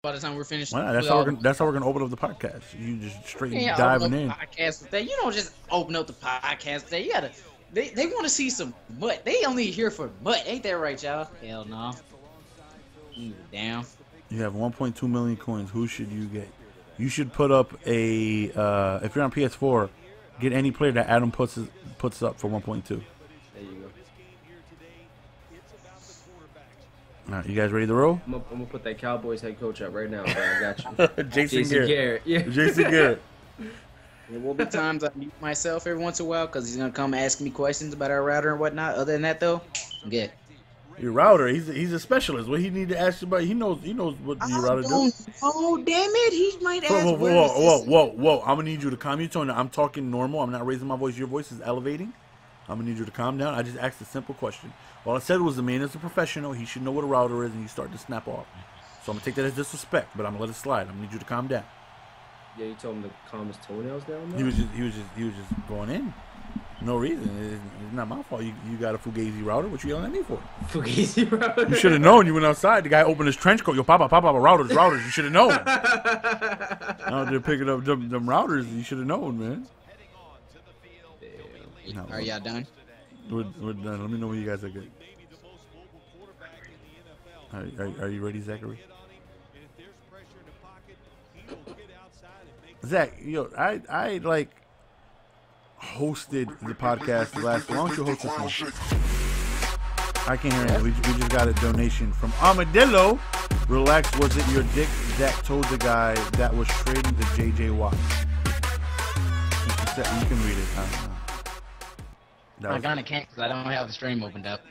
by the time we're finished. Well, that's how we're gonna open up the podcast. You just straight diving in. Podcast today. You don't just open up the podcast today. You gotta. They want to see some butt. They only here for butt. Ain't that right, y'all? Hell no. Damn. You have 1.2 million coins. Who should you get? You should put up a if you're on PS4, get any player that Adam puts up for 1.2. There you go. All right, you guys ready to roll? I'm gonna put that Cowboys head coach up right now. Bro. I got you. Jason Garrett. Yeah. Jason Garrett. There will be times I mute myself every once in a while because he's gonna come ask me questions about our router and whatnot. Other than that, though, I'm good. Your router, he's a specialist. What he need to ask you about? He knows what your router do. Oh damn it! He might ask. Whoa! I'm gonna need you to calm your tone. I'm talking normal. I'm not raising my voice. Your voice is elevating. I'm gonna need you to calm down. I just asked a simple question. All I said was the man is a professional. He should know what a router is, and you start to snap off. So I'm gonna take that as disrespect, but I'm gonna let it slide. I'm gonna need you to calm down. Yeah, you told him to calm his toenails down. He was just going in. No reason. It's not my fault. You got a Fugazi router. What you yelling at me for? Fugazi router. You should have known. You went outside. The guy opened his trench coat. Yo, pop, routers. You should have known. Out there picking up them routers. You should have known, man. No, are y'all done? We're done. Let me know when you guys are good. Are you ready, Zachary? Zach, yo, I like hosted the podcast last. Why don't you host this one? I can't hear it. We just got a donation from Armadillo. Relax, was it your dick? Zach told the guy that was trading the JJ Watt. You can read it. I kind of can't because I don't have the stream opened up.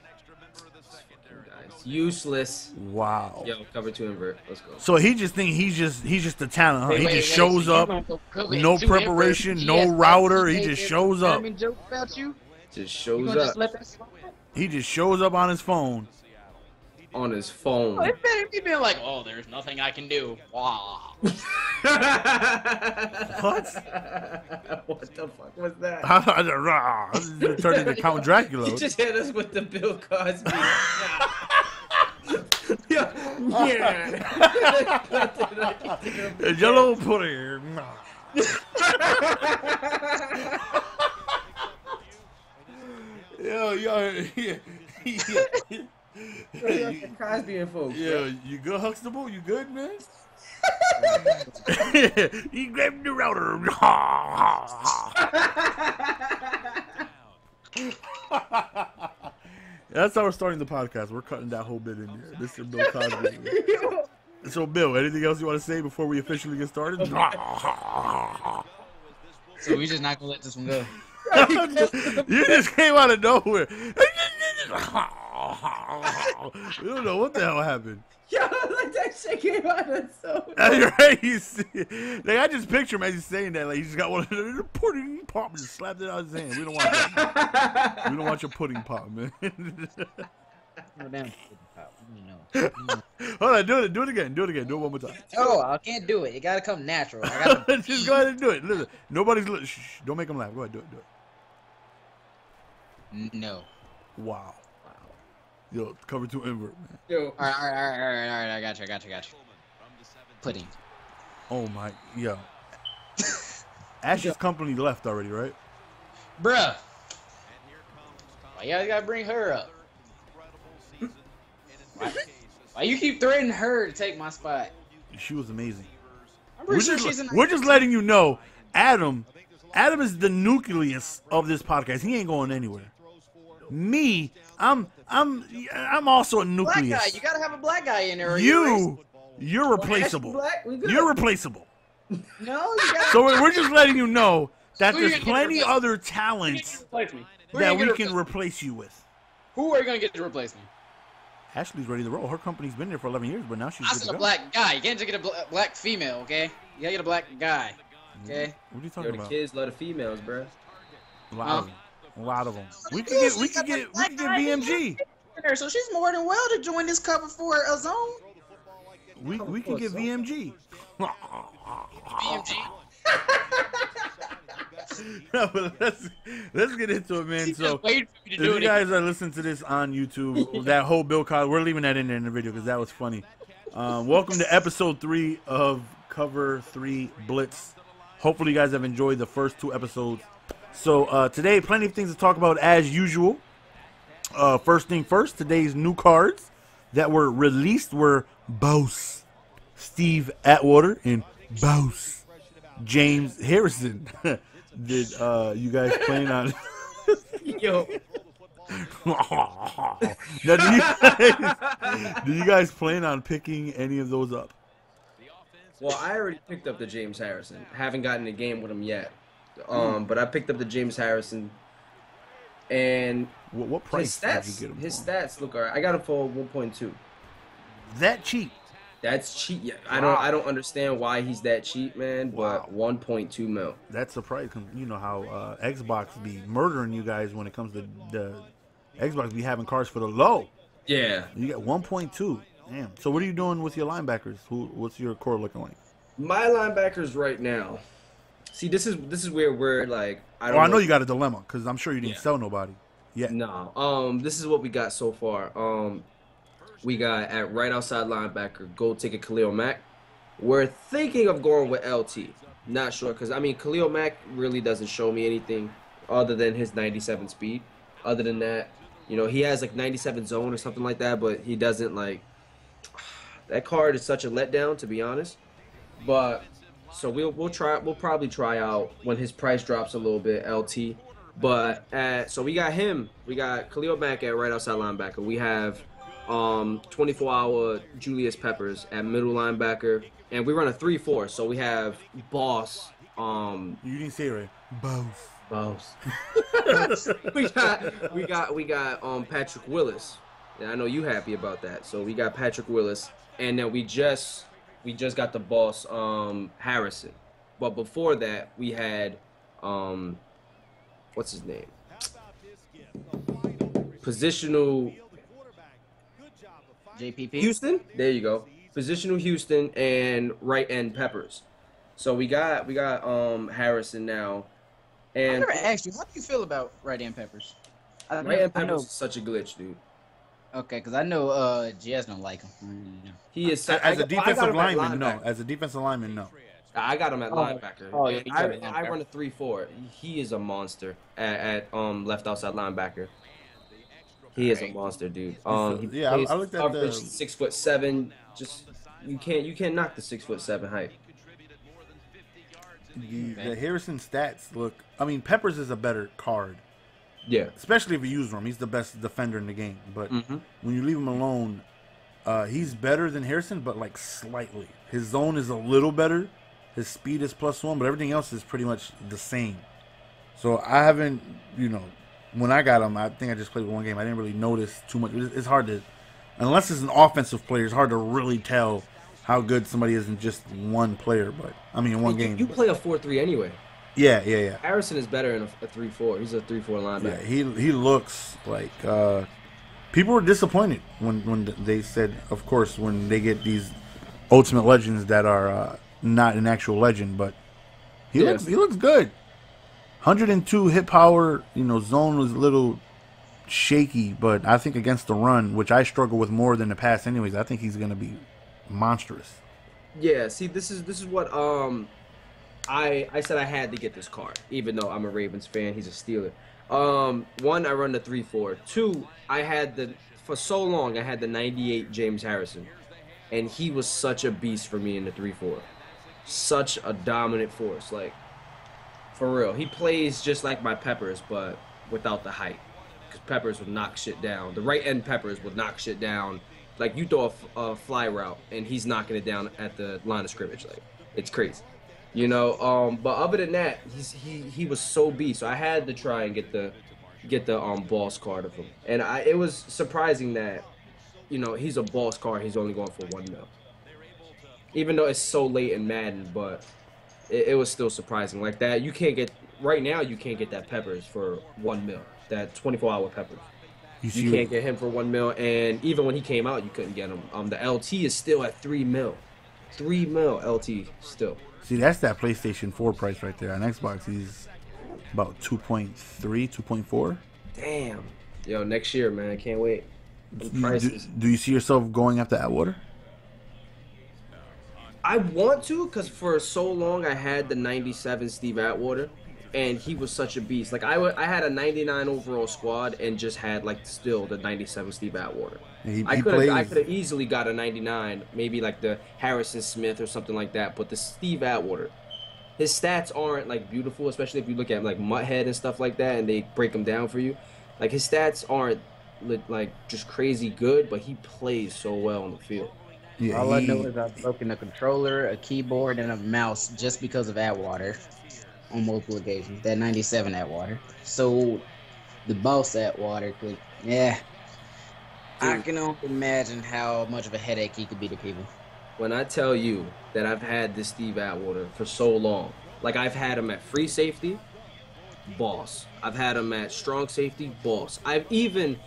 It's useless. Wow. Yo, cover 2 invert. Let's go. So he just think he's just a talent, huh? He just shows up, no preparation, no router. He just shows up. Just shows up. He just shows up on his phone. On his phone. Oh, he'd be like, "Oh, there's nothing I can do." Wow. What? What the fuck was that? This turned into Count Dracula. You just hit us with the Bill Cosby. Yeah. Yellow pudding. Yeah. Cosby and folks. Yeah, you good, Huxtable? You good, man? He grabbed the router. That's how we're starting the podcast. We're cutting that whole bit in there. Mr. Bill Cosby. So, Bill, anything else you want to say before we officially get started? So we just not gonna let this one go. You just came out of nowhere. We don't know what the hell happened. Yo, like that shit came out of so. You're right. You see, like, I just picture him as he's saying that. Like, he just got one of the pudding pop and just slapped it out of his hand. We don't want that. We don't want your pudding pop, man. Hold on, do it again. Do it one more time. Oh, I can't do it. It gotta come natural. I gotta just go ahead and do it. Listen, nobody's shh, don't make him laugh. Go ahead, do it. No. Wow. Yo, cover 2 invert, man. Yo. All right. I got you. Pudding. Oh my, yo. Ash's company left already, right? Bruh. Why y'all gotta bring her up? Why you keep threatening her to take my spot? She was amazing. I'm pretty sure she's in. We're just letting you know, Adam is the nucleus of this podcast. He ain't going anywhere. Me, I'm also a nucleus. Black guy, you gotta have a black guy in there. You're replaceable. You're replaceable. No, you gotta. So we're just letting you know that there's plenty other talents that we can replace you with. Who are you gonna get to replace me? Ashley's ready to roll. Her company's been there for 11 years, but now she's. I said a black guy. You can't just get a black female, okay? You gotta get a black guy, okay? What are you talking about? The kids love the females, bro. A lot of them. We can get BMG. So she's more than well to join this cover for a zone. We can get VMG. VMG. No, but let's get into it, man. So if you guys are listening to this on YouTube, that whole Bill Cosby, we're leaving that in there in the video because that was funny. Welcome to episode 3 of Cover 3 Blitz. Hopefully, you guys have enjoyed the first 2 episodes. So today, plenty of things to talk about as usual. First thing first, today's new cards that were released were Bouse, Steve Atwater, and Bouse, James Harrison. Did you guys plan on? Yo. Now, do you guys plan on picking any of those up? Well, I already picked up the James Harrison. Haven't gotten a game with him yet. But I picked up the James Harrison. And What price did you get him his for? stats look alright. I got him for 1.2. That cheap? That's cheap. Yeah, Wow. I don't understand why he's that cheap, man. But 1.2 mil. That's surprising. You know how Xbox be murdering you guys when it comes to the Xbox be having cards for the low. Yeah. You got 1.2. Damn. So what are you doing with your linebackers? What's your core looking like? My linebackers right now. See, this is where we're like I don't. I know you got a dilemma because I'm sure you didn't sell nobody. Yeah. No. This is what we got so far. We got at right outside linebacker, gold ticket Khalil Mack. We're thinking of going with LT. Not sure because I mean Khalil Mack really doesn't show me anything other than his 97 speed. Other than that, you know, he has like 97 zone or something like that, but he doesn't like. That card is such a letdown, to be honest. But so we'll probably try out when his price drops a little bit LT. But so we got him. We got Khalil Mack at right outside linebacker. We have 24-hour Julius Peppers at middle linebacker, and we run a 3-4. So we have Boss. You didn't say it right. Boss. we got Patrick Willis. And I know you happy about that. So we got Patrick Willis, and then we just got the Boss Harrison. But before that, we had what's his name? Positional JPP. Houston. There you go. Positional Houston and right end Peppers. So we got Harrison now. I And never asked you, how do you feel about right end Peppers? right end Peppers is such a glitch, dude. Okay, because I know Jazz don't like him. He is As a defensive lineman, no. linebacker. As a defensive lineman, no. I got him at linebacker. Oh, yeah, I run a 3-4. He is a monster at left outside linebacker. He is a monster, dude. He Yeah, I plays looked at coverage, the- 6'7". Just you can't knock the 6'7" height. The Harrison stats look. I mean, Peppers is a better card, Yeah. especially if you use him. He's the best defender in the game. But when you leave him alone, he's better than Harrison, but like slightly. His zone is a little better. His speed is +1, but everything else is pretty much the same. So I haven't, when I got him, I think I just played one game. I didn't really notice too much. It's hard to, unless it's an offensive player, it's hard to really tell how good somebody is in just one player. But I mean, in one game. You play a 4-3 anyway. Yeah. Harrison is better in a 3-4. He's a 3-4 linebacker. Yeah, he looks like people were disappointed when they said, of course, when they get these ultimate legends that are not an actual legend, but he looks good. 102 hit power. Zone was a little shaky, but I think against the run, which I struggle with more than the pass, anyways, I think he's gonna be monstrous. Yeah. See, this is what I said I had to get this card, even though I'm a Ravens fan. He's a Steeler. One, I run the 3-4. Two, for so long I had the 98 James Harrison, and he was such a beast for me in the 3-4. Such a dominant force, like for real. He plays just like my Peppers, but without the height. Because Peppers would knock shit down. The right end Peppers would knock shit down. Like you throw a fly route and he's knocking it down at the line of scrimmage. Like it's crazy. But other than that, he was so beast. So I had to try and get the boss card of him. And it was surprising that, he's a boss card. He's only going for 1 mil. Even though it's so late in Madden, but it was still surprising. Like that, you can't get right now. You can't get that Peppers for 1 mil. That 24-hour Peppers. You can't get him for 1 mil. And even when he came out, you couldn't get him. The LT is still at 3 mil. 3 mil LT still. See, that's that PlayStation 4 price right there. On Xbox, he's about 2.3, 2.4. Damn. Yo, next year, man. I can't wait. Do you see yourself going after Atwater? I want to, because for so long I had the 97 Steve Atwater, and he was such a beast. Like, I had a 99 overall squad and just had, like, still the 97 Steve Atwater. I could have easily got a 99, maybe like the Harrison Smith or something like that, but the Steve Atwater, his stats aren't, like, beautiful, especially if you look at, like, Mutthead and stuff like that, and they break them down for you. Like, his stats aren't, like, just crazy good, but he plays so well on the field. Yeah, all I know is I've broken a controller, a keyboard, and a mouse just because of Atwater on multiple occasions. That 97 Atwater. So the boss Atwater could, yeah. Dude, I can only imagine how much of a headache he could be to people. When I tell you that I've had this Steve Atwater for so long, like I've had him at free safety, boss. I've had him at strong safety, boss. I've even,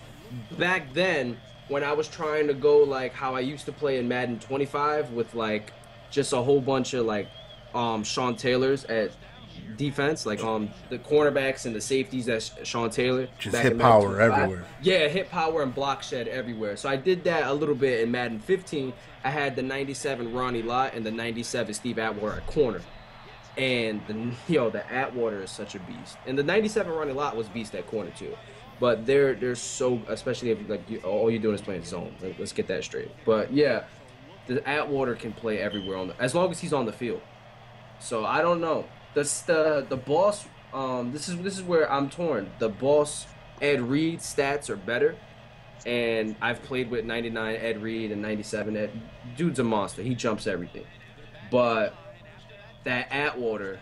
back then, when I was trying to go like how I used to play in Madden 25 with like just a whole bunch of like Sean Taylors at defense, like the cornerbacks and the safeties as Sean Taylor. Just hit power everywhere. Yeah, hit power and block shed everywhere. So I did that a little bit in Madden 15. I had the 97 Ronnie Lott and the 97 Steve Atwater at corner. And the Atwater is such a beast. And the 97 Ronnie Lott was beast at corner too. But they're so, especially if like all you're doing is playing zone. Let's get that straight. But yeah, the Atwater can play everywhere as long as he's on the field. So I don't know. The boss. This is where I'm torn. The boss Ed Reed stats are better, and I've played with 99 Ed Reed and 97 Ed. Dude's a monster. He jumps everything. But that Atwater,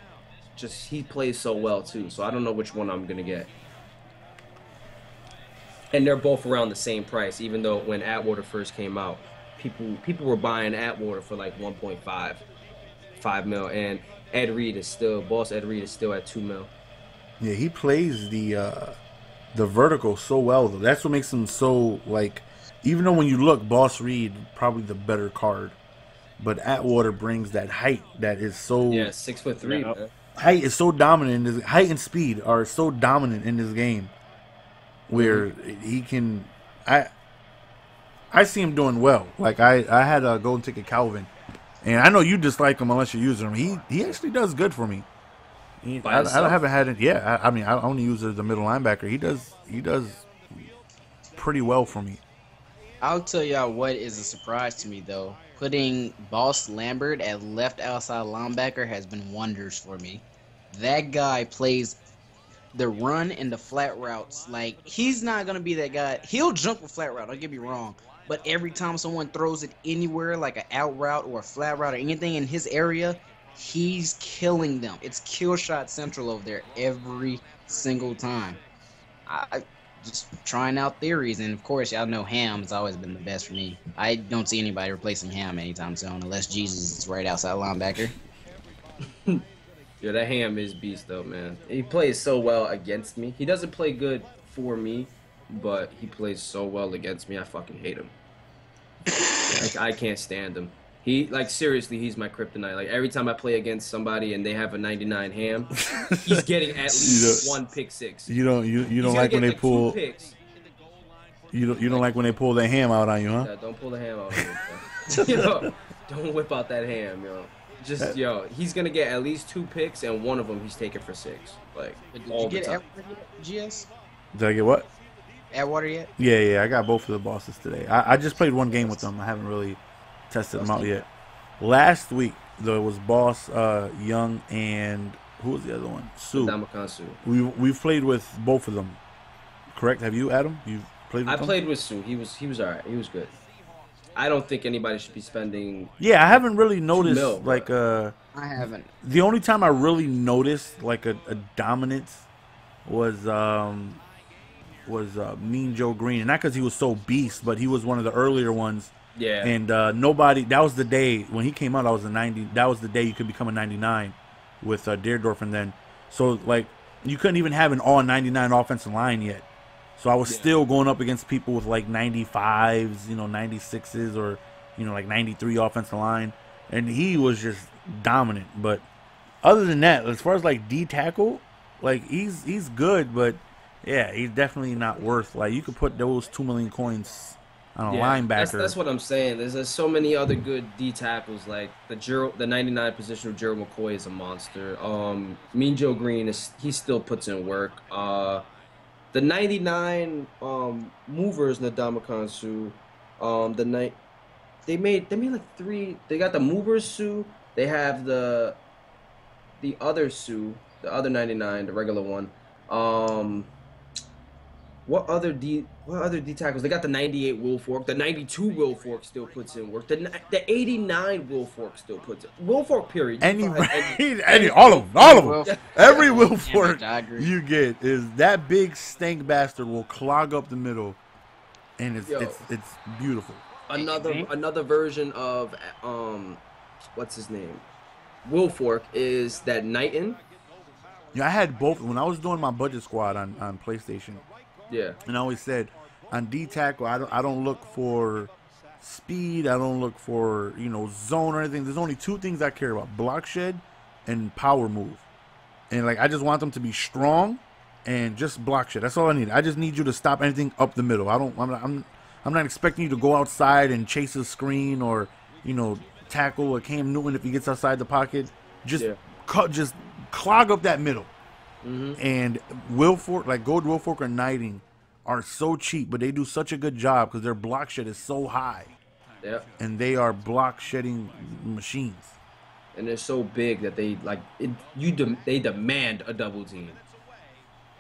he plays so well too. So I don't know which one I'm gonna get. And they're both around the same price, even though when Atwater first came out, people were buying Atwater for like 5 mil, and boss Ed Reed is still at 2 mil. Yeah, he plays the vertical so well though. That's what makes him so, like, even though when you look, Boss Reed probably the better card, but Atwater brings that height that is so 6'3". Man. Height is so dominant. Height and speed are so dominant in this game. Where he can, I see him doing well. Like I had a golden ticket Calvin, and I know you dislike him unless you're using him. He actually does good for me. I haven't had it. Yeah, I mean I only use it as a middle linebacker. He does pretty well for me. I'll tell y'all what is a surprise to me though. Putting Boss Lambert at left outside linebacker has been wonders for me. That guy plays the run and the flat routes. Like, he's not gonna be that guy. He'll jump a flat route, don't get me wrong, but every time someone throws it anywhere, like an out route or a flat route or anything in his area, he's killing them. It's kill shot central over there every single time. I just trying out theories, and of course y'all know Ham has always been the best for me. I don't see anybody replacing Ham anytime soon unless Jesus is right outside linebacker. Yeah, that Ham is beast though, man. He plays so well against me. He doesn't play good for me, but he plays so well against me. I fucking hate him. I can't stand him. Seriously, he's my kryptonite. Like, every time I play against somebody and they have a 99 Ham, he's getting at least one pick six. You don't like when they pull. You don't like when they pull their Ham out on you, huh? Yeah, don't pull the Ham out on me. Don't whip out that Ham, yo. He's gonna get at least 2 picks, and one of them he's taking for 6. Like, did you get Atwater yet, GS? Did I get what? Atwater yet? Yeah, I got both of the bosses today. I just played one game with them. I haven't really tested them out yet. Last week there was Boss Young and who was the other one? Sue. Su. We've played with both of them. Correct? Have you, Adam? You've played with them? I played with Sue. He was alright. He was good. I don't think anybody should be spending. Yeah, I haven't really noticed I haven't. The only time I really noticed like a dominance was Mean Joe Green, and not because he was so beast, but he was one of the earlier ones. Yeah. And nobody. That was the day when he came out. I was a 90. That was the day you could become a 99 with Deerdorf, and then so like you couldn't even have an all 99 offensive line yet. So I was still going up against people with like 95s, 96s, or like 93 offensive line, and he was just dominant. But other than that, as far as like D tackle, like he's good, but yeah, he's definitely not worth. Like, you could put those 2 million coins on a linebacker. That's what I'm saying. There's so many other good D tackles, like the 99 position of Gerald McCoy is a monster. Mean Joe Green he still puts in work. The 99 movers Ndamukong Suh, they made like 3. They got the movers Suh. They have the other Suh, the other 99, the regular one. What other D tackles? They got the 98 Will Fork. The 92 Will Fork still puts in work. The 89 Will Fork still puts in. Will Fork, period. All of them. Every Will Fork you get is that big stank bastard will clog up the middle, and it's beautiful. Another version of what's his name? Will Fork is that Knighton. Yeah, I had both when I was doing my budget squad on PlayStation. Yeah. And I always said, on D tackle, I don't look for speed. I don't look for zone or anything. There's only 2 things I care about: block shed and power move. And like I just want them to be strong and just block shed. That's all I need. I just need you to stop anything up the middle. I'm not expecting you to go outside and chase a screen or tackle a Cam Newton if he gets outside the pocket. Just clog up that middle. And Will Fork, like Gold Will Fork or Knighting, are so cheap, but they do such a good job because their block shed is so high. Yeah. And they are block shedding machines. And they're so big that they they demand a double team.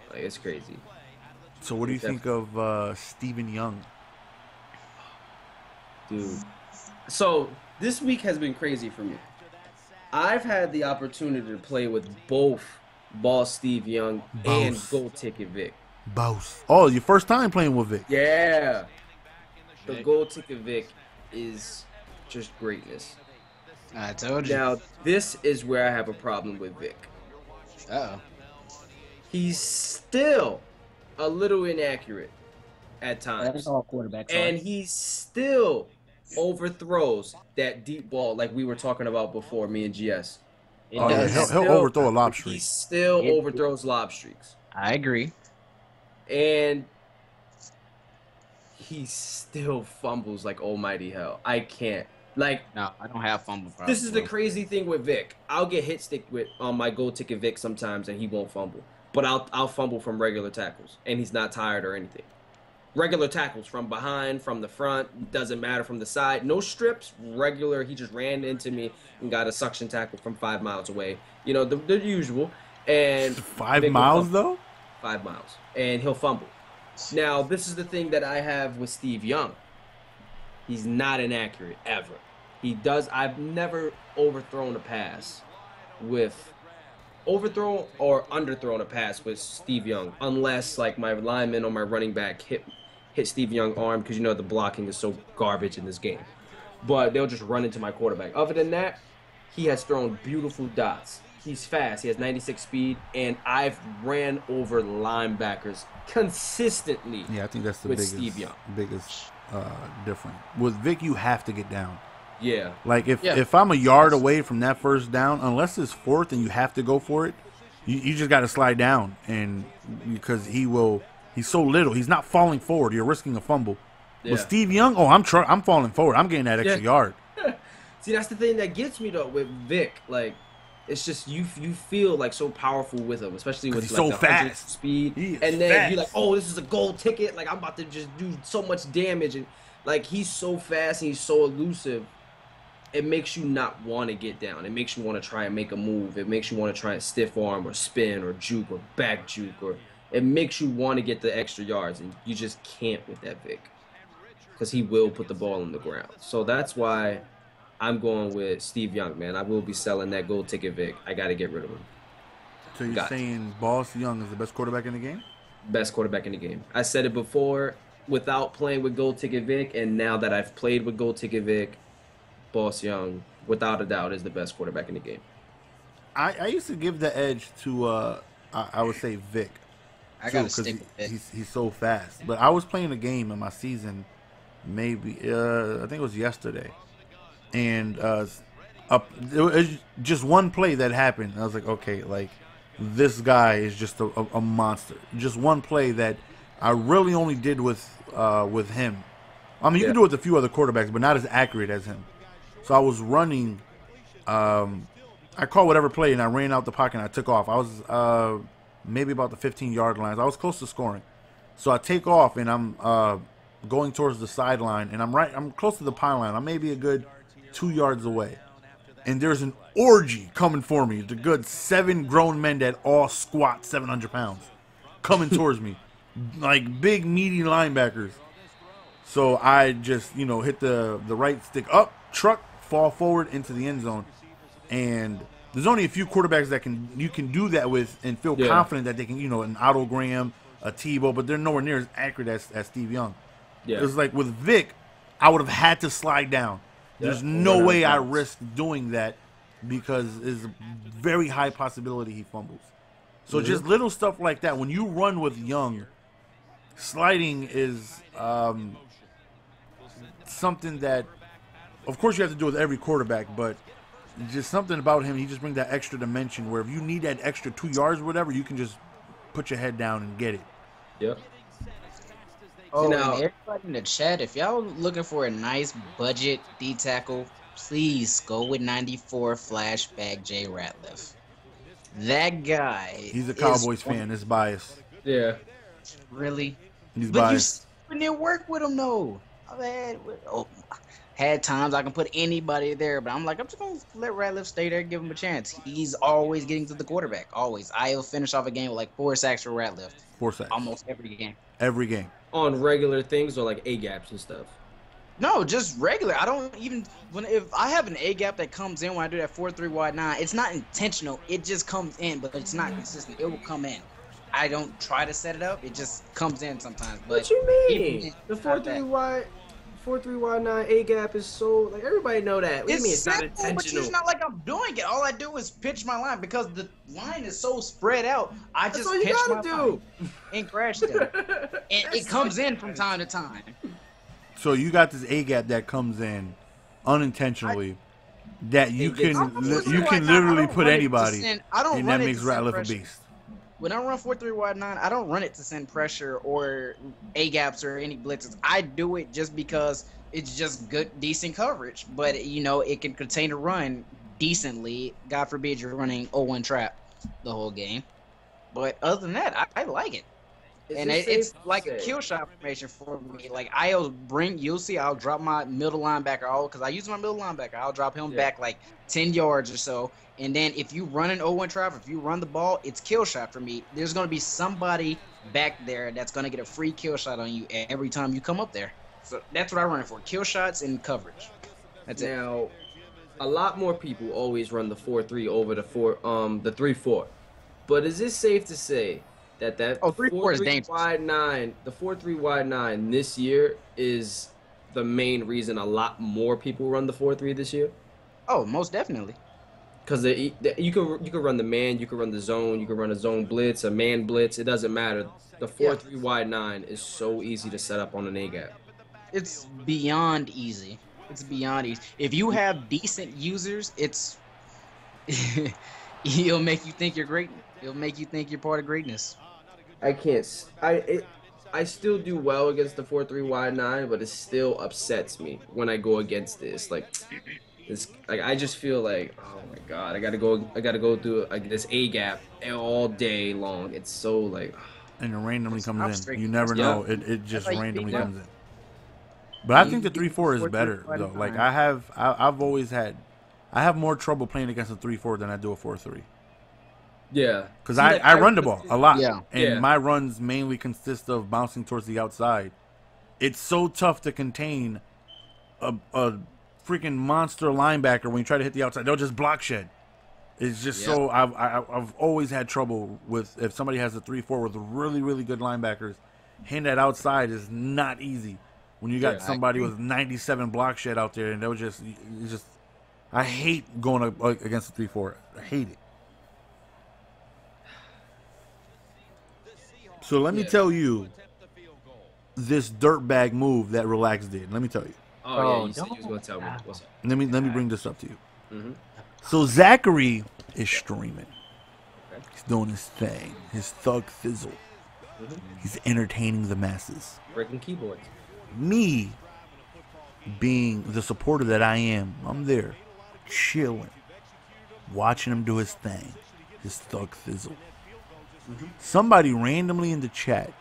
Like it's crazy. So what do you think of Stephen Young? Dude. So this week has been crazy for me. I've had the opportunity to play with both Boss Steve Young and Gold Ticket Vic. Boss. Oh, your first time playing with Vic. Yeah. The Gold Ticket Vic is just greatness. I told you. Now, this is where I have a problem with Vic. Uh-oh. He's still a little inaccurate at times. That's all quarterbacks and he still overthrows that deep ball like we were talking about before, me and GS. He'll overthrow a lob streak. He still overthrows lob streaks. I agree. And he still fumbles like almighty hell. I can't. No, I don't have fumble problems. This is the crazy thing with Vic. I'll get hit stick with on my Gold Ticket Vic sometimes, and he won't fumble. But I'll fumble from regular tackles, and he's not tired or anything. Regular tackles from behind, from the front, doesn't matter, from the side. No strips, regular. He just ran into me and got a suction tackle from 5 miles away. The usual. And 5 miles, though? 5 miles. And he'll fumble. Now, this is the thing that I have with Steve Young. He's not inaccurate, ever. I've never overthrown a pass with... Overthrown or underthrown a pass with Steve Young, unless, like, my lineman or my running back hit Steve Young's arm, because the blocking is so garbage in this game. But they'll just run into my quarterback. Other than that, he has thrown beautiful dots. He's fast. He has 96 speed, and I've ran over linebackers consistently. Yeah, I think that's the biggest difference. With Vic, you have to get down. Yeah. Like if I'm a yard away from that first down, unless it's fourth and you have to go for it, you just got to slide down, and because he's so little, he's not falling forward. You're risking a fumble. Yeah. With Steve Young, I'm falling forward. I'm getting that extra yard. See, that's the thing that gets me though with Vic. Like, it's just you feel like so powerful with him, especially with he's like so the fast speed, and then you're like, oh, this is a gold ticket. Like I'm about to just do so much damage, and like he's so fast and he's so elusive. It makes you not want to get down. It makes you want to try and make a move. It makes you want to try and stiff arm or spin or juke or back juke, or it makes you want to get the extra yards, and you just can't with that Vic because he will put the ball on the ground. So that's why I'm going with Steve Young, man. I will be selling that Gold Ticket Vic. I got to get rid of him. So you're saying Boss Young is the best quarterback in the game? Best quarterback in the game. I said it before without playing with Gold Ticket Vic, and now that I've played with Gold Ticket Vic, Boss Young, without a doubt, is the best quarterback in the game. I used to give the edge to, I would say, Vic. I got to stick with Vic. He's so fast. But I was playing a game in my season, maybe, I think it was yesterday. And it was just one play that happened. I was like, okay, like, this guy is just a monster. Just one play that I really only did with him. I mean, you can do it with a few other quarterbacks, but not as accurate as him. So I was running. I caught whatever play, and I ran out the pocket, and I took off. I was maybe about the 15-yard line. I was close to scoring. So I take off, and I'm going towards the sideline, and I'm close to the pylon. I'm maybe a good 2 yards away. And there's an orgy coming for me. The good 7 grown men that all squat 700 pounds coming towards me. Like big, meaty linebackers. So I just, hit the right stick up, truck, fall forward into the end zone. And there's only a few quarterbacks that you can do that with and feel confident that they can, an Otto Graham, a Tebow, but they're nowhere near as accurate as Steve Young. Yeah. It was like with Vic, I would have had to slide down. There's no way I risk doing that because there's a very high possibility he fumbles. So just little stuff like that. When you run with Young, sliding is something that, of course, you have to do with every quarterback, but just something about him, he just brings that extra dimension where if you need that extra 2 yards or whatever, you can just put your head down and get it. Yep. Oh, and everybody in the chat, if y'all looking for a nice budget D-tackle, please go with 94 flashback Jay Ratliff. That guy. He's a Cowboys fan. It's biased. Yeah. Really? He's biased. But you didn't work with him, though. Had times I can put anybody there, but I'm like, I'm just going to let Ratliff stay there and give him a chance. He's always getting to the quarterback. Always. I'll finish off a game with like 4 sacks for Ratliff. 4 sacks. Almost every game. Every game. On regular things or like A-gaps and stuff? No, just regular. I don't even if I have an A-gap that comes in when I do that 4-3 wide 9, it's not intentional. It just comes in, but it's not consistent. It will come in. I don't try to set it up. It just comes in sometimes. But what you mean? The 4-3 wide 9 A-gap is so like everybody know that. What do you mean it's not intentional? But it's not like I'm doing it. All I do is pitch my line because the line is so spread out. I just pitch my line and crash them. And it comes in from time to time. So you got this A-gap that comes in unintentionally that you can literally put anybody, and that makes Ratliff a beast. When I run 4-3 wide 9, I don't run it to send pressure or A-gaps or any blitzes. I do it just because it's just good, decent coverage. But, it can contain a run decently. God forbid you're running 0-1 trap the whole game. But other than that, I like it. And it's like a kill shot formation for me. Like you'll see I'll drop my middle linebacker because I use my middle linebacker. I'll drop him back like 10 yards or so. And then if you run an 0-1 trap, if you run the ball, it's kill shot for me. There's going to be somebody back there that's going to get a free kill shot on you every time you come up there. So that's what I run it for, kill shots and coverage. That's it. Now, a lot more people always run the 4-3 over the 3-4. But is it safe to say that 4-3 wide 9, the 4-3 wide 9 this year is the main reason a lot more people run the 4-3 this year? Oh, most definitely. Because you can run the man, you can run the zone, you can run a zone blitz, a man blitz. It doesn't matter. The 4-3 wide 9 is so easy to set up on an A-gap. It's beyond easy. It's beyond easy. If you have decent users, it'll make you think you're great. It'll make you think you're part of greatness. I still do well against the 4-3 wide 9, but it still upsets me when I go against this. I just feel like, oh my god, I gotta go through this A gap all day long. It's so like, and it randomly comes in. You never know. It just randomly comes in. But I think the 3-4 is better though. Like I have more trouble playing against a 3-4 than I do a 4-3. Yeah, because I run the ball a lot, and my runs mainly consist of bouncing towards the outside. It's so tough to contain a freaking monster linebacker when you try to hit the outside. They'll just block shed. It's just so I've always had trouble with if somebody has a 3-4 with really, really good linebackers. Hitting that outside is not easy when you got somebody with 97 block shed out there, and they'll just I hate going against the 3-4. I hate it. So let me tell you this dirtbag move that Relax did. Let me tell you. Oh, yeah, you said you was going to tell me. What's up? Let me bring this up to you. Mm-hmm. So Zachary is streaming. Okay. He's doing his thing. His thug fizzle. Mm-hmm. He's entertaining the masses. Breaking keyboards. Me, being the supporter that I am, I'm there, chilling, watching him do his thing, his thug thizzle. Somebody randomly in the chat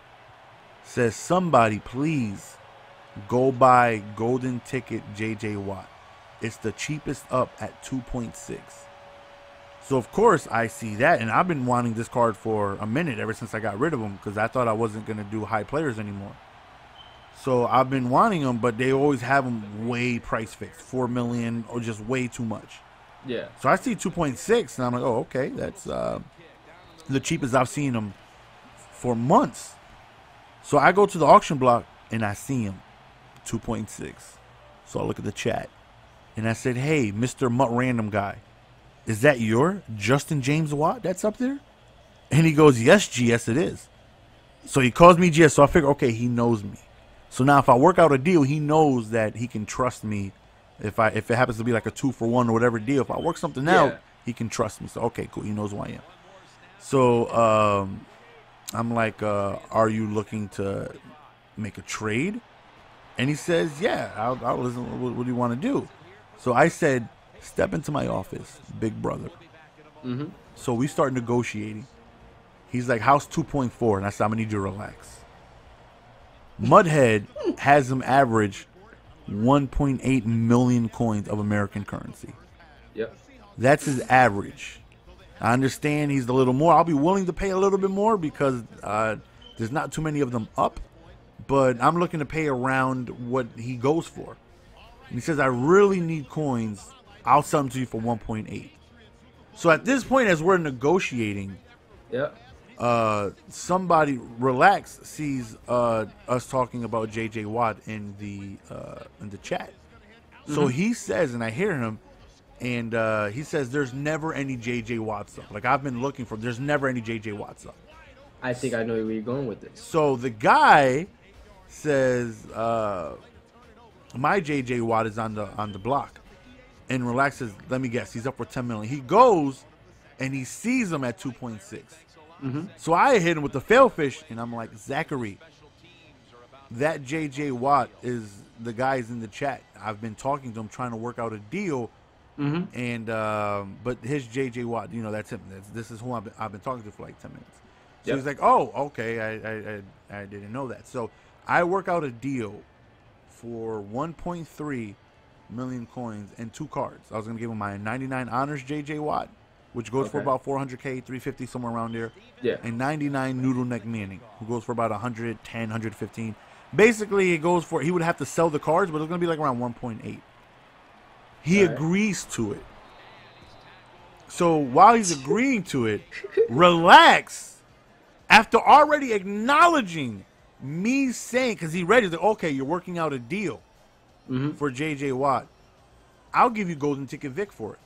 says, somebody please go buy golden ticket JJ Watt. It's the cheapest up at 2.6. So of course I see that, and I've been wanting this card for a minute ever since I got rid of him, because I thought I wasn't going to do high players anymore. So I've been wanting them, but they always have them way price fixed, 4 million or just way too much. Yeah. So I see 2.6, and I'm like, oh, okay, that's the cheapest I've seen them for months. So I go to the auction block, and I see him, 2.6. So I look at the chat, and I said, hey, Mr. Mutt Random guy, is that your Justin James Watt that's up there? And he goes, yes, GS, it is. So he calls me GS, so I figure, okay, he knows me. So now if I work out a deal, he knows that he can trust me. If it happens to be like a 2-for-1 or whatever deal, if I work something out, he can trust me. So, okay, cool, he knows who I am. So I'm like, are you looking to make a trade? And he says, yeah, I'll listen. What do you want to do? So I said, step into my office, big brother. So we start negotiating. He's like, how's 2.4? And I said, I'm going to need you to relax. Mudhead has him average 1.8 million coins of American currency. Yep. That's his average. I understand he's a little more. I'll be willing to pay a little bit more because there's not too many of them up. But I'm looking to pay around what he goes for. And he says, I really need coins. I'll sell them to you for 1.8. So at this point, as we're negotiating, somebody, Relax, sees us talking about JJ Watt in the chat. So he says, and I hear him, and he says, there's never any JJ Watts up. Like, I've been looking for, there's never any JJ Watts up. I think I know where you're going with this. So the guy says, my JJ Watt is on the block. And Relax says, let me guess, he's up for 10 million. He goes and he sees him at 2.6. So I hit him with the failfish, and I'm like, Zachary, that JJ Watt is the guys in the chat. I've been talking to him, trying to work out a deal. And but his JJ Watt, you know, that's him. This is who I've been talking to for like 10 minutes. So he's like, oh, okay, I didn't know that. So I work out a deal for 1.3 million coins and 2 cards. I was gonna give him my 99 honors JJ Watt, which goes for about 400K, 350, somewhere around there. And 99 Noodle Neck Manning, who goes for about 110, 115. Basically, it goes for, he would have to sell the cards, but it's going to be like around 1.8. He agrees to it. So while he's agreeing to it, Relax, after already acknowledging me saying, because he read it, like, okay, you're working out a deal for JJ Watt. I'll give you Golden Ticket Vic for it.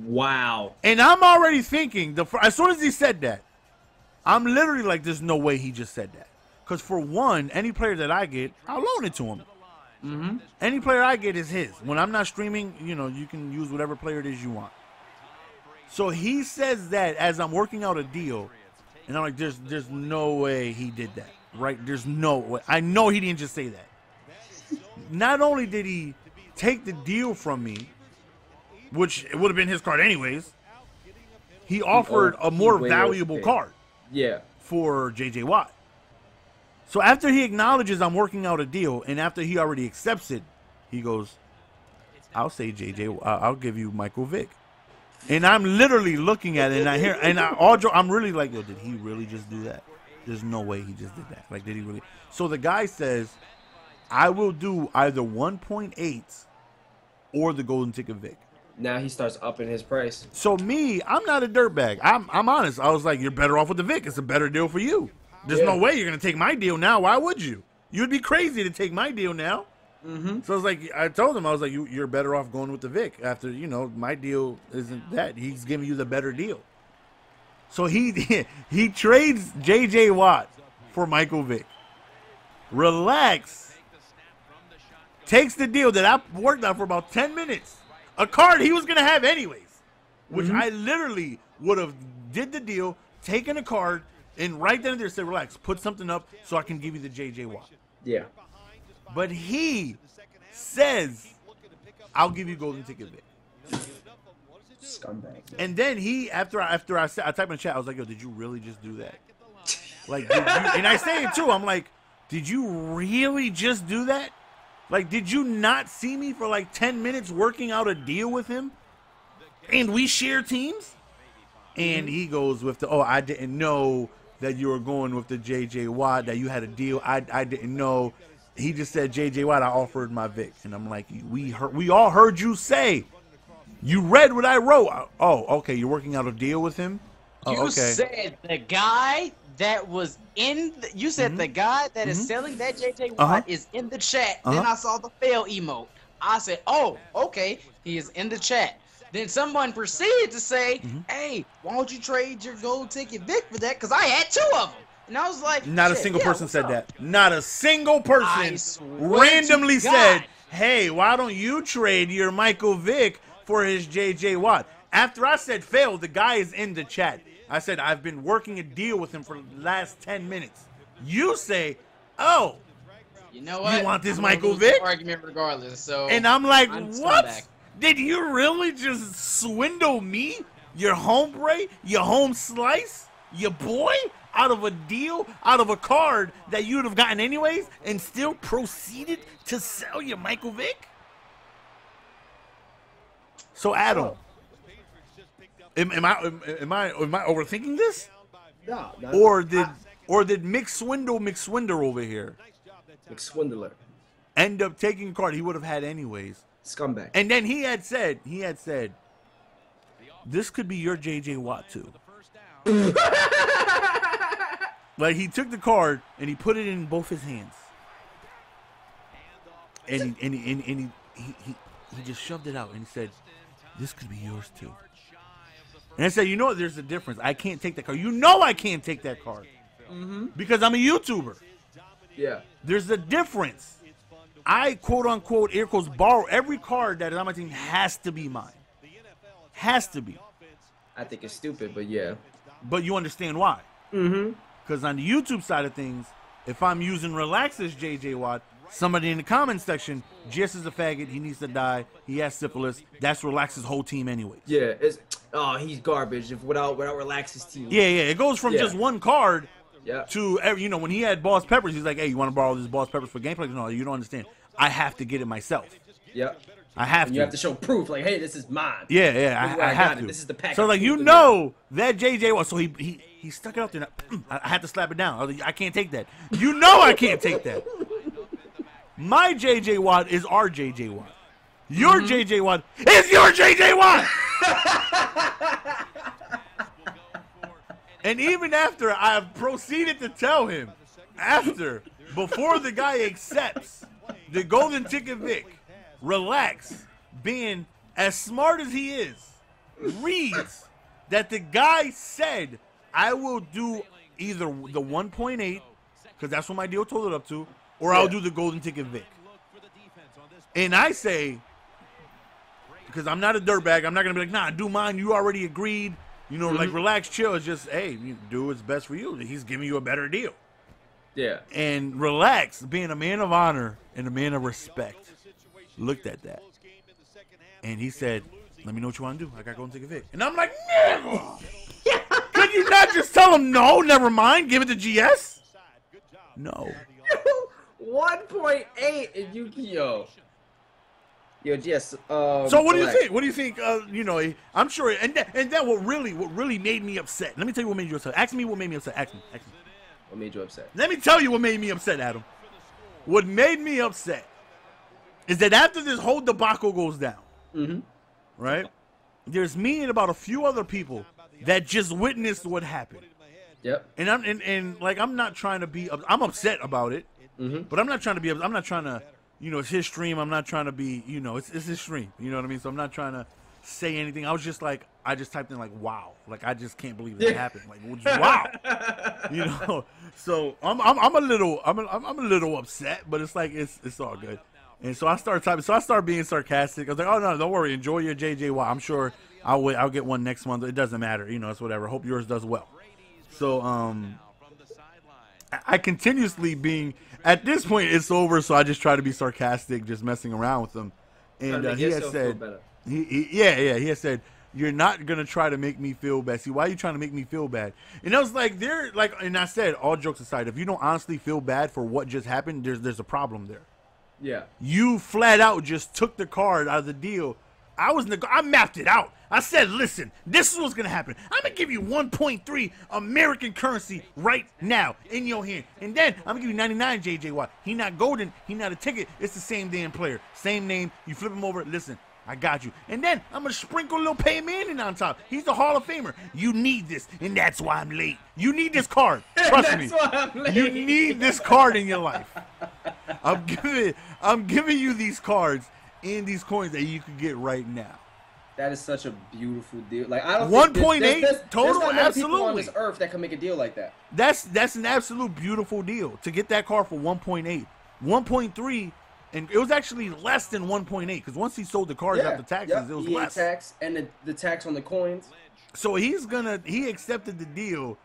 Wow. And I'm already thinking, as soon as he said that, I'm literally like, there's no way he just said that. Because for one, any player that I get, I'll loan it to him. Any player I get is his. When I'm not streaming, you know, you can use whatever player it is you want. So he says that as I'm working out a deal, and I'm like, there's no way he did that, right? There's no way. I know he didn't just say that. Not only did he take the deal from me, which it would have been his card anyways, he offered a more valuable card for JJ Watt. So after he acknowledges I'm working out a deal, and after he already accepts it, he goes, I'll say JJ, I'll give you Michael Vick. And I'm literally looking at it, and I hear, and I'm really like, yo, did he really just do that? There's no way he just did that. Like, did he really? So the guy says, I will do either 1.8 or the Golden Ticket Vic. Now he starts upping his price. So me, I'm not a dirtbag. I'm honest. I was like, you're better off with the Vic. It's a better deal for you. There's no way you're going to take my deal now. Why would you? You'd be crazy to take my deal now. So I was like, I told him, I was like, you're better off going with the Vic after, you know, my deal isn't that. He's giving you the better deal. So he trades JJ Watt for Michael Vick. Relax. Takes the deal that I worked on for about 10 minutes. A card he was going to have anyways. Which I literally would have did the deal, taken a card, and right then and there said, relax, put something up so I can give you the JJ Watt. Yeah. But he says, "I'll give you golden ticket, Vic." Scumbag. And then he, after I typed in the chat, I was like, "Yo, did you really just do that?" Like, did you, and I say it too. I'm like, "Did you really just do that? Like, did you not see me for like 10 minutes working out a deal with him? And we share teams?" And he goes with the, "Oh, I didn't know that you were going with the J.J. Watt, that you had a deal. I didn't know." He just said, "J.J. Watt, I offered my Vic." And I'm like, we all heard you say. You read what I wrote. Oh, okay, you're working out a deal with him? Oh, You okay. said the guy that was in you said the guy that is selling that JJ Watt is in the chat. Then I saw the fail emote. I said, "Oh, okay, he is in the chat." Then someone proceeded to say, "Hey, why don't you trade your gold ticket Vic for that? Because I had 2 of them." And I was like, Not a single person said that. Not a single person swear randomly to God. said, "Hey, why don't you trade your Michael Vick for his J.J. Watt?" After I said fail, the guy is in the chat. I said, "I've been working a deal with him for the last 10 minutes. You say, "Oh, You know what? you want this I'm gonna Michael lose the Vick?" argument regardless. So And I'm like, I'm "What? scumbag. Did you really just swindle me, your hombre, your home slice, your boy, out of a deal, out of a card that you'd have gotten anyways, and still proceeded to sell your Michael Vick?" So Adam, am I overthinking this, No, or did McSwindle over here McSwindler. end up taking a card he would have had anyways? Scumbag. And then he had said, "This could be your J.J. Watt too." Like, he took the card and he put it in both his hands, and he just shoved it out and he said, "This could be yours too." And I said, "You know what? There's a difference. I can't take that card. You know I can't take that card because I'm a YouTuber. Yeah. There's a difference. I, quote unquote, air quotes, borrow every card that is on my team. Has to be mine. Has to be." I think it's stupid, but yeah. But you understand why. Because on the YouTube side of things, if I'm using Relax's J.J. Watt, somebody in the comments section, "Jess is a faggot, he needs to die, he has syphilis," that's Relax's whole team anyway. Yeah, it's he's garbage if without Relax's team. Yeah, it goes from just one card to when he had Boss Peppers, he's like, "Hey, you want to borrow this Boss Peppers for gameplay?" No, you don't understand. I have to get it myself. Yep. I have to. You have to show proof, like, "Hey, this is mine." Yeah, I have to. This is the package. So, like, that JJ was, so he stuck it out there. I had to slap it down. I was like, "I can't take that." You know I can't take that. My JJ Watt is our JJ Watt. Your JJ Watt is your JJ Watt. And even after I have proceeded to tell him, before the guy accepts the golden ticket Vic, Relax, being as smart as he is, reads that the guy said, "I will do either the 1.8, because that's what my deal totaled up to, or I'll do the golden ticket Vic." And I say, because I'm not a dirtbag, I'm not going to be like, "Nah, do mine. You already agreed." Like, Relax, chill. It's just, hey, you do what's best for you. He's giving you a better deal. Yeah. And Relax, being a man of honor and a man of respect, looked at that. And he said, "Let me know what you want to do. I got to go and take a Vic." And I'm like, "No!" Could you not just tell him, "No, never mind, give it to GS"? No. 1.8 in Yu-Gi-Oh! Yo, GS. So what do you think? What do you think? I'm sure, and that what really made me upset. Let me tell you what made you upset. Ask me what made me upset. Ask me. What made you upset? Let me tell you what made me upset, Adam. What made me upset is that after this whole debacle goes down, right? There's me and about a few other people that just witnessed what happened. Yep. And I'm not trying to be. I'm upset about it, but I'm not trying to be. I'm not trying to. It's his stream. I'm not trying to be. It's his stream. You know what I mean? So I'm not trying to say anything. I was just like, I just typed in like, "Wow!" Like, I just can't believe it happened. Like, wow. So I'm a little upset, but it's like it's all good. And so I started typing. So I started being sarcastic. I was like, "Oh no, don't worry. Enjoy your JJY. I'm sure I'll get one next month. It doesn't matter. It's whatever. Hope yours does well." So I continuously being, At this point, it's over, so I just try to be sarcastic, just messing around with him. And he had said, he had said, you're not gonna try to make me feel bad. See, why are you trying to make me feel bad? And I was like, and I said, all jokes aside, if you don't honestly feel bad for what just happened, there's a problem there. Yeah. You flat out just took the card out of the deal. I mapped it out. I said, listen, this is what's gonna happen. I'm gonna give you 1.3 American currency right now in your hand, and then I'm gonna give you 99 JJ Watt. He not golden. He not a ticket. It's the same damn player, same name. You flip him over. Listen. I got you. And then I'm going to sprinkle a little Peyton Manning on top. He's the Hall of Famer. You need this, and that's why I'm late. You need this card. Trust me. Why I'm late. You need this card in your life. I'm giving you these cards and these coins that you can get right now. That is such a beautiful deal. Like, I don't 1.8 total, there's not many people on absolutely. this earth that can make a deal like that. That's an absolute beautiful deal to get that card for 1.8. 1.3. And it was actually less than 1.8 because once he sold the cards after taxes, it was less. Tax and the tax on the coins. So he accepted the deal,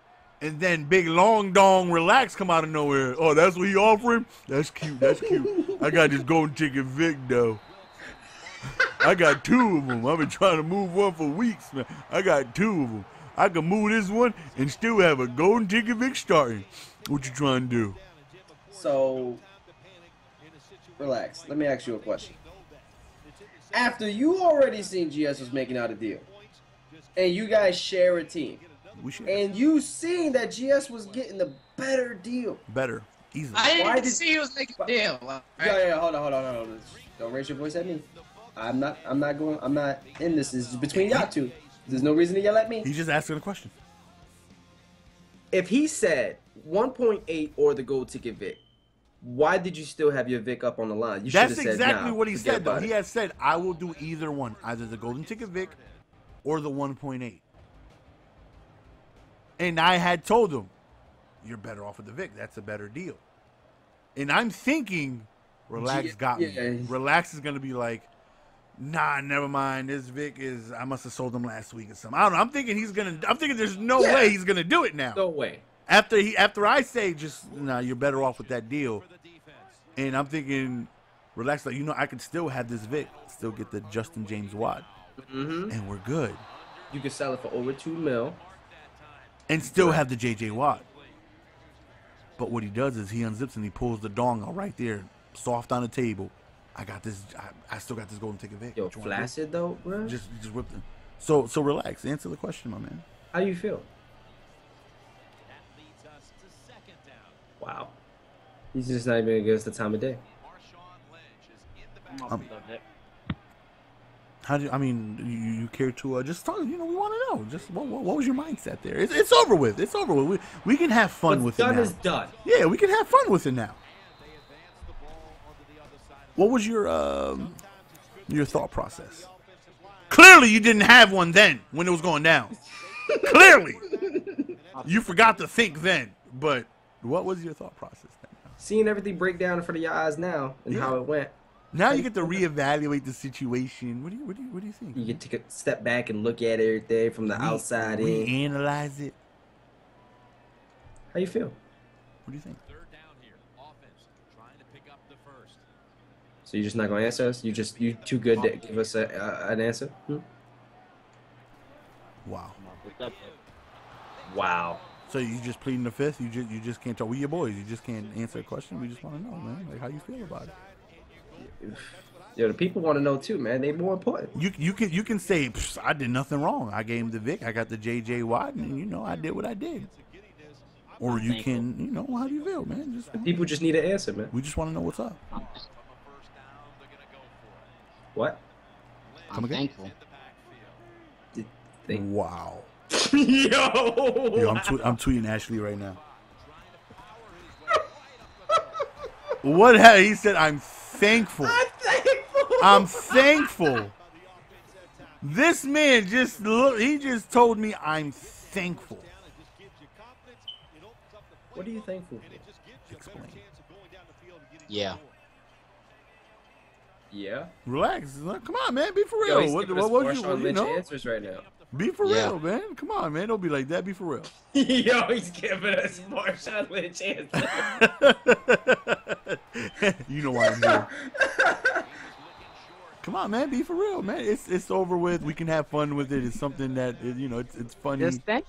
and then Big Long Dong Relax come out of nowhere. Oh, that's what he offering? That's cute. That's cute. I got this golden ticket Vic though. I got 2 of them. I've been trying to move one for weeks, man. I got 2 of them. I can move this one and still have a golden ticket Vic starting. What you trying to do? So. Relax. Let me ask you a question. After you already seen GS was making out a deal, and you guys share a team, and you seen that GS was getting the better deal. Better. Easily. I didn't see he was making a deal. Right? Yeah, hold on. Don't raise your voice at me. I'm not in this. This is between y'all two. There's no reason to yell at me. He's just asking a question. If he said 1.8 or the gold ticket Vic, why did you still have your Vic up on the line? You That's said, exactly nah, what he said, though. it. He had said, I will do either one, either the golden ticket Vic or the 1.8. And I had told him, you're better off with the Vic. That's a better deal. And I'm thinking, Relax got me. Relax is going to be like, nah, never mind. This Vic is, I must have sold him last week or something. I don't know. I'm thinking there's no way he's going to do it now. No way. After I say just nah, you're better off with that deal, and I'm thinking, Relax, like I can still have this Vic, still get the Justin James Watt, and we're good. You can sell it for over $2 million, and still have the JJ Watt. But what he does is he unzips and he pulls the dong out right there, soft on the table. I got this. I still got this golden ticket Vic. Yo, flaccid though, bro. Just whip them. So Relax. Answer the question, my man. How do you feel? Wow. He's just not even gonna give us the time of day. How do you, I mean, you care to just talk? We want to know. Just what was your mindset there? It's over with. It's over with. We can have fun with it now. Done is done. Yeah, we can have fun with it now. What was your thought process? Clearly, you didn't have one then when it was going down. Clearly, you forgot to think then. But what was your thought process then? Seeing everything break down in front of your eyes now and how it went. Now you get to reevaluate the situation. What do you think? You get to take a step back and look at everything from the outside in. Reanalyze it. How you feel? What do you think? So you're just not gonna answer us? You too good to give us an answer? Wow. Wow. So you just pleading the fifth? You just can't talk. We your boys. You just can't answer a question. We just want to know, man. Like how you feel about it. Yo, the people want to know too, man. They more important. You can say I did nothing wrong. I gave him the Vic. I got the JJ Watt, and I did what I did. Or you can, how do you feel, man? People just need an answer, man. We just want to know what's up. What? I'm thankful. Wow. Yo, I'm tweeting Ashley right now. He said, I'm thankful. I'm thankful. This man he just told me I'm thankful. What are you thankful for? Explain. Yeah. Yeah. Relax. Come on, man. Be for real. Yo, what you answers right now? Be for real, man. Come on, man. Don't be like that. Be for real. Yo, he's giving us Marshawn Lynch answers. You know why I'm here. Come on, man, be for real, man. It's over with. We can have fun with it. It's something that it's funny. Just thank.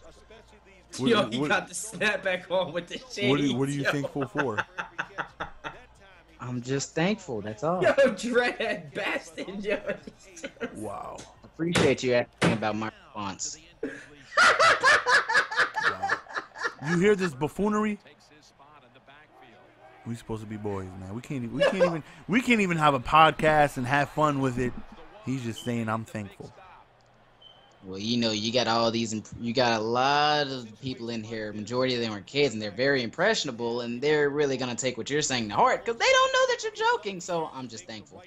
Yo, he got the snapback on with the shades. What are you thankful for? I'm just thankful. That's all. Yo, dread bastard, yo. Wow. Appreciate you asking about my response. Wow. You hear this buffoonery? We supposed to be boys, man. We can't even have a podcast and have fun with it. He's just saying I'm thankful. Well, you got you got a lot of people in here. Majority of them are kids, and they're very impressionable, and they're really gonna take what you're saying to heart because they don't know that you're joking. So I'm just thankful.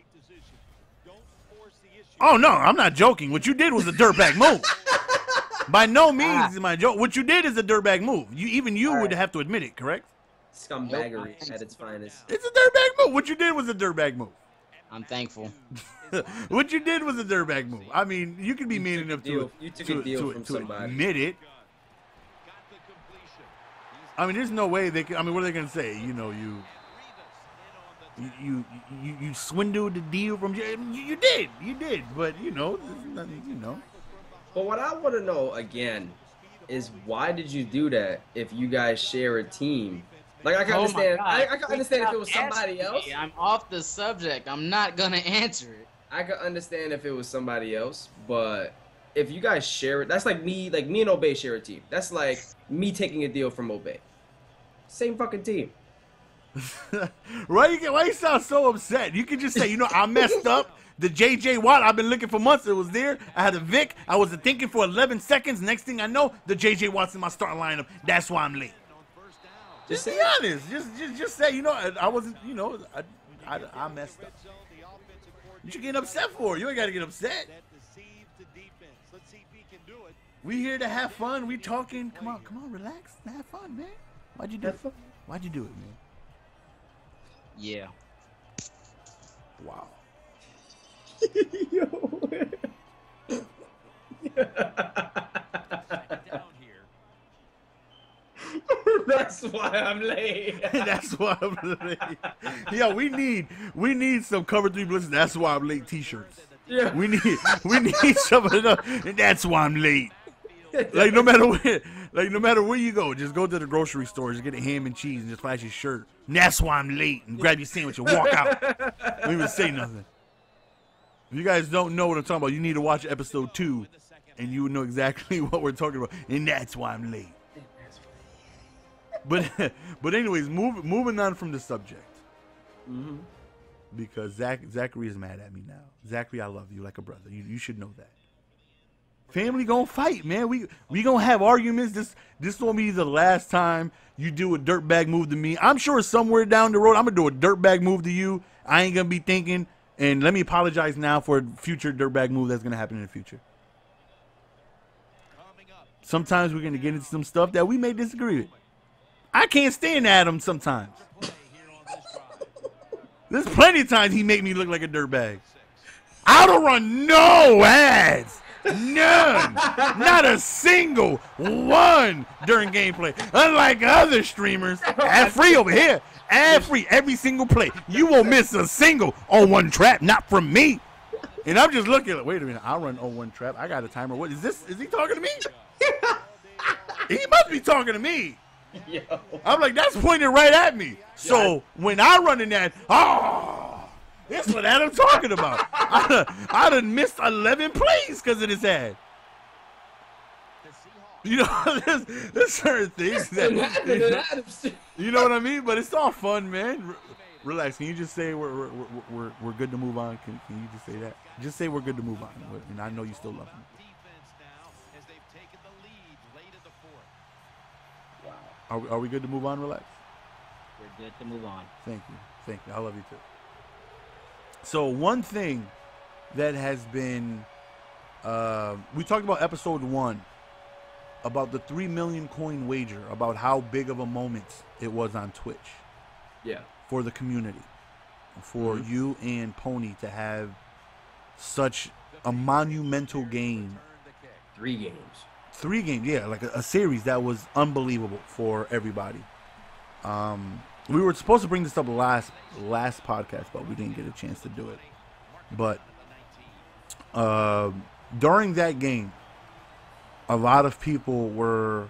Oh no, I'm not joking. What you did was a dirtbag move. By no means is my joke. What you did is a dirtbag move. You would have to admit it, correct? Scumbaggery at its finest. It's a dirtbag move. What you did was a dirtbag move. I'm thankful. What you did was a dirtbag move. I mean, you can be mean enough to admit it. I mean, there's no way they can. I mean, what are they gonna say? You swindled the deal from you did, but nothing. But what I want to know again is why did you do that if you guys share a team? Like I can understand. I can understand if it was somebody else. I'm off the subject. I'm not gonna answer it. I could understand if it was somebody else, but if you guys share it, that's like me and Obey share a team. That's like me taking a deal from Obey. Same fucking team. Why you sound so upset? You can just say, I messed up. The JJ Watt, I've been looking for months. It was there. I had a Vic. I was thinking for 11 seconds. Next thing I know, the JJ Watt's in my starting lineup. That's why I'm late. Just be honest. Just say, I wasn't, I messed up. What you getting upset for? You ain't got to get upset. We here to have fun. We talking. Come on, relax. Have fun, man. Why'd you do it? Why'd you do it, man? Yeah. Wow. That's why I'm late. That's why I'm late. Yeah, we need some Cover 3 Blitz. That's why I'm late T-shirts. Yeah. We need some of the. That's why I'm late. Like no matter where you go, just go to the grocery store, just get a ham and cheese, and just flash your shirt. And that's why I'm late. And grab your sandwich and walk out. Don't even say nothing. If you guys don't know what I'm talking about, you need to watch episode 2, and you will know exactly what we're talking about. And that's why I'm late. But anyways, moving on from the subject. Mm-hmm. Because Zachary is mad at me now. Zachary, I love you like a brother. You should know that. Family gonna fight, man. We gonna have arguments. This won't be the last time you do a dirtbag move to me. I'm sure somewhere down the road I'm gonna do a dirtbag move to you. I ain't gonna be thinking. And let me apologize now for a future dirtbag move that's gonna happen in the future. Sometimes we're gonna get into some stuff that we may disagree with. I can't stand Adam sometimes. There's plenty of times he make me look like a dirtbag. I don't run no ads. None. Not a single one during gameplay. Unlike other streamers. Ad free over here. Ad free every single play. You won't miss a single on one trap. Not from me. And I'm just looking like, wait a minute. I run on one trap. I got a timer. What is this? Is he talking to me? He must be talking to me. Yo. I'm like, that's pointed right at me. So when I run in that, that's what Adam's talking about. I done missed 11 plays because of this ad. There's certain things that you know what I mean. But it's all fun, man. Relax. Can you just say we're good to move on? Can you just say that? Just say we're good to move on. And I know you still love me. Are we good to move on? Relax. We're good to move on. Thank you. I love you too. So one thing that has been, we talked about episode 1, about the 3 million coin wager, about how big of a moment it was on Twitch. Yeah. For the community, for you and Pony to have such a monumental game. 3 games. 3 games, yeah, like a series that was unbelievable for everybody. we were supposed to bring this up last podcast, but we didn't get a chance to do it. But during that game, a lot of people were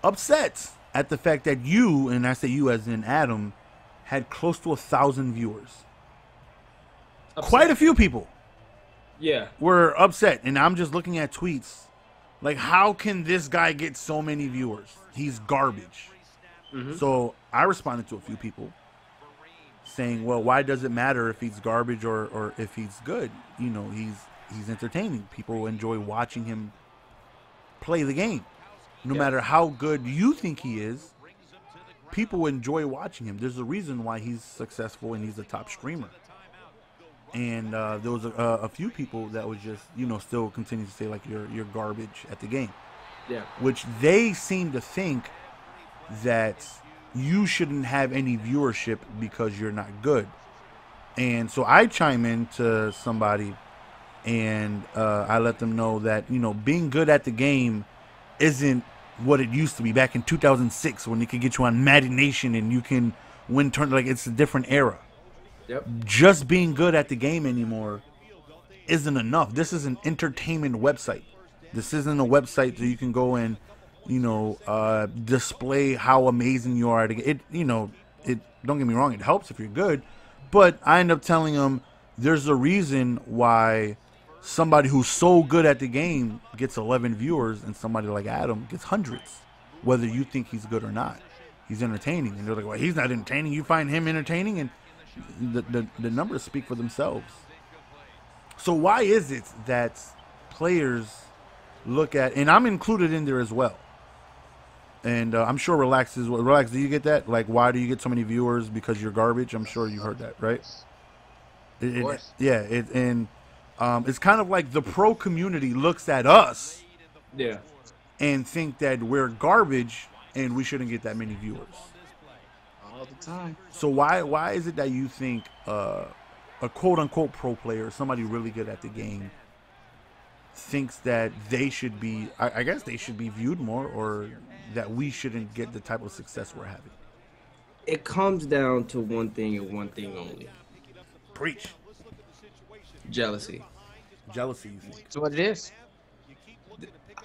upset at the fact that you, and I say you as in Adam, had close to 1,000 viewers. Upset. Quite a few people. Yeah. Were upset, and I'm just looking at tweets. Like, how can this guy get so many viewers? He's garbage. Mm-hmm. So I responded to a few people saying, well, why does it matter if he's garbage or if he's good? You know, he's entertaining. People enjoy watching him play the game. No matter how good you think he is, people enjoy watching him. There's a reason why he's successful and he's a top streamer. And there was a few people that was just, you know, still continue to say, like, you're garbage at the game. Yeah. Which they seem to think that you shouldn't have any viewership because you're not good. And so I chime in to somebody and I let them know that, you know, being good at the game isn't what it used to be back in 2006 when they could get you on Madden Nation and you can win turn. Like, it's a different era. Yep. Just being good at the game anymore isn't enough. This is an entertainment website. This isn't a website that you can go and, you know, display how amazing you are at it. You know, it. Don't get me wrong, it helps if you're good, but I end up telling them there's a reason why somebody who's so good at the game gets 11 viewers and somebody like Adam gets hundreds, whether you think he's good or not. He's entertaining, and they're like, well, he's not entertaining. You find him entertaining, and the numbers speak for themselves. So why is it that players look at, and I'm included in there as well, and I'm sure Relax, do you get that? Like, why do you get so many viewers? Because you're garbage? I'm sure you heard that, right? Of course. It's kind of like the pro community looks at us and think that we're garbage and we shouldn't get that many viewers. All the time. So why is it that you think a quote-unquote pro player, somebody really good at the game, thinks that they should be, I guess they should be viewed more, or that we shouldn't get the type of success we're having? It comes down to one thing and one thing only. Preach. Jealousy. Jealousy, you think? That's what it is.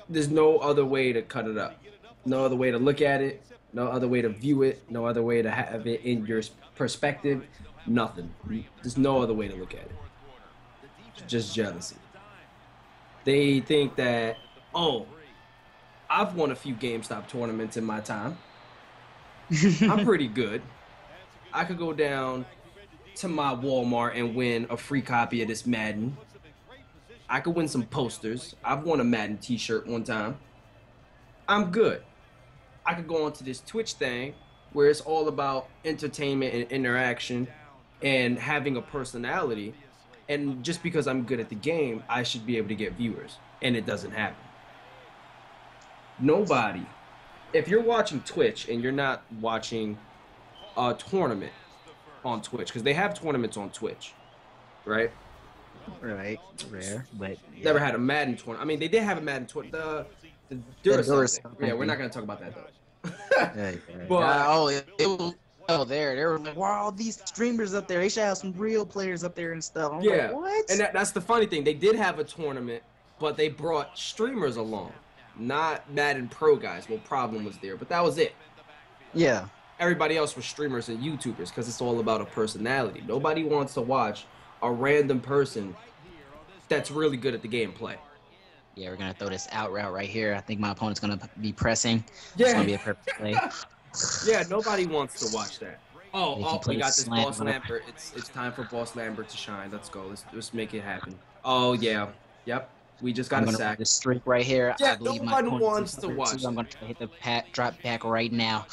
There's no other way to cut it up. No other way to look at it. No other way to view it. No other way to have it in your perspective. Nothing. There's no other way to look at it. Just jealousy. They think that, oh, I've won a few GameStop tournaments in my time. I'm pretty good. I could go down to my Walmart and win a free copy of this Madden. I could win some posters. I've won a Madden t-shirt one time. I'm good. I could go onto this Twitch thing where it's all about entertainment and interaction and having a personality. And just because I'm good at the game, I should be able to get viewers. And it doesn't happen. Nobody. If you're watching Twitch and you're not watching a tournament on Twitch, because they have tournaments on Twitch, right? Right. Rare, but yeah. Never had a Madden tournament. I mean, they did have a Madden tournament. The Duracell. Yeah, we're not gonna talk about that though. But there were like, wow, all these streamers up there. They should have some real players up there and stuff. I'm like, what? And that's the funny thing. They did have a tournament, but they brought streamers along, not Madden Pro guys. Well, Problem was there, but that was it. Yeah. Everybody else was streamers and YouTubers because it's all about a personality. Nobody wants to watch a random person that's really good at the gameplay. Yeah, we're gonna throw this out route right here. I think my opponent's gonna be pressing. Yeah. It's gonna be a perfect play. Yeah, nobody wants to watch that. Oh, we got this Boss Lambert. It's time for Boss Lambert to shine. Let's go. Let's make it happen. Oh yeah, yep. We just got a sack. This streak right here. Yeah, I believe no one wants to watch. I'm gonna hit the drop back right now.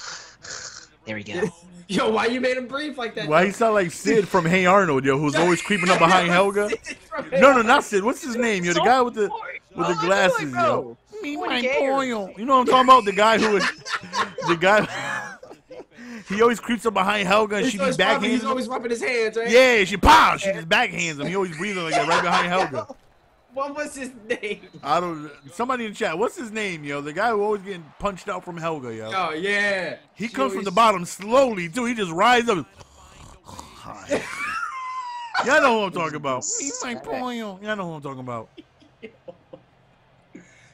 There we go. Yo, why you made him breathe like that? Why he sound like Sid from Hey Arnold, yo, who's always creeping up behind Helga? No, not Sid. What's his name? Yo, the guy with the glasses, yo. Me, my boy. You know what I'm talking about? The guy who was the guy. He always creeps up behind Helga and she be backhands him. He's always rubbing his hands, right? Yeah, she just backhands him. He always breathing like that right behind Helga. What was his name? I don't. Somebody in the chat. What's his name, yo? The guy who always getting punched out from Helga, yo. Oh yeah. He comes from the bottom slowly too. He just rises up. Hi. Y'all know what I'm talking about. He's like, y'all know what I'm talking about.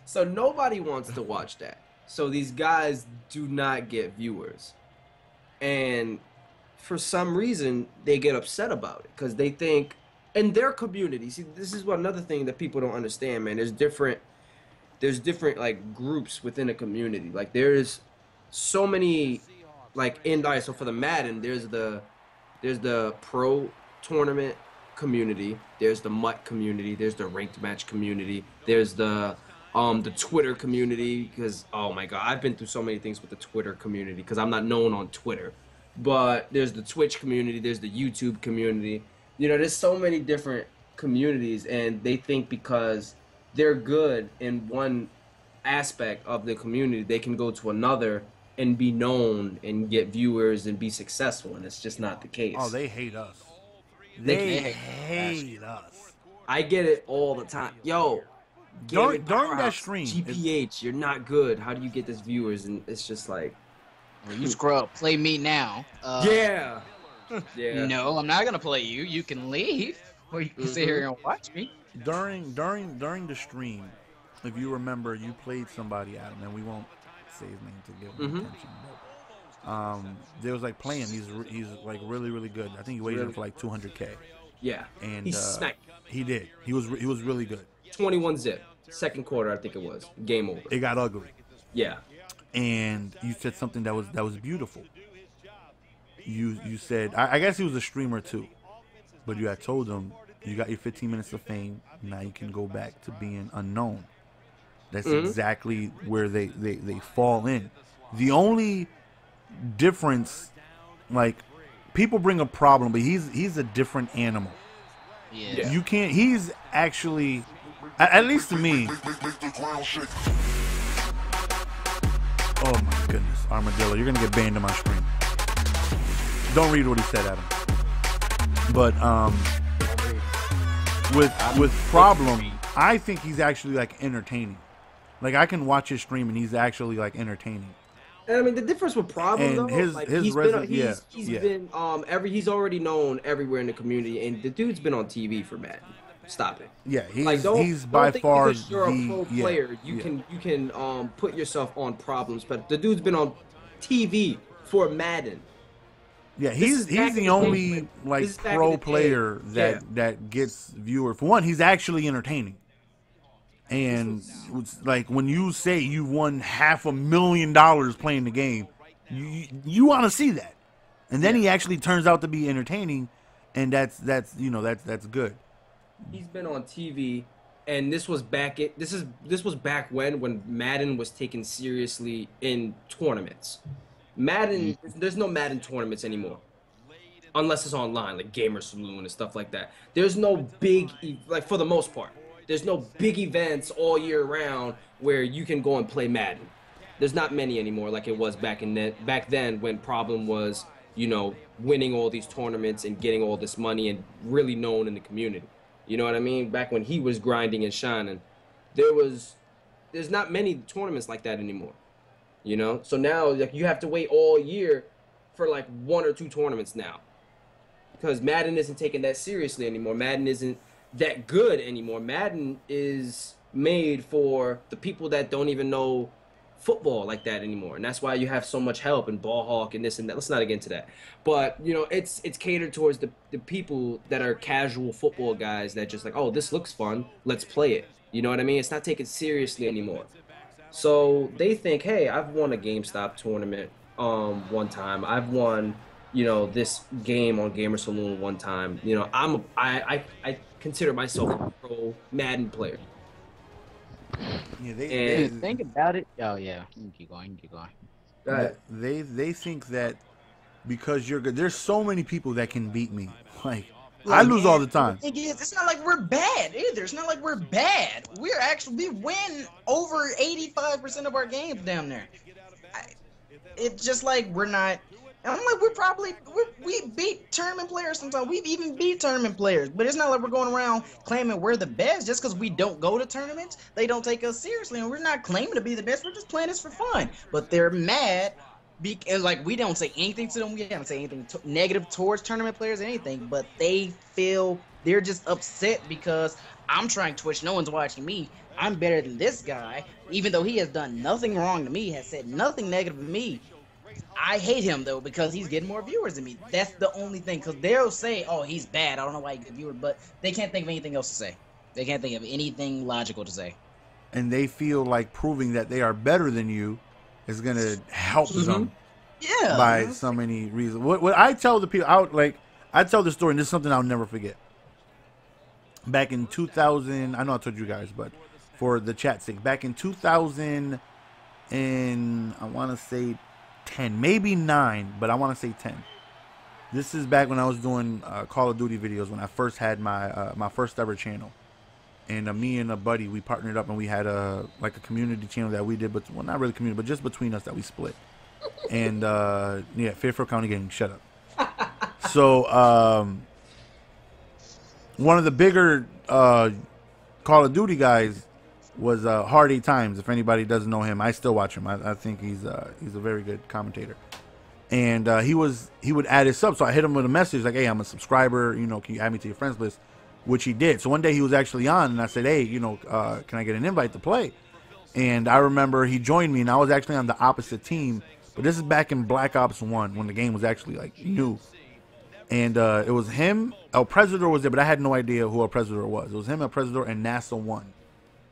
So nobody wants to watch that. So these guys do not get viewers, and for some reason they get upset about it because they think. In their community, see, this is another thing that people don't understand, man. There's different like groups within a community. Like there's so many, like so for the Madden, there's the pro tournament community, there's the MUT community, there's the ranked match community, there's the Twitter community. Because oh my god, I've been through so many things with the Twitter community because I'm not known on Twitter. But there's the Twitch community, there's the YouTube community. You know, there's so many different communities, and they think because they're good in one aspect of the community, they can go to another and be known and get viewers and be successful, and it's just not the case. Oh, they hate us. They hate us. I get it all the time. Yo, during that stream, GPH, you're not good. How do you get this viewers? And it's just like, well, you scrub. Play me now. Yeah. Yeah. No, I'm not gonna play you. You can leave, or you can sit here and watch me. During the stream, if you remember, you played somebody, Adam, and we won't say his name to give him attention. But, there was like playing. He's like really good. I think he weighed in for like 200K. Yeah. And he smacked. He did. He was really good. 21 zip. Second quarter, I think it was. Game over. It got ugly. Yeah. And you said something that was beautiful. You said, I guess he was a streamer too, but you had told him you got your 15 minutes of fame. Now you can go back to being unknown. That's exactly where they fall in. The only difference, like, people bring a problem, but he's a different animal. Yeah. You can't. He's actually, at least to me. Oh my goodness, Armadillo, you're gonna get banned on my screen. Don't read what he said, Adam. But with Problem, I think he's actually like entertaining. Like I can watch his stream and he's actually like entertaining. And I mean the difference with Problem and though, he's already known everywhere in the community, and the dude's been on TV for Madden. Stop it. Yeah, he's he's by far because you're a pro player. You can put yourself on Problems, but the dude's been on TV for Madden. Yeah, he's the only like pro player that gets viewers. For one, he's actually entertaining. And it's like when you say you won $500,000 playing the game, you want to see that. And then he actually turns out to be entertaining, and that's good. He's been on TV, and this was back when Madden was taken seriously in tournaments. Madden, there's no Madden tournaments anymore, unless it's online, like Gamer Saloon and stuff like that. There's no big, like for the most part, there's no big events all year round where you can go and play Madden. There's not many anymore, like it was back then when Problem was, winning all these tournaments and getting all this money and really known in the community. You know what I mean? Back when he was grinding and shining, there's not many tournaments like that anymore. So now like you have to wait all year for like 1 or 2 tournaments now, because Madden isn't taken that seriously anymore. Madden isn't that good anymore. Madden is made for the people that don't even know football like that anymore, and that's why you have so much help and ball hawk and this and that. Let's not get into that, but it's catered towards the people that are casual football guys that just like, oh, this looks fun, let's play it. You know what I mean? It's not taken seriously anymore. So they think, hey, I've won a GameStop tournament one time. I've won, this game on Gamer Saloon one time. I consider myself a pro Madden player. Yeah, they think about it. Oh yeah, keep going. They think that because you're good, there's so many people that can beat me. Like I lose all the time. The thing is, it's not like we're bad either. It's not like we're bad. We win over 85% of our games down there. It's just like we're not And I'm like, we beat tournament players sometimes. We've even beat tournament players, but it's not like we're going around claiming we're the best just because we don't go to tournaments. They don't take us seriously, and we're not claiming to be the best. We're just playing this for fun. But they're mad because like we don't say anything to them. We haven't say anything negative towards tournament players or anything, but they feel they're just upset because I'm trying Twitch. No one's watching me. I'm better than this guy, even though he has done nothing wrong to me, has said nothing negative to me. I hate him though because he's getting more viewers than me. That's the only thing. Because they'll say, "Oh, he's bad. I don't know why he gets viewers," but they can't think of anything else to say. They can't think of anything logical to say. And they feel like proving that they are better than you is gonna help them. Yeah. By so many reasons. What I tell the people, I tell the story, and this is something I'll never forget. Back in 2000, I know I told you guys, but for the chat's sake, back in 2000 and I want to say 10, maybe 9, but I want to say 10. This is back when I was doing Call of Duty videos when I first had my my first ever channel, and me and a buddy, we partnered up and we had a community channel that we did, but well, not really community, but just between us that we split. And yeah, Fairfield County Gaming, shut up. So one of the bigger Call of Duty guys was Hard 8 Times. If anybody doesn't know him, I still watch him. I think he's a very good commentator. And he would add his sub, so I hit him with a message like, "Hey, I'm a subscriber. You know, can you add me to your friends list?" Which he did. So one day he was actually on, and I said, "Hey, you know, can I get an invite to play?" And I remember he joined me, and I was actually on the opposite team. But this is back in Black Ops 1 when the game was actually like new. And it was him, El Presidor was there, but I had no idea who El Presidor was. It was him, El Presidor, and NASA 1.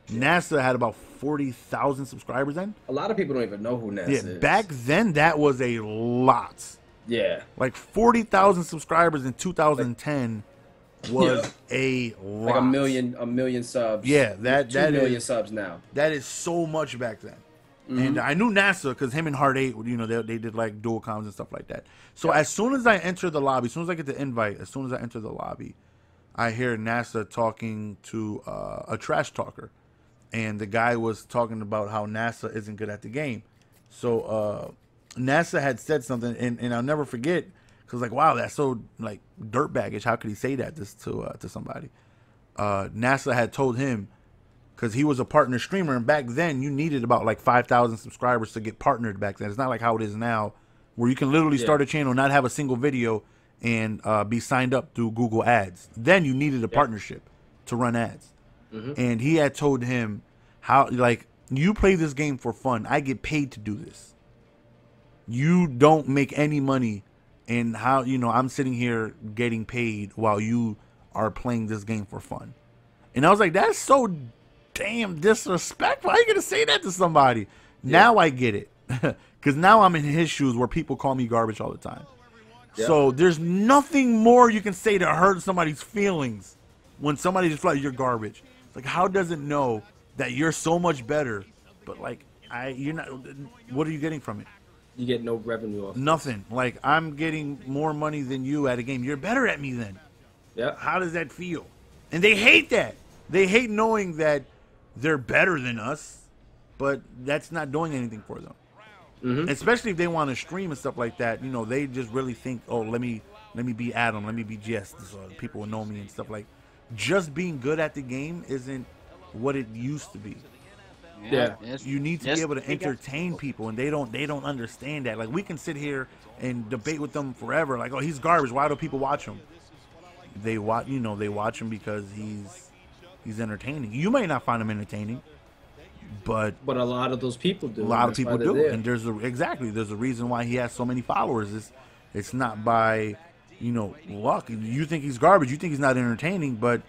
NASA had about 40,000 subscribers then. A lot of people don't even know who NASA is. Back then that was a lot. Yeah. Like 40,000 subscribers in 2010 was a lot. Like a million subs. Yeah, that 2 million is, subs now. That is so much back then. And I knew NASA because him and Hard 8, you know, they did like dual comms and stuff like that. So as soon as I enter the lobby, as soon as I get the invite, as soon as I enter the lobby, I hear NASA talking to a trash talker. And the guy was talking about how NASA isn't good at the game. So NASA had said something, and I'll never forget, because like, wow, that's so like dirtbaggish. How could he say that to somebody? NASA had told him, because he was a partner streamer, and back then you needed about like 5,000 subscribers to get partnered back then. It's not like how it is now, where you can literally start a channel, not have a single video, and be signed up through Google Ads. Then you needed a partnership to run ads. And he had told him how, like, you play this game for fun. I get paid to do this. You don't make any money, and how, you know, I'm sitting here getting paid while you are playing this game for fun. And I was like, that's so damn disrespectful. How are you gonna say that to somebody? Now I get it, because now I'm in his shoes where people call me garbage all the time. So there's nothing more you can say to hurt somebody's feelings when somebody just like, you're garbage. Like, how does it know that you're so much better, but like you're not? What are you getting from it? You get no revenue off. Nothing. Like, I'm getting more money than you at a game. You're better at me then. Yeah. How does that feel? And they hate that. They hate knowing that they're better than us, but that's not doing anything for them. Especially if they want to stream and stuff like that. You know, they just really think, oh, let me be Adam, let me be Jess, so people will know me and stuff. Like, just being good at the game isn't what it used to be. Yeah. You need to be able to entertain people, and they don't understand that. Like, we can sit here and debate with them forever. Like, oh, he's garbage. Why do people watch him? They watch him because he's entertaining. You may not find him entertaining, but a lot of those people do. A lot of people do, and there's a reason why he has so many followers. It's not by, you know, luck. You think he's garbage. You think he's not entertaining, but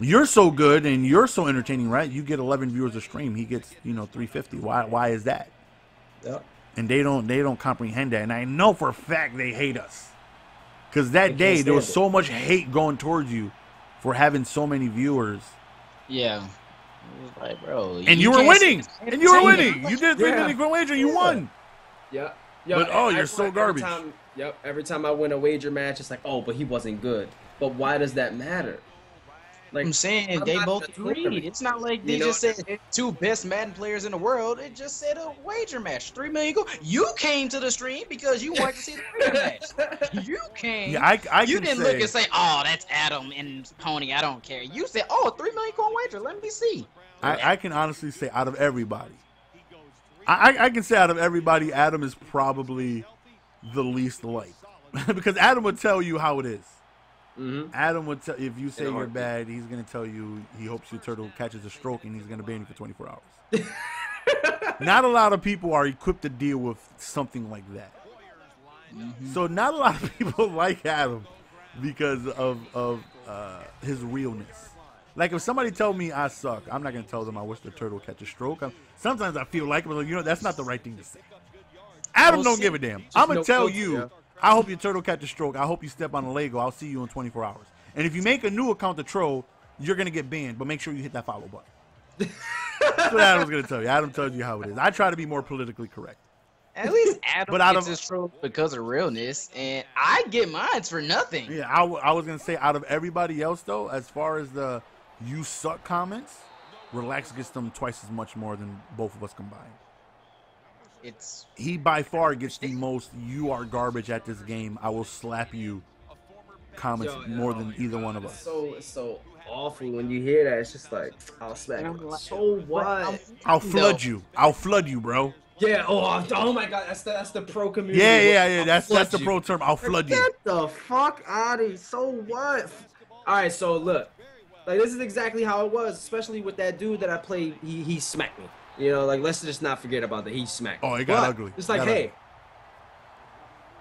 you're so good and you're so entertaining, right? You get 11 viewers a stream. He gets, you know, 350. Why is that? Yeah. And they don't comprehend that. And I know for a fact they hate us, because that day there was so much hate going towards you for having so many viewers. Yeah. It was like, bro. And you were winning. And you were winning. You did 3 minute wager. You won. Yeah. But you're so garbage. Every time I win a wager match, it's like, oh, but he wasn't good. But why does that matter? Like, I'm saying they both agreed. It's not like they just said two best Madden players in the world. It just said a wager match. 3 million go. You came to the stream because you wanted to see the wager match. You came. Yeah, I you can didn't say, look and say, "Oh, that's Adam and Pony. I don't care." You said, "Oh, 3 million coin wager. Let me see." I can honestly say out of everybody, I can say out of everybody, Adam is probably the least liked because Adam would tell you how it is. Mm-hmm. Adam would tell if you say you're bad, he's gonna tell you he hopes your turtle catches a stroke and he's gonna ban you for 24 hours. Not a lot of people are equipped to deal with something like that. Mm-hmm. So not a lot of people like Adam because of his realness. Like if somebody tell me I suck, I'm not gonna tell them I wish the turtle catch a stroke. Sometimes I feel like, but that's not the right thing to say. Adam don't give a damn. I'm gonna tell you. Yeah. I hope your turtle catch a stroke. I hope you step on a Lego. I'll see you in 24 hours. And if you make a new account to troll, you're going to get banned. But make sure you hit that follow button. That's what Adam's going to tell you. Adam tells you how it is. I try to be more politically correct. At least Adam gets his troll because of realness. And I get mine for nothing. Yeah, I was going to say out of everybody else, though, as far as the you suck comments, Relax gets them twice as much more than both of us combined. He by far gets the most "you are garbage at this game, I will slap you" comments more than either one of us. It's so awful when you hear that. It's just like, I'll slap you. So what? I'll flood you. I'll flood you, bro. Yeah. Oh my God. That's the pro community. Yeah. That's the pro term. I'll flood you. Get the fuck out of here. So what? All right. So look, like this is exactly how it was, especially with that dude that I played. He smacked me. You know, like, let's just not forget about that. He smacked. Oh, it got ugly. It's like, hey,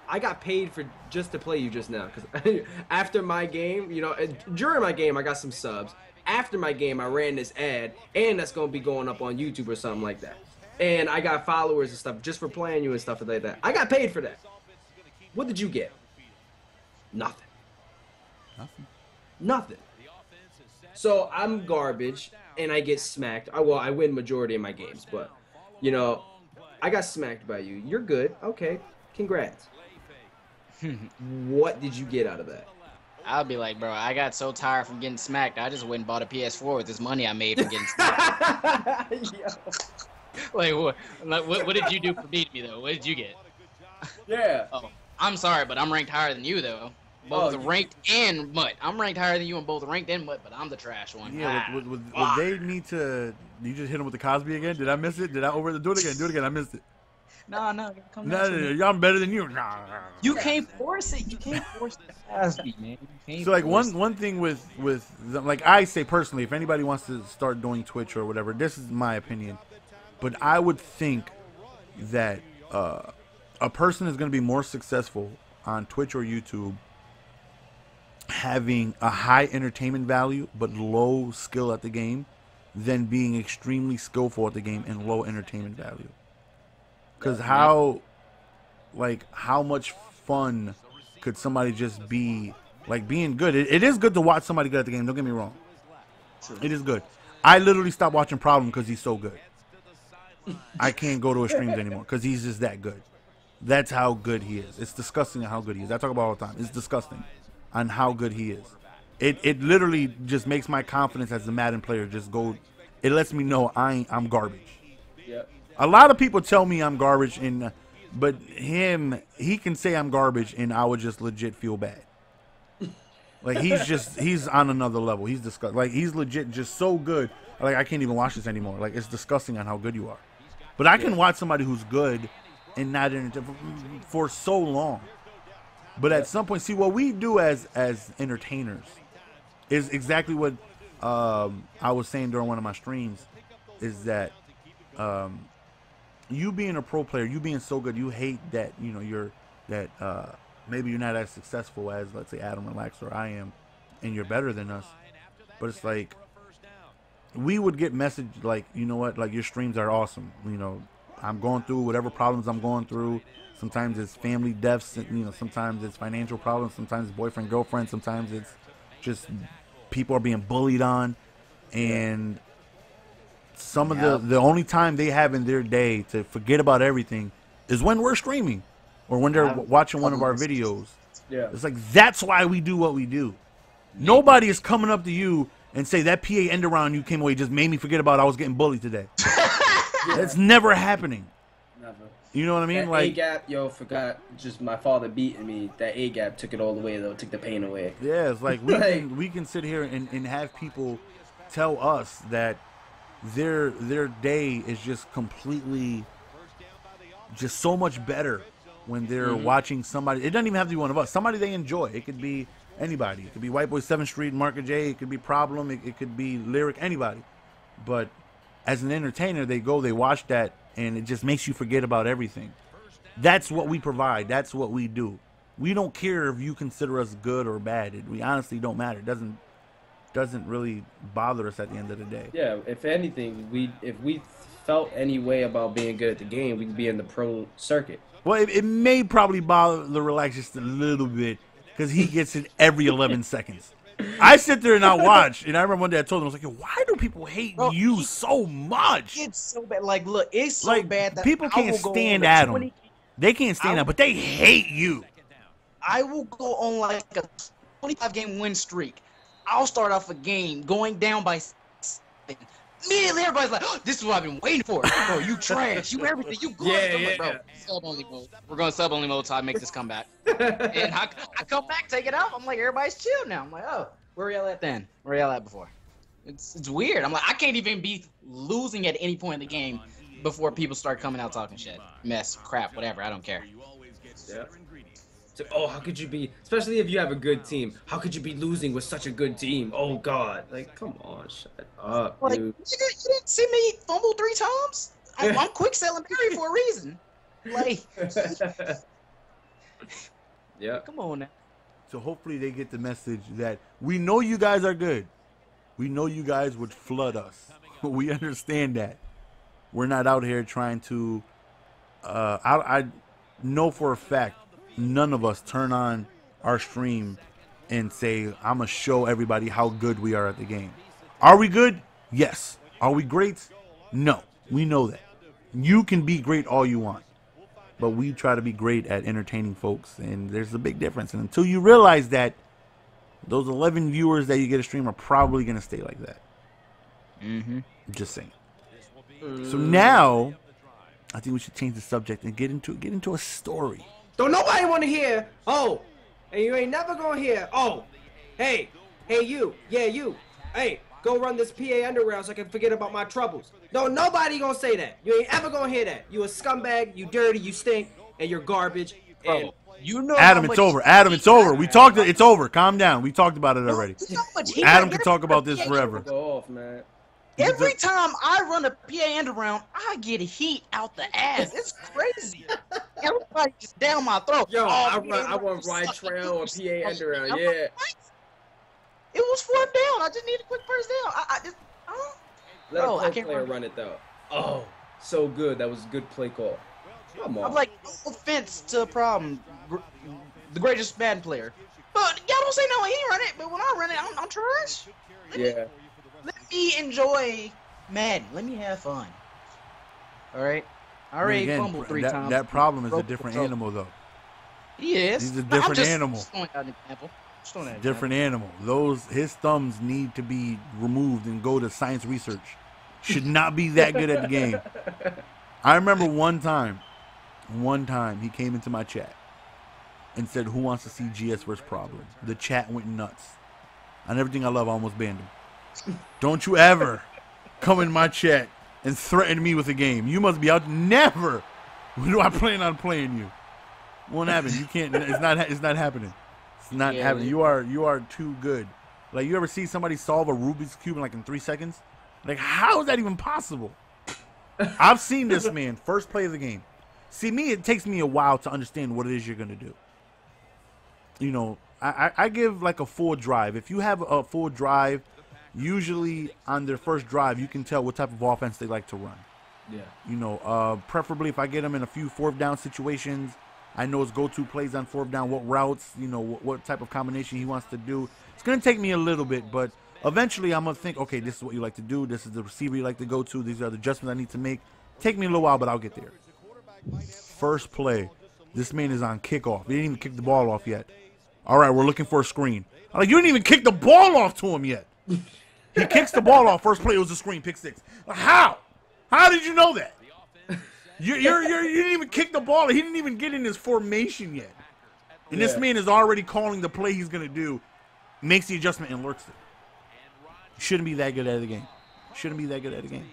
I got paid just to play you just now. Because after my game, you know, during my game, I got some subs. After my game, I ran this ad, and that's going to be going up on YouTube or something like that. And I got followers and stuff just for playing you and stuff like that. I got paid for that. What did you get? Nothing. Nothing. So I'm garbage. And I get smacked. Well, I win majority of my games, but, you know, I got smacked by you. You're good. Okay. Congrats. What did you get out of that? I'll be like, bro, I got so tired from getting smacked, I just went and bought a PS4 with this money I made from getting smacked. Wait, what did you do for beating me, though? What did you get? Yeah. Oh, I'm sorry, but I'm ranked higher than you, though. Both ranked and MUT. I'm ranked higher than you on both ranked and MUT, but I'm the trash one. Yeah, would they need to... You just hit him with the Cosby again? Did I miss it? Did I do it again? Do it again. I missed it. No. I'm better than you. You can't force it. You can't force the Cosby, man. So, like, one thing with like, I say personally, if anybody wants to start doing Twitch or whatever, this is my opinion. But I would think that a person is going to be more successful on Twitch or YouTube having a high entertainment value but low skill at the game than being extremely skillful at the game and low entertainment value. Because how much fun could somebody just be, like, being good? It is good to watch somebody good at the game, don't get me wrong. It is good. I literally stopped watching Problem because he's so good. I can't go to his streams anymore because he's just that good. That's how good he is. It's disgusting how good he is. I talk about it all the time. It's disgusting on how good he is. It literally just makes my confidence as a Madden player just go. It lets me know I'm garbage. Yep. A lot of people tell me I'm garbage, but he can say I'm garbage, and I would just legit feel bad. Like he's on another level. He's disgusting. Like he's legit just so good. Like I can't even watch this anymore. Like it's disgusting on how good you are. But I can watch somebody who's good and not for so long. But at some point, see, what we do as entertainers is exactly what I was saying during one of my streams, is that you being a pro player, you being so good, you hate that, you know, maybe you're not as successful as, let's say, Adam Relax or I am, and you're better than us. But it's like, we would get message like, you know what, like, your streams are awesome. You know, I'm going through whatever problems I'm going through. Sometimes it's family deaths, you know, sometimes it's financial problems, sometimes it's boyfriend, girlfriend, sometimes it's just people are being bullied on. And some of the only time they have in their day to forget about everything is when we're streaming or when they're watching one of our videos. Yeah. It's like, that's why we do what we do. Nobody is coming up to you and say that PA end around you came away just made me forget about I was getting bullied today. That's never happening. Never. You know what I mean? That like A-gap, yo, forgot just my father beating me. That A-gap took it all away, though. Took the pain away. yeah, it's like we can sit here and have people tell us that their day is just completely just so much better when they're watching somebody. It doesn't even have to be one of us. Somebody they enjoy. It could be anybody. It could be White Boy 7th Street, Market J. It could be Problem. It could be Lyric. Anybody. But as an entertainer, they watch that, and it just makes you forget about everything. That's what we provide. That's what we do. We don't care if you consider us good or bad. We honestly don't matter. It doesn't really bother us at the end of the day. Yeah, if anything, if we felt any way about being good at the game, we'd be in the pro circuit. Well, it may probably bother the Relax just a little bit because he gets it every 11 seconds. I sit there and I watch, and I remember one day I told him, I was like, yo, why do people hate you so much? It's so bad. Like, look, it's so like, bad that people can't stand Adam. They can't stand him, but they hate you. I will go on like a 25-game win streak. I'll start off a game going down by 7. Immediately, everybody's like, oh, this is what I've been waiting for. Bro, you trash. You everything. You good. I'm like, bro, sub-only mode. We're going sub-only mode till I make this comeback. And I come back, take it out. I'm like, everybody's chill now. I'm like, oh, where y'all at then? Where y'all at before? It's weird. I'm like, I can't even be losing at any point in the game before people start coming out talking shit. Mess, crap, whatever. I don't care. Yeah. So, oh, how could you be, especially if you have a good team, how could you be losing with such a good team? Oh, God. Like, come on, shut up, like, dude. You didn't see me fumble 3 times? I'm quick selling Perry for a reason. Like, yeah. Come on now. So hopefully they get the message that we know you guys are good. We know you guys would flood us. We understand that. We're not out here trying to, I know for a fact, none of us turn on our stream and say, I'm going to show everybody how good we are at the game. Are we good? Yes. Are we great? No. We know that. You can be great all you want. But we try to be great at entertaining folks, and there's a big difference. And until you realize that, those 11 viewers that you get a stream are probably going to stay like that. Just saying. So now, I think we should change the subject and get into a story. Don't nobody want to hear, oh, and you ain't never gonna hear, oh, hey you, yeah you, hey, go run this PA underground so I can forget about my troubles. No, nobody gonna say that. You ain't ever gonna hear that. You a scumbag, you dirty, you stink, and you're garbage. And you know, Adam, it's over. Adam, it's over. We talked. It's over. Calm down. We talked about it already. Adam can talk about this forever. Go off, man. Every time I run a PA end around, I get heat out the ass. It's crazy. Everybody just down my throat. Yo, I run ride trail or PA end around. Yeah. It was 4 down. I just need a quick first down. Let a pro player run it though. Oh, so good. That was a good play call. Come on. I'm like, no offense to a problem, the greatest Madden player. But y'all don't say no when he run it. But when I run it, I'm trash. Let me enjoy Madden. Let me have fun. All right. I already fumbled 3 times. That problem is a different animal, though. He is. He's a different animal. Just throwing out an example. Different animal. His thumbs need to be removed and go to science research. Should not be that good at the game. I remember one time he came into my chat and said, "Who wants to see GS vs. Problem?" The chat went nuts. On everything I love, I almost banned him. Don't you ever come in my chat and threaten me with a game. You must be out. Never do I plan on playing you. Won't happen. You can't. It's not happening. It's not happening. You are too good. Like, you ever see somebody solve a Rubik's Cube in 3 seconds? Like, how is that even possible? I've seen this man first play of the game. See, me, it takes me a while to understand what it is you're gonna do. You know, I give like a full drive. If you have a full drive, usually on their first drive, you can tell what type of offense they like to run. Yeah. You know, preferably if I get them in a few 4th down situations, I know his go-to plays on 4th down, what routes, you know, what type of combination he wants to do. It's going to take me a little bit, but eventually I'm going to think, okay, this is what you like to do. This is the receiver you like to go to. These are the adjustments I need to make. Take me a little while, but I'll get there. First play, this man is on kickoff. He didn't even kick the ball off yet. All right, we're looking for a screen. I'm like, you didn't even kick the ball off to him yet. He kicks the ball off. First play, it was a screen, pick 6. How? How did you know that? You didn't even kick the ball. He didn't even get in his formation yet. And this man is already calling the play he's going to do, makes the adjustment, and lurks it. Shouldn't be that good at the game. Shouldn't be that good at the game.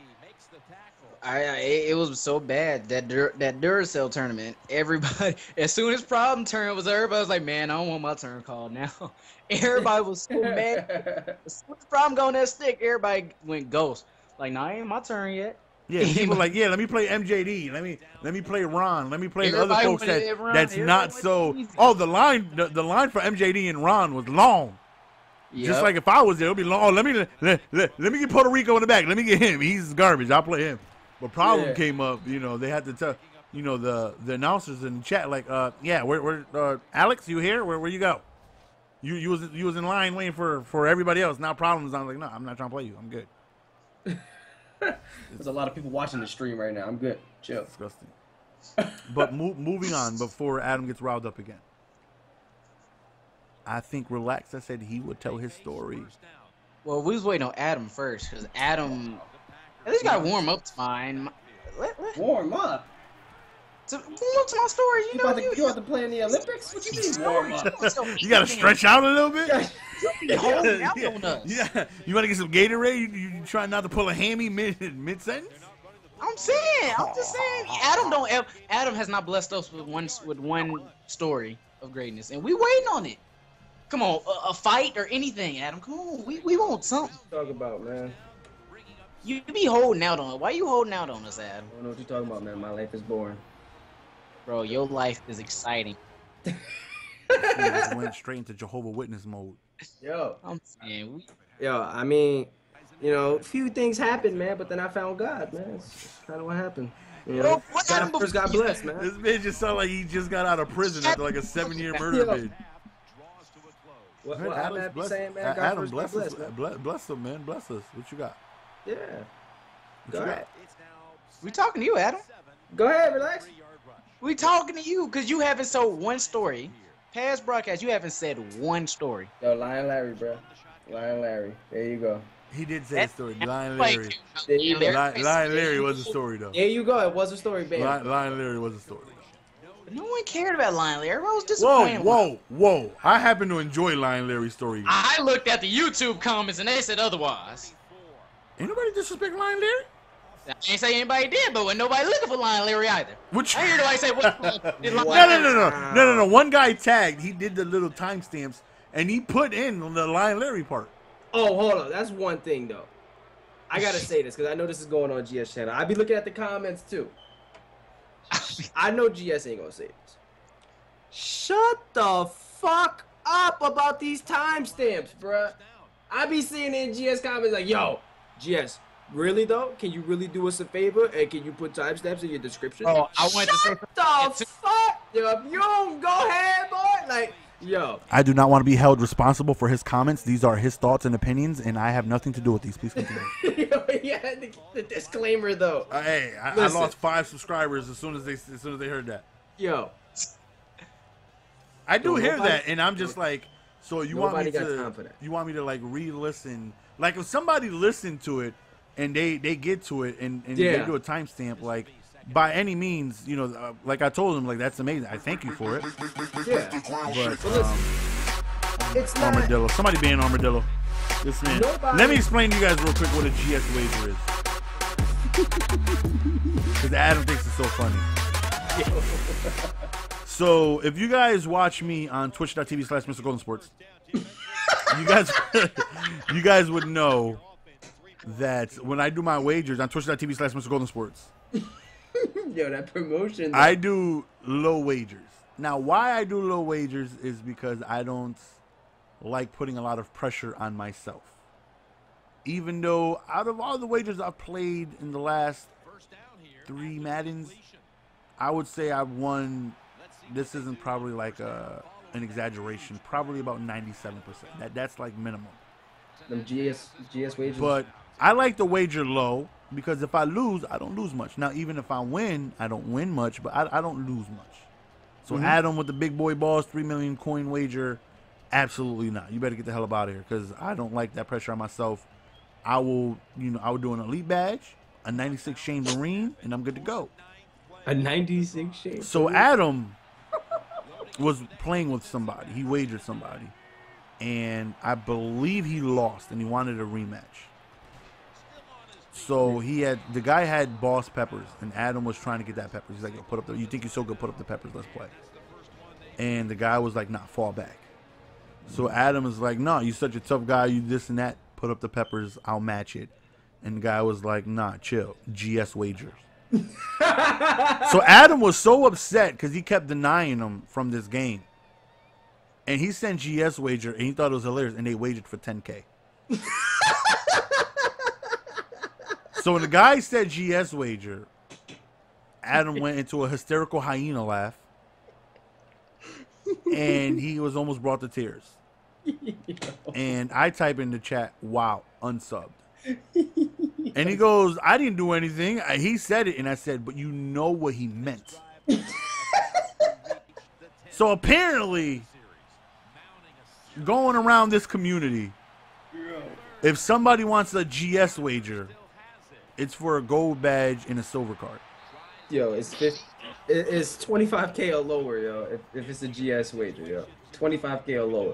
It was so bad that Duracell tournament. Everybody, as soon as problem turn was, everybody was like, "Man, I don't want my turn called now." Everybody was so mad. As soon as problem go on that stick, everybody went ghost. Like, "Nah, ain't my turn yet." Yeah, people like, "Yeah, let me play MJD. Let me play Ron. Let me play the other folks that's not so." Oh, the line for MJD and Ron was long. Yep. Just like if I was there, it'd be long. Oh, let me get Puerto Rico in the back. Let me get him. He's garbage. I'll play him. But problem came up, they had to tell, the announcers in the chat, like, where Alex, you here? Where you go? You was in line waiting for everybody else. Now problems. I'm like, no, I'm not trying to play you. I'm good. There's a lot of people watching the stream right now. I'm good. Chill. Disgusting. But moving on before Adam gets riled up again. I think Relax, I said he would tell his story. Well, we was waiting on Adam first, because Adam... At least got to warm up to mine. Warm up? Warm up to my story. You want to play in the Olympics? What you mean warm up? You got to stretch out a little bit? Yeah. You want to get some Gatorade? You trying not to pull a hammy mid-sentence? I'm just saying. Adam has not blessed us with one story of greatness, and we waiting on it. Come on, a fight or anything, Adam. Come on, we want something. Talk about, man. You be holding out on it. Why you holding out on us, Adam? I don't know what you're talking about, man. My life is boring. Bro, your life is exciting. He just went straight into Jehovah's Witness mode. Yo. I'm saying. I mean, a few things happened, man, but then I found God, man. That's kind of what happened. What happened first got blessed, man. This man just sounded like he just got out of prison after like a 7-year murder bid. What Adam saying, man? Adam, bless us, bless him, man. Bless us. What you got? Yeah. Go ahead. We talking to you, Adam. Go ahead, relax. We talking to you because you haven't told one story. Past broadcast, you haven't said one story. Yo, Lion Larry, bro. Lion Larry. There you go. He did say a story. Lion Larry. Lion Larry was a story, though. There you go. It was a story, baby. Lion Larry was a story. No one cared about Lion Larry. Everyone was disappointed. Whoa. I happen to enjoy Lion Larry's story. I looked at the YouTube comments and they said otherwise. Ain't nobody disrespect Lion Larry? I ain't say anybody did, but when nobody looking for Lion Larry either. I hear nobody say what? No. One guy tagged. He did the little timestamps and he put in the Lion Larry part. Oh, hold on. That's one thing though. I gotta say this because I know this is going on GS channel. I be looking at the comments too. I know GS ain't gonna say this. Shut the fuck up about these timestamps, bruh. I be seeing in GS comments like, yo, GS, really though? Can you really do us a favor and can you put timestamps in your description? Oh, I wanted to say the fuck? Yo, if you don't go ahead, boy, like, yo. I do not want to be held responsible for his comments. These are his thoughts and opinions, and I have nothing to do with these. Please continue. Yeah, the disclaimer though. Hey, I lost 5 subscribers as soon as they heard that. Yo. I do hear that, and I'm just like, so you want me to like re-listen? Like if somebody listened to it and they get to it and they do a timestamp, like by any means, like I told them, like that's amazing. I thank you for it. Yeah. But it's not Armadillo. Somebody ban Armadillo. This man. Let me explain to you guys real quick what a GS wager is. Because Adam thinks it's so funny. So if you guys watch me on twitch.tv/Mr. Golden Sports, you guys would know that when I do my wagers on twitch.tv/Mr. Golden Sports, yo, that promotion. I do low wagers. Now, why I do low wagers is because I don't like putting a lot of pressure on myself. Even though out of all the wagers I've played in the last 3 Maddens, I would say I've won. This isn't probably like an exaggeration. Probably about 97%. That's like minimum. Them GS wagers. But I like to wager low because if I lose, I don't lose much. Now, even if I win, I don't win much, but I don't lose much. So Adam with the big boy balls, 3 million coin wager, absolutely not. You better get the hell up out of here because I don't like that pressure on myself. I will do an elite badge, a 96 Shane Marine, and I'm good to go. A 96 Shane. So Adam was playing with somebody. He wagered somebody, and I believe he lost, and he wanted a rematch. So the guy had boss peppers, and Adam was trying to get that peppers. He's like, yo, you think you're so good, put up the peppers, let's play. And the guy was like, nah, fall back. So Adam is like, no, you're such a tough guy, you this and that, put up the peppers, I'll match it. And the guy was like, nah, chill, GS wagers. So Adam was so upset because he kept denying him from this game. And he sent GS wager, and he thought it was hilarious, and they wagered for 10K. So when the guy said GS wager, Adam went into a hysterical hyena laugh, and he was almost brought to tears. And I type in the chat, wow, unsubbed. And he goes, I didn't do anything. He said it, and I said, but you know what he meant. So apparently, going around this community, if somebody wants a GS wager, it's for a gold badge and a silver card. Yo, it's 25K or lower, yo. If it's a GS wager, yo, 25K or lower.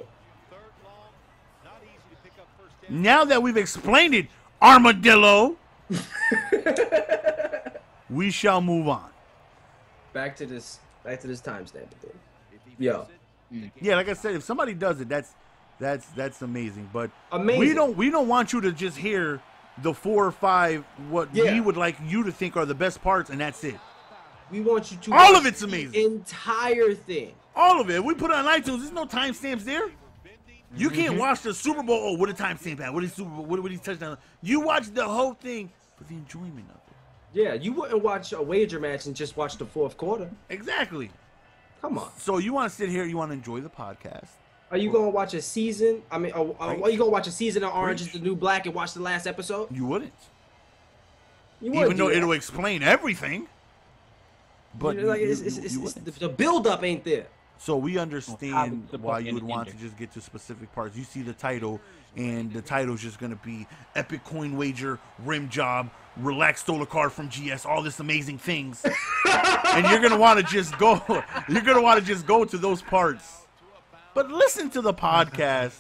Now that we've explained it, Armadillo, we shall move on. Back to this timestamp thing. Yo. Yeah, like I said, if somebody does it, that's amazing. But amazing. we don't want you to just hear the 4 or 5 we would like you to think are the best parts, and that's it. We want you to all of it's amazing. The entire thing. All of it. We put it on iTunes. There's no timestamps there. You can't watch the Super Bowl. Oh, what a timestamp at? What is Super Bowl? What is touchdown? You watch the whole thing for the enjoyment of it. Yeah, you wouldn't watch a wager match and just watch the fourth quarter. Exactly. Come on. So you want to sit here, you want to enjoy the podcast. Are you going to watch a season? I mean, are you going to watch a season of Orange is the New Black and watch the last episode? You wouldn't. You even though it'll explain everything. But the build-up ain't there. So we understand why you would want to just get to specific parts. You see the title, and the title's just going to be Epic Coin Wager, Rim Job, Relax stole a card from GS, all this amazing things. And you're going to want to just go. You're going to want to just go to those parts. But listen to the podcast.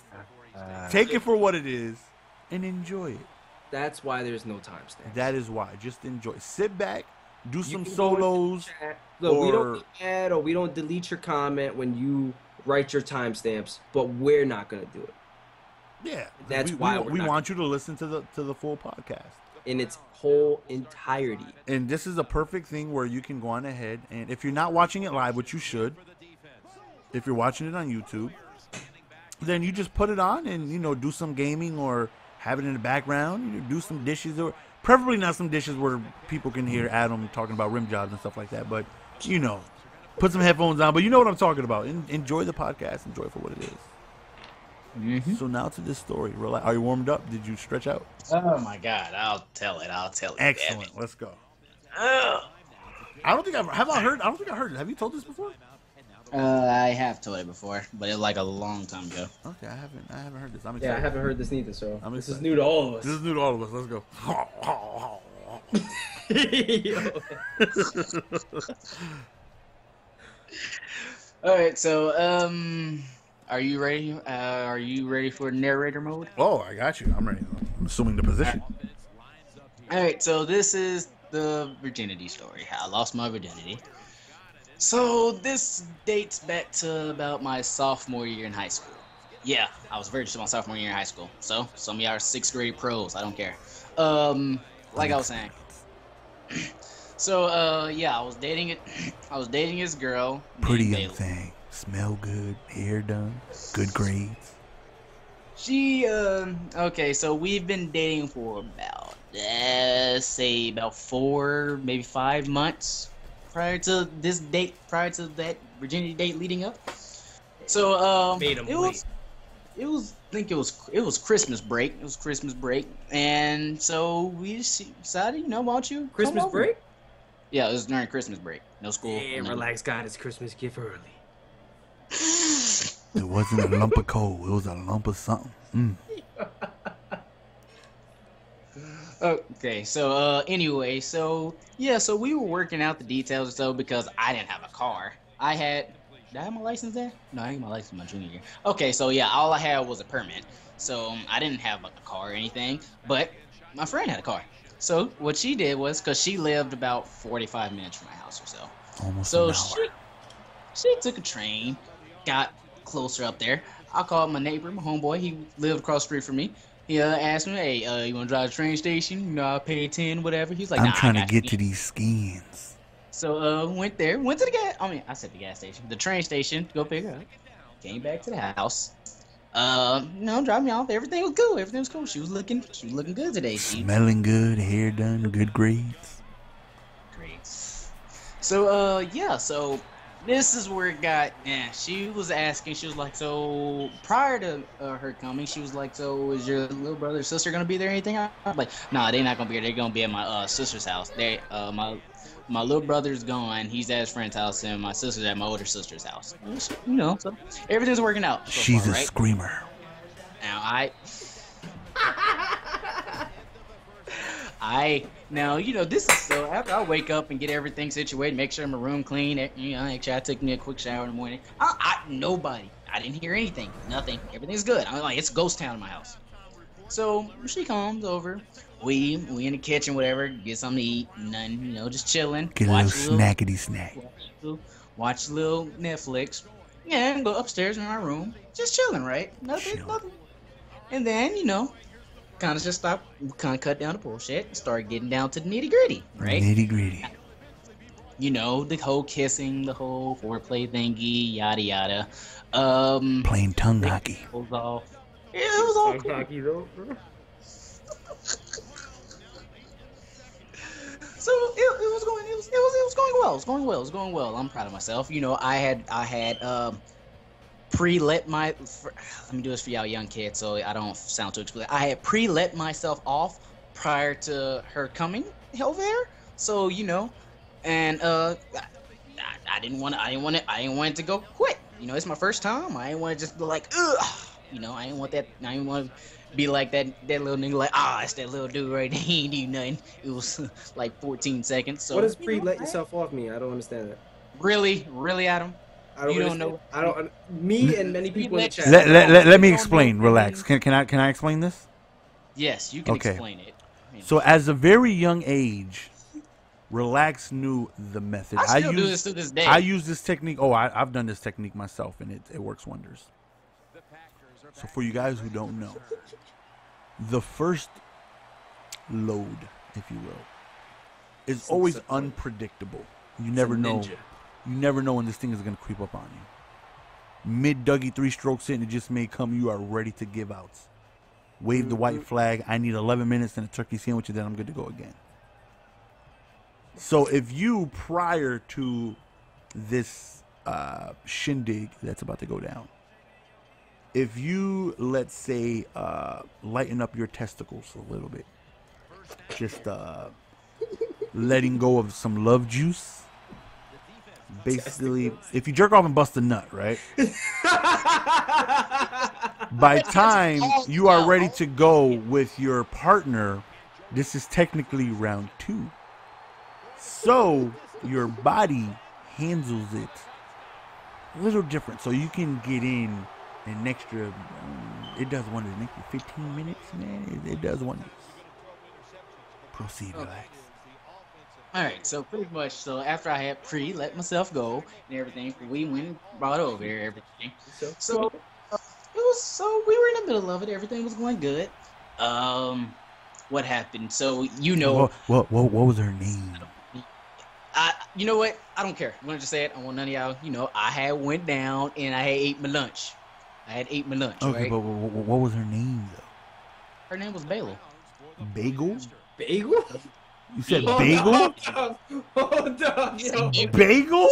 Take it for what it is and enjoy it. That's why there's no timestamp. That is why. Just enjoy. Sit back. Do some solos. Look, we don't add or we don't delete your comment when you write your timestamps, but we're not gonna do it. Yeah, that's why we want you to listen to the full podcast in its whole entirety. And this is a perfect thing where you can go on ahead, and if you're not watching it live, which you should, if you're watching it on YouTube, then you just put it on and do some gaming or have it in the background. Do some dishes or. Preferably not some dishes where people can hear Adam talking about rim jobs and stuff like that. But, put some headphones on. But you know what I'm talking about. Enjoy the podcast. Enjoy it for what it is. Mm-hmm. So now to this story. Are you warmed up? Did you stretch out? Oh, my God. I'll tell it. Excellent. Let's go. I don't think I've heard it. Have you told this before? I have told it before, but it was like a long time ago. Okay, I haven't heard this. I'm excited. Yeah, I haven't heard this neither, so this is new to all of us. This is new to all of us. Let's go. All right, so are you ready? Are you ready for narrator mode? Oh, I got you. I'm ready. I'm assuming the position. All right, so this is the virginity story. How I lost my virginity. So this dates back to about my sophomore year in high school. Yeah, I was virgin my sophomore year in high school. So some of y'all are 6th grade pros. I don't care. Like I was saying. So yeah, I was dating this girl. Pretty young thing. Smell good. Hair done. Good grades. She okay. So we've been dating for about say about 4, maybe 5 months. Prior to this date, prior to that virginity date leading up. So it was Christmas break. It was Christmas break, and so we decided, why don't you Christmas break? Yeah, it was during Christmas break. No school. Yeah, relax, got his Christmas gift early. It wasn't a lump of coal. It was a lump of something. Okay, so anyway, so yeah, so we were working out the details or so because I didn't have a car. Did I have my license there? No, I didn't have my license my junior year. Okay, so yeah, all I had was a permit. So I didn't have a car or anything, but my friend had a car. So what she did was, because she lived about 45 minutes from my house or so. Almost So an hour. she took a train, got closer up there. I called my neighbor, my homeboy. He lived across the street from me. He asked me, hey, you want to drive to the train station? You know, I'll pay 10, whatever. He's like, I'm nah, trying I to got get you. to these skins. So went to I said the gas station, the train station, go pick her up. Came back to the house. Dropped me off. Everything was cool. Everything was cool. She was looking good today. Smelling good, hair done, good grades. Great. So yeah, so this is where it got. Yeah, she was asking. She was like, so prior to her coming, she was like, so is your little brother or sister gonna be there? Or anything? I'm like, nah, they're not gonna be there. They're gonna be at my sister's house. My little brother's gone. He's at his friend's house, and my sister's at my older sister's house. You know, so everything's working out. So She's far, a right? screamer. Now now, you know, this is so after I wake up and get everything situated, make sure my room clean, you know, make sure I took me a quick shower in the morning. Nobody. I didn't hear anything. Nothing. Everything's good. I'm like, it's ghost town in my house. So she comes over. We in the kitchen, whatever, get something to eat, nothing, you know, just chilling. Get a little snackety snack. Watch a little Netflix. Yeah, and go upstairs in my room. Just chilling, right? Nothing. And then, you know, kind of cut down the bullshit and start getting down to the nitty gritty, right? Nitty gritty. You know, the whole kissing, the whole foreplay thingy, yada yada. Playing tongue hockey. It was all cool. Hockey though. So it was going well. It was going well. I'm proud of myself. You know, I had let me do this for y'all young kids so I don't sound too explicit. I had let myself off prior to her coming over there. So, you know, and I didn't want it to go quick. You know, it's my first time. I didn't want to just be like, ugh. You know, I didn't want to be like that little nigga, like, it's that little dude right there. He ain't do nothing. It was like 14 seconds. So what does let yourself off mean? I don't understand that. Really, Adam? You don't know. I don't. Me and many people in the chat. Let me explain. Relax. Can I explain this? Yes, you can explain it. So as a very young age, Relax knew the method. I still do this to this day. I use this technique. Oh, I've done this technique myself, and it works wonders. So for you guys who don't know, the first load, if you will, is always unpredictable. You never know. You never know when this thing is going to creep up on you. Mid Dougie 3 strokes in, it just may come. You are ready to give out. Wave the white flag. I need 11 minutes and a turkey sandwich, and then I'm good to go again. So if you, prior to this shindig that's about to go down, if you, let's say, lighten up your testicles a little bit, just letting go of some love juice, basically, if you jerk off and bust a nut, right? By time you are ready to go with your partner, this is technically round 2. So your body handles it a little different. So you can get in an extra, it does wonders. An extra 15 minutes, man. It does wonders. Proceed, relax. All right, so pretty much, so after I had let myself go and everything, we went and brought over everything. So we were in the middle of it. Everything was going good. What happened? So you know, what was her name? You know what? I don't care. I'm gonna just say it. I want none of y'all. You know, I had went down and I had ate my lunch. Okay, right? but what was her name though? Her name was Bagel. Bagel? Bagel? You said Bagel? Hold up, yo. Bagel?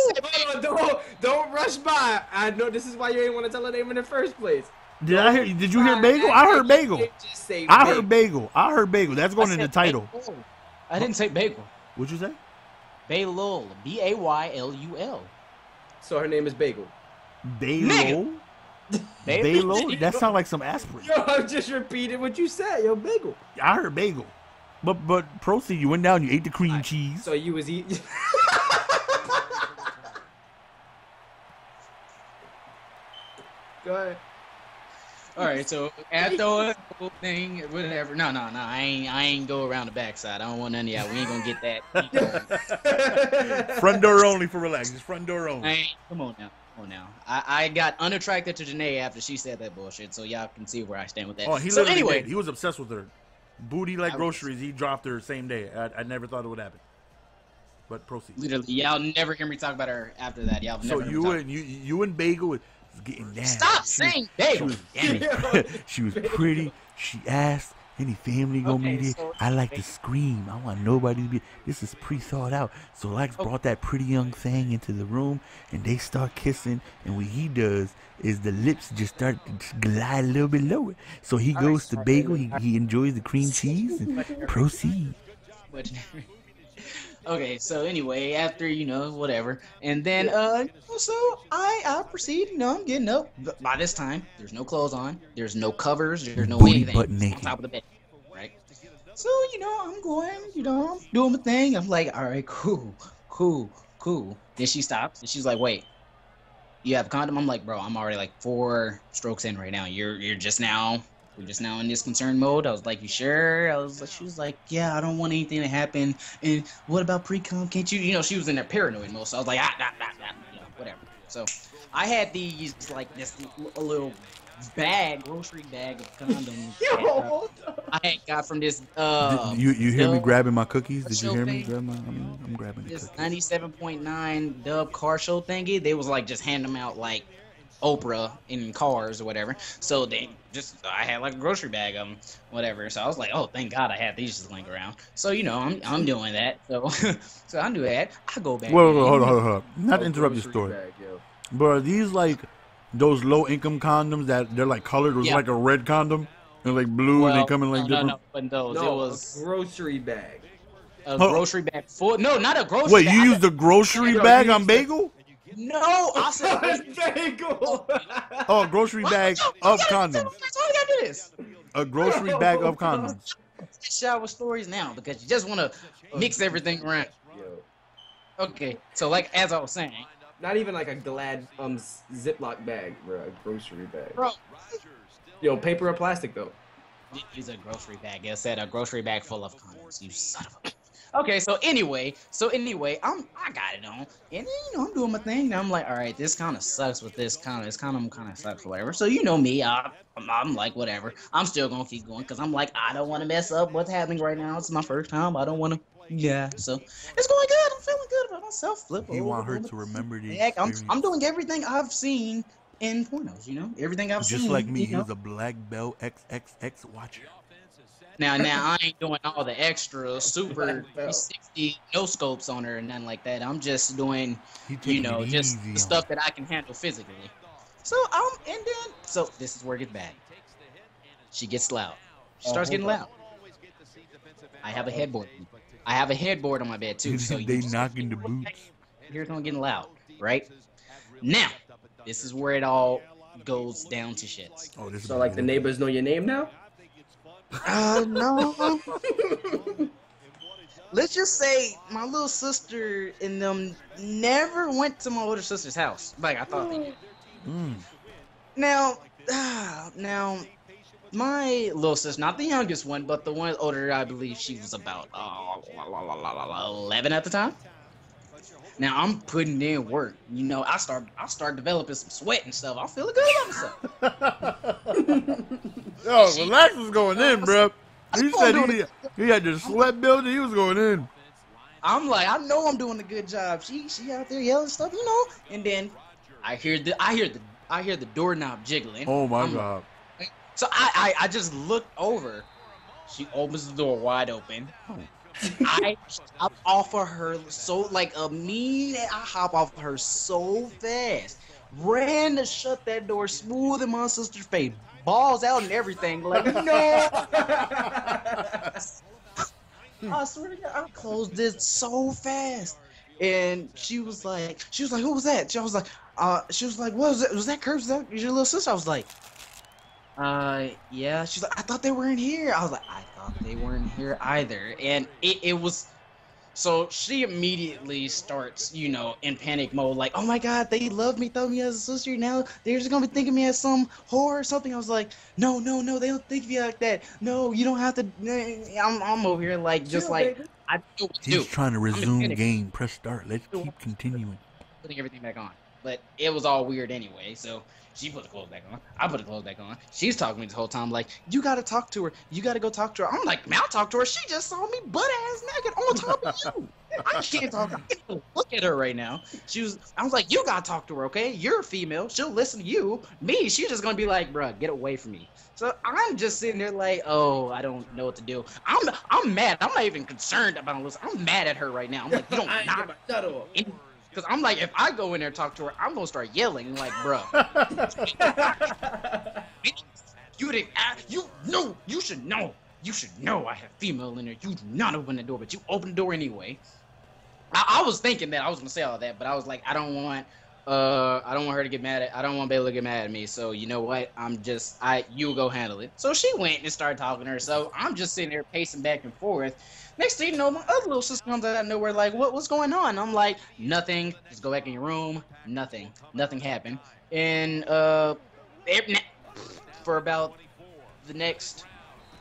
Don't rush by. I know this is why you ain't want to tell her name in the first place. Did you hear Bagel? I heard Bagel. I heard Bagel. That's going in the title. Bagel. I didn't say Bagel. What'd you say? Baylul. Baylul. So her name is Bagel. Bagel? Bagel? That sounds like some aspirin. Yo, I just repeated what you said. Yo, Bagel. I heard Bagel. But proceed. You went down. You ate the cream cheese. So you was eating. Go ahead. All right, so after the whole thing, whatever. No, I ain't go around the backside. I don't want none of y'all. We ain't gonna get that. Front door only for relax. Just front door only. Come on now. I got unattracted to Janae after she said that bullshit, so y'all can see where I stand with that. Oh, he so literally anyway, did. He was obsessed with her. Booty like groceries. He dropped her same day. I never thought it would happen. But proceed. Literally, y'all never hear me talk about her after that. Y'all never. So you and Bagel was getting down. Stop saying Bagel. She was pretty. She asked any family go meet it. So I like to scream. I want nobody to be. This is pre-thought out. So Lex brought that pretty young thing into the room, and they start kissing. And what he does is the lips just start to glide a little bit lower. So he goes to Bagel. He enjoys the cream cheese and proceed. Okay, so anyway, after, whatever, and then, so I proceed, I'm getting up. By this time, there's no clothes on, there's no covers, there's no Booty anything butt on naked. top of the bed, right? So, I'm going, I'm doing my thing. I'm like, all right, cool. Then she stops, and she's like, wait, you have a condom? I'm like, bro, I'm already like 4 strokes in right now. We're just now in this concerned mode. I was like, you sure? She was like, yeah, I don't want anything to happen. And what about pre-cum? Can't you? She was in there paranoid mode. So I was like, whatever. So I had these, like, a little grocery bag of condoms. I had got from this. You hear me grabbing my cookies? Did you hear me? I'm grabbing the this cookies. 97.9 Dub car show thingy. They was like just handing them out like Oprah in cars or whatever. So I had like a grocery bag of them, whatever. So I was like, oh, thank God I had these just laying around. So I'm doing that. So so I do that. I go back. Wait, hold on. Not to interrupt your story, but are these like those low income condoms that they're like colored? It was like a red condom and like blue, and they come in like different. No, but those it was a grocery bag. A grocery bag full. No, not a grocery. Wait, bag. you used the grocery bag on Bagel? No, I said Bagel. Oh, a grocery bag of condoms. That's all you gotta do this. A grocery bag of condoms. Shower stories now because you just want to mix everything around. Okay, so like as I was saying, not even like a Glad Ziploc bag, bro. A grocery bag. Bro. Yo, paper or plastic though? Use a grocery bag. It said a grocery bag full of condoms. You son of a. Okay, so anyway, I got it on, and I'm doing my thing. And I'm like, all right, this kind of sucks with this condom kind of sucks or whatever. So me, I'm like, whatever. I'm still gonna keep going because I'm like, I don't want to mess up what's happening right now. It's my first time. I don't want to. Yeah, so it's going good. I'm feeling good about myself. You want her to remember the experience. I'm doing everything I've seen in pornos. Everything I've seen. Just like me, he was a black belt XXX watcher. Now I ain't doing all the extra super 360 no scopes on her and nothing like that. I'm just doing, just the stuff that I can handle physically. So this is where it gets bad. She gets loud. She starts getting loud. I have a headboard. I have a headboard on my bed too. So they knocking the boots. Here's them getting loud, right? Now, this is where it all goes down to shits. Oh, so like the neighbors know your name now? No. Let's just say my little sister and them never went to my older sister's house like I thought they did. Now, my little sister, not the youngest one, but the one older, I believe she was about 11 at the time. Now I'm putting in work. I start developing some sweat and stuff. I'm feeling good about myself. Yo, Relax was going in, bro. He said he had the sweat building. He was going in. I'm like, I know I'm doing a good job. She out there yelling stuff, And then I hear the doorknob jiggling. Oh my God. So I just looked over. She opens the door wide open. I hop off of her I hop off of her so fast. Ran to shut that door smooth in my sister's face. Balls out and everything. Like, no. I swear to God, I closed this so fast. And she was like, who was that? She was like, what was that? Was that Kurt? Was that your little sister? I was like, Yeah. She's like, I thought they weren't here. I was like, I thought they weren't here either. And it was. So she immediately starts, you know, in panic mode, like, oh my God, they love me, throw me as a sister. Now they're just gonna be thinking me as some whore or something. I was like, no, they don't think of you like that. No, you don't have to. I'm over here like, just like, I don't know what to do. He's trying to resume game. Press start. Let's keep continuing. Putting everything back on, but it was all weird anyway. So she put the clothes back on. I put the clothes back on. She's talking to me the whole time, like, you gotta talk to her. You gotta go talk to her. I'm like, man, I'll talk to her. She just saw me butt ass naked on top of you. I can't talk. I can't look at her right now. I was like, you gotta talk to her, okay? You're a female. She'll listen to you. Me, she's just gonna be like, bruh, get away from me. So I'm just sitting there like, oh, I don't know what to do. I'm mad. I'm not even concerned about this. I'm mad at her right now. I'm like, you don't knock. Because I'm like, if I go in there and talk to her, I'm going to start yelling like, bro. You didn't ask. You should know. You should know I have female in there. You do not open the door, but you open the door anyway. I was thinking that I was going to say all that, but I was like, I don't want her to get mad at, I don't want Bagel to get mad at me. So you know what? You go handle it. So she went and started talking to her. So I'm just sitting there pacing back and forth. Next thing you know, my other little sister comes out of nowhere like, what's going on? I'm like, nothing. Just go back in your room. Nothing happened. And for about the next,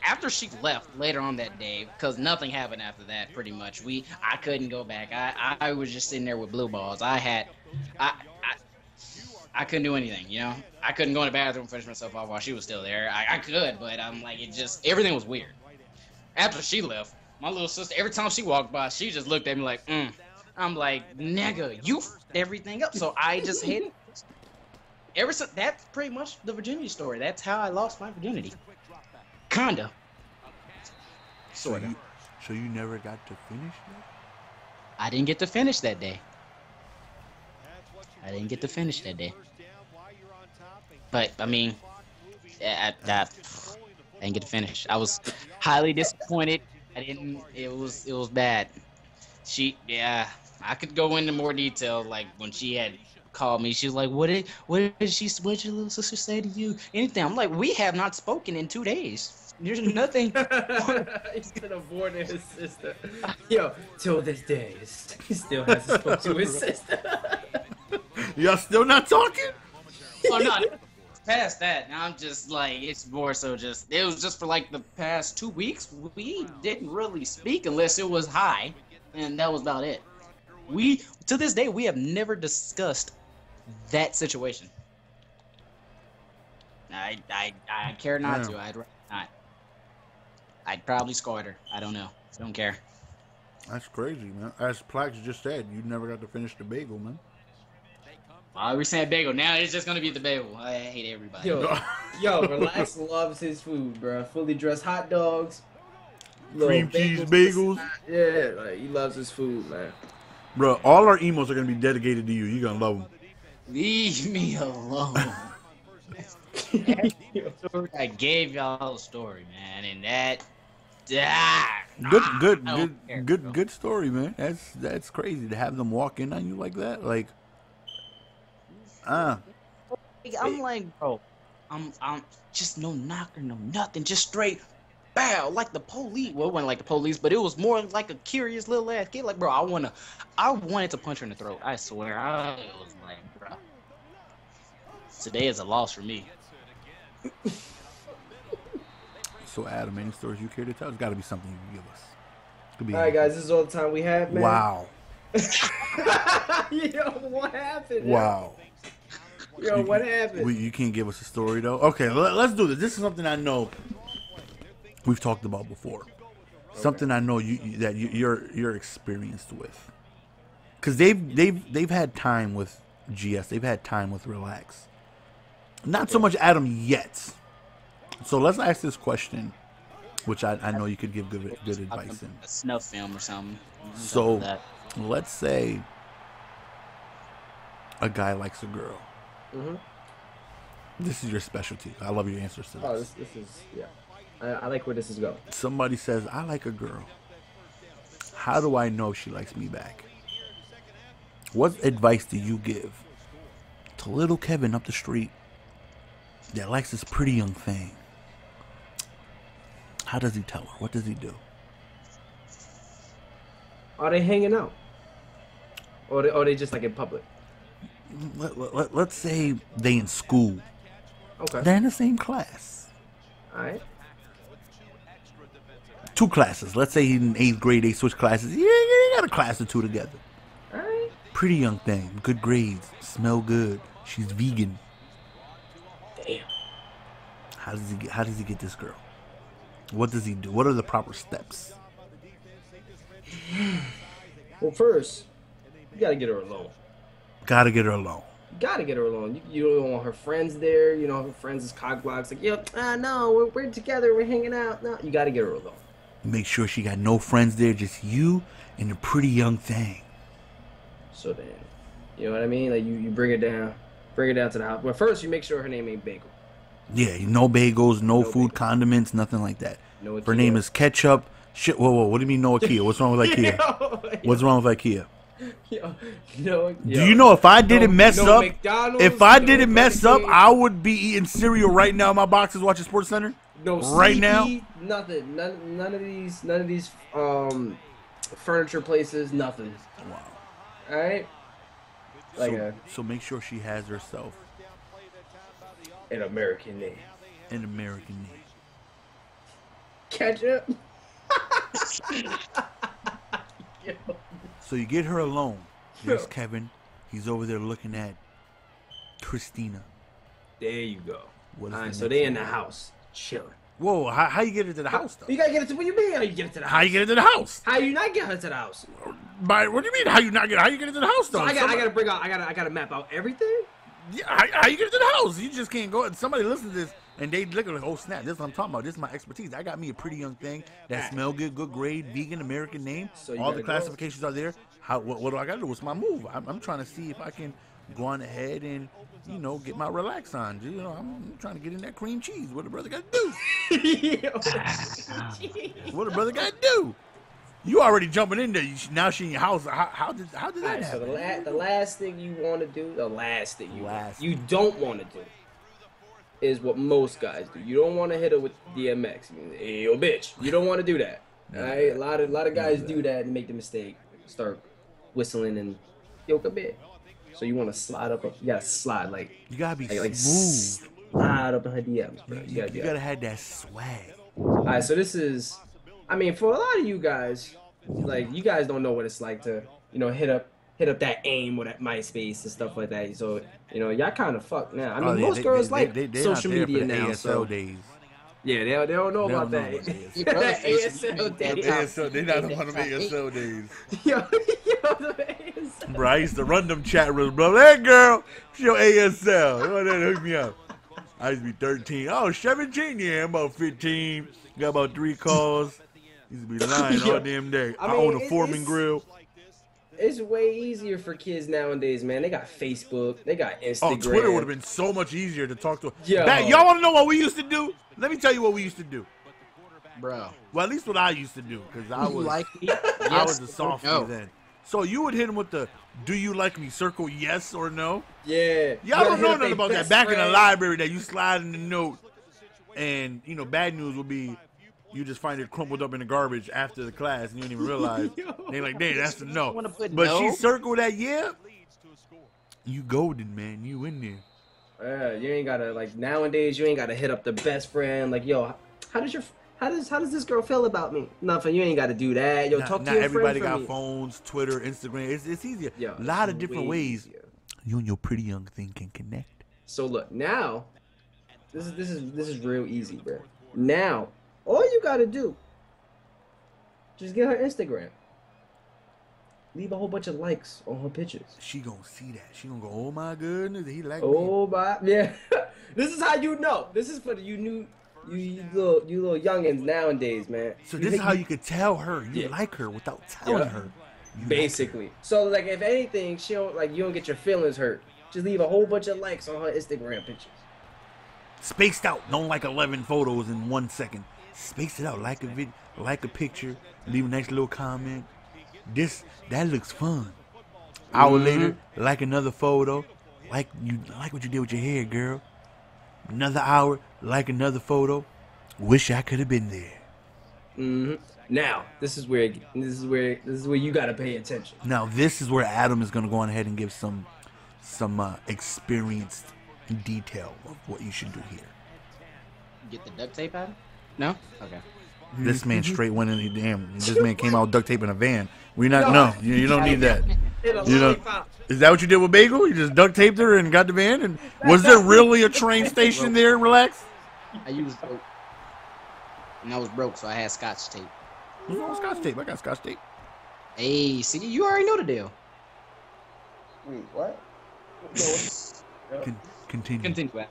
after she left later on that day, because nothing happened after that, pretty much. I couldn't go back. I was just sitting there with blue balls. I couldn't do anything, you know? I couldn't go in the bathroom and finish myself off while she was still there. I could, but I'm like, everything was weird. After she left, my little sister, every time she walked by, she just looked at me like, I'm like, nigga, you f***ed everything up. So I just hit it. Ever since, that's pretty much the virginity story. That's how I lost my virginity. Kinda. Sorta. So you never got to finish that? I didn't get to finish that day. But, I mean, I didn't get to finish. I was highly disappointed. It was bad. I could go into more detail, like when she had called me, she was like, what did your little sister say to you? Anything. I'm like, we have not spoken in 2 days. There's nothing. He's gonna avoid his sister. Yo, till this day, he still hasn't spoken to his sister. Y'all still not talking? Oh, no. Past that, now I'm just like, it's more so just, it was just for like the past 2 weeks, we didn't really speak unless it was hi, and that was about it. To this day, we have never discussed that situation. I care not to. I'd rather not. I'd probably scored her. I don't know. Don't care. That's crazy, man. As Plax just said, you never got to finish the bagel, man. We're saying bagel. Now it's just gonna be the bagel. I hate everybody. Yo, Relax loves his food, bro. Fully dressed hot dogs, cream cheese bagels. Yeah, like he loves his food, man. Bro, all our emos are gonna be dedicated to you. You're gonna love them. Leave me alone. I gave y'all a story, man, and that. Good story, man. That's crazy to have them walk in on you like that, like. I'm like, bro, I'm just no knocker, no nothing, just straight bow, like the police. Well, it wasn't like the police, but it was more like a curious little ass kid. Like, bro, I wanted to punch her in the throat. I swear, I was like, bro, today is a loss for me. So, Adam, any stories you care to tell? There's got to be something you can give us. All right, guys, this is all the time we have, man. Wow. Yo, what happened? Wow. Yo, what happened? You can't give us a story though. Okay, let's do this. This is something I know we've talked about before. Okay. Something I know you're experienced with. Because they've had time with GS. They've had time with Relax. Not so much Adam yet. So let's ask this question, which I know you could give good advice in. A snuff film or something. So let's say a guy likes a girl. Mm-hmm. This is your specialty. I love your answers to this. Oh, this is, yeah. I like where this is going. Somebody says, I like a girl. How do I know she likes me back? What advice do you give to little Kevin up the street that likes this pretty young thing. How does he tell her? What does he do? Are they hanging out? Or they just like in public? Let's say they in school. Okay. They're in the same class. All right. 2 classes. Let's say in 8th grade they switch classes. Yeah, they got a class or 2 together. All right. Pretty young thing. Good grades. Smell good. She's vegan. Damn. How does he get this girl? What does he do? What are the proper steps? Well, first, you gotta get her alone. Gotta get her alone. You gotta get her alone. You don't want her friends there. You know, her friends is cock blocks. Like, yo, no, we're together. We're hanging out. No, you gotta get her alone. Make sure she got no friends there. Just you and a pretty young thing. So then, you know what I mean? Like, you bring her down to the house. But first, you make sure her name ain't Bagel. Yeah, no bagels, no food, bagels. Condiments, nothing like that. No Her Ikea. name is Ketchup. Shit, whoa, what do you mean no Ikea? What's wrong with IKEA? What's wrong with IKEA? Do you know if I didn't mess up, McDonald's, if I no didn't mess up, Burger King, I would be eating cereal right now in my boxes watching Sports Center. no right CP, now? nothing. None of these furniture places. Nothing. Wow. All right. Like So make sure she has herself an American name. an American name. Ketchup. So you get her alone. There's Yo. Kevin. He's over there looking at Christina. There you go. What is All the right, so next they in one? the house chilling. Whoa, how you get her to the house, though? You gotta get it to. What you mean? How you get it to the house? How you get her to the house? How you not get her to the house? What do you mean? How you get her to the house, though? So I gotta bring out. I gotta map out everything. Yeah, how you get it to the house? You just can't go. Somebody listen to this and they look like, oh snap, this is what I'm talking about. This is my expertise. I got me a pretty young thing that smell good, good grade, vegan, American name. So you all the gotta go. classifications are there. What do I gotta do? What's my move? I'm trying to see if I can go on ahead and get my relax on. I'm trying to get in that cream cheese. What the brother got to do? What the brother got to do? You already jumping in there. Now she in your house. How did that Alright, so happen? the last thing you want to do, Last you don't want to do, is what most guys do. You don't want to hit her with DMX. Hey, yo, bitch. You don't want to do that. All right, a lot of guys do that and make the mistake, start whistling and yoke a bit. So you want to slide up. You gotta slide like You gotta be like smooth. slide up in her DMs, bro. You gotta do You that. gotta have that swag. All right, so this is, I mean, for a lot of you guys, like you guys don't know what it's like to, hit up that AIM or that MySpace and stuff like that. So y'all kind of fucked now. I mean, most girls like social media now. So days. yeah, they don't know They about don't know that. about ASL days. They not on them ASL days. Yo, the ASL. Bro, I used to run them chat rooms, bro. Hey, girl, it's your ASL. Come on there, hook me up. I used to be 13. Oh, 17, yeah, I'm about 15. Got about 3 calls. Used to be lying all damn day. I mean, own a Foreman grill. It's way easier for kids nowadays, man. They got Facebook, they got Instagram. Oh, Twitter would have been so much easier to talk to. Yo. Y'all want to know what we used to do? Let me tell you what we used to do. Bro. Well, at least what I used to do, because I You was like me? I was Yes a or sophomore no? then. So you would hit him with the "Do you like me?" circle, yes or no. Yeah. Y'all don't know nothing about that. Back in the library, that you slide in the note, and bad news would be you just find it crumpled up in the garbage after the class, and you don't even realize. They like, damn, that's the no. Wanna put But no? she circled that yeah. You golden, man. You in there. You ain't gotta nowadays. You ain't gotta hit up the best friend. Like, yo, how does this girl feel about me? Nothing. You ain't gotta do that. Yo, talk to Not your everybody friend for got me. phones, Twitter, Instagram. It's easier. Yo, A lot it's of different way ways easier. you and your pretty young thing can connect. So look, now, this is real easy, bro. Now, all you gotta do, just get her Instagram. Leave a whole bunch of likes on her pictures. She gonna see that. She gonna go, oh my goodness, he like me. Oh my, yeah. This is how you know. This is for the you little youngins nowadays, man. So this is how you could tell her you Yeah. like her without telling Yeah. her. You like Basically. So like, if anything, you don't get your feelings hurt. Just leave a whole bunch of likes on her Instagram pictures. her. Spaced out. Don't like 11 photos in 1 second. Space it out. Like a video, like a picture. Leave a nice little comment. That looks fun. Hour later, like another photo. Like what you did with your hair, girl. Another hour, like another photo. Wish I could have been there. Now, this is where you gotta pay attention. Now, this is where Adam is gonna go on ahead and give some experienced detail of what you should do here. Get the duct tape out? No? Okay. This man straight went in. Damn, this man came out with duct tape in a van. You don't need that. You know, is that what you did with Bagel? You just duct taped her and got the van? And was there really a train station there? Relax. I used rope. And I was broke, so I had scotch tape. You want scotch tape? I got scotch tape. Hey, see, you already know the deal. Wait, what? Continue. Continue. Alright,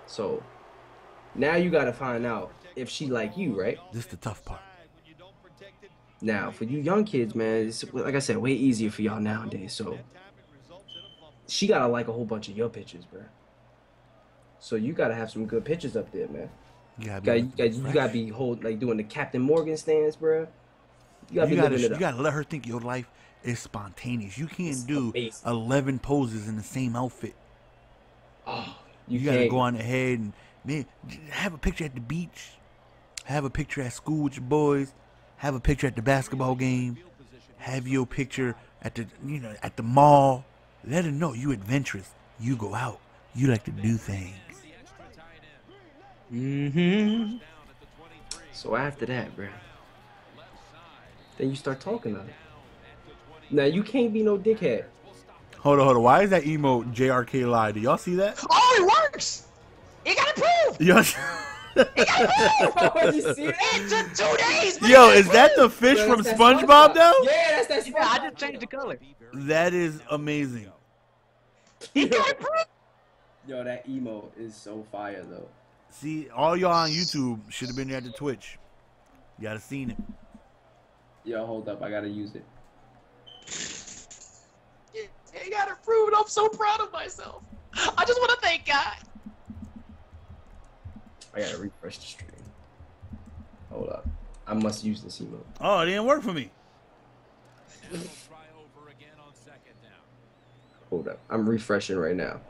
so now you gotta find out if she like you, right? This is the tough part. Now, for you young kids, man, it's, like I said, way easier for y'all nowadays. So she gotta like a whole bunch of your pictures, bro. So you gotta have some good pictures up there, man. You gotta be doing the Captain Morgan stance, bro. You gotta let her think your life is spontaneous. You can't do 11 poses in the same outfit. Oh, you gotta go on ahead and man, have a picture at the beach, have a picture at school with your boys, have a picture at the basketball game, have your picture at the mall. Let her know you adventurous. You go out. You like to do things. So after that, bro, then you start talking to her. Now you can't be no dickhead. Hold on. Why is that emote JRK Live? Do y'all see that? Oh, it works! It got approved! Yo, Oh, you see that? It took 2 days! But yo, is that the fish from SpongeBob though? Yeah, that's that SpongeBob. Yeah, I just changed the color. That is amazing. It got approved! Yo, that emo is so fire though. See, all y'all on YouTube should have been there at the Twitch. You gotta seen it. Yo, hold up, I gotta use it. It got approved. I'm so proud of myself. I just want to thank God. I gotta refresh the stream. Hold up. I must use this emote. Oh, it didn't work for me. Hold up. I'm refreshing right now.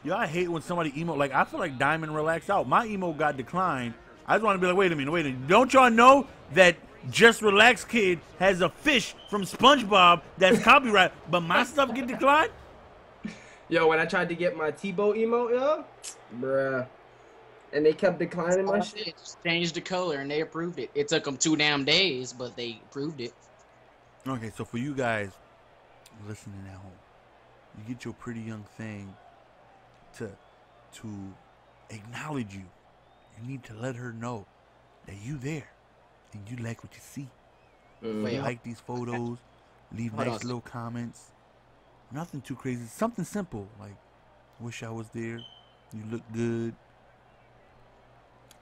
Yo, I hate when somebody emote. Like, I feel like Diamond relaxed out. My emote got declined. I just want to be like, wait a minute. Don't y'all know that Just Relax Kid has a fish from SpongeBob that's copyright, but my stuff get declined? Yo, when I tried to get my T-Bow emote, yo, bruh, and they kept declining my shit. Just changed the color and they approved it. It took them 2 damn days, but they approved it. Okay, so for you guys listening at home, you get your pretty young thing to acknowledge you. You need to let her know that you there and you like what you see. You like these photos, leave nice little comments. Nothing too crazy. Something simple like, wish I was there. You look good.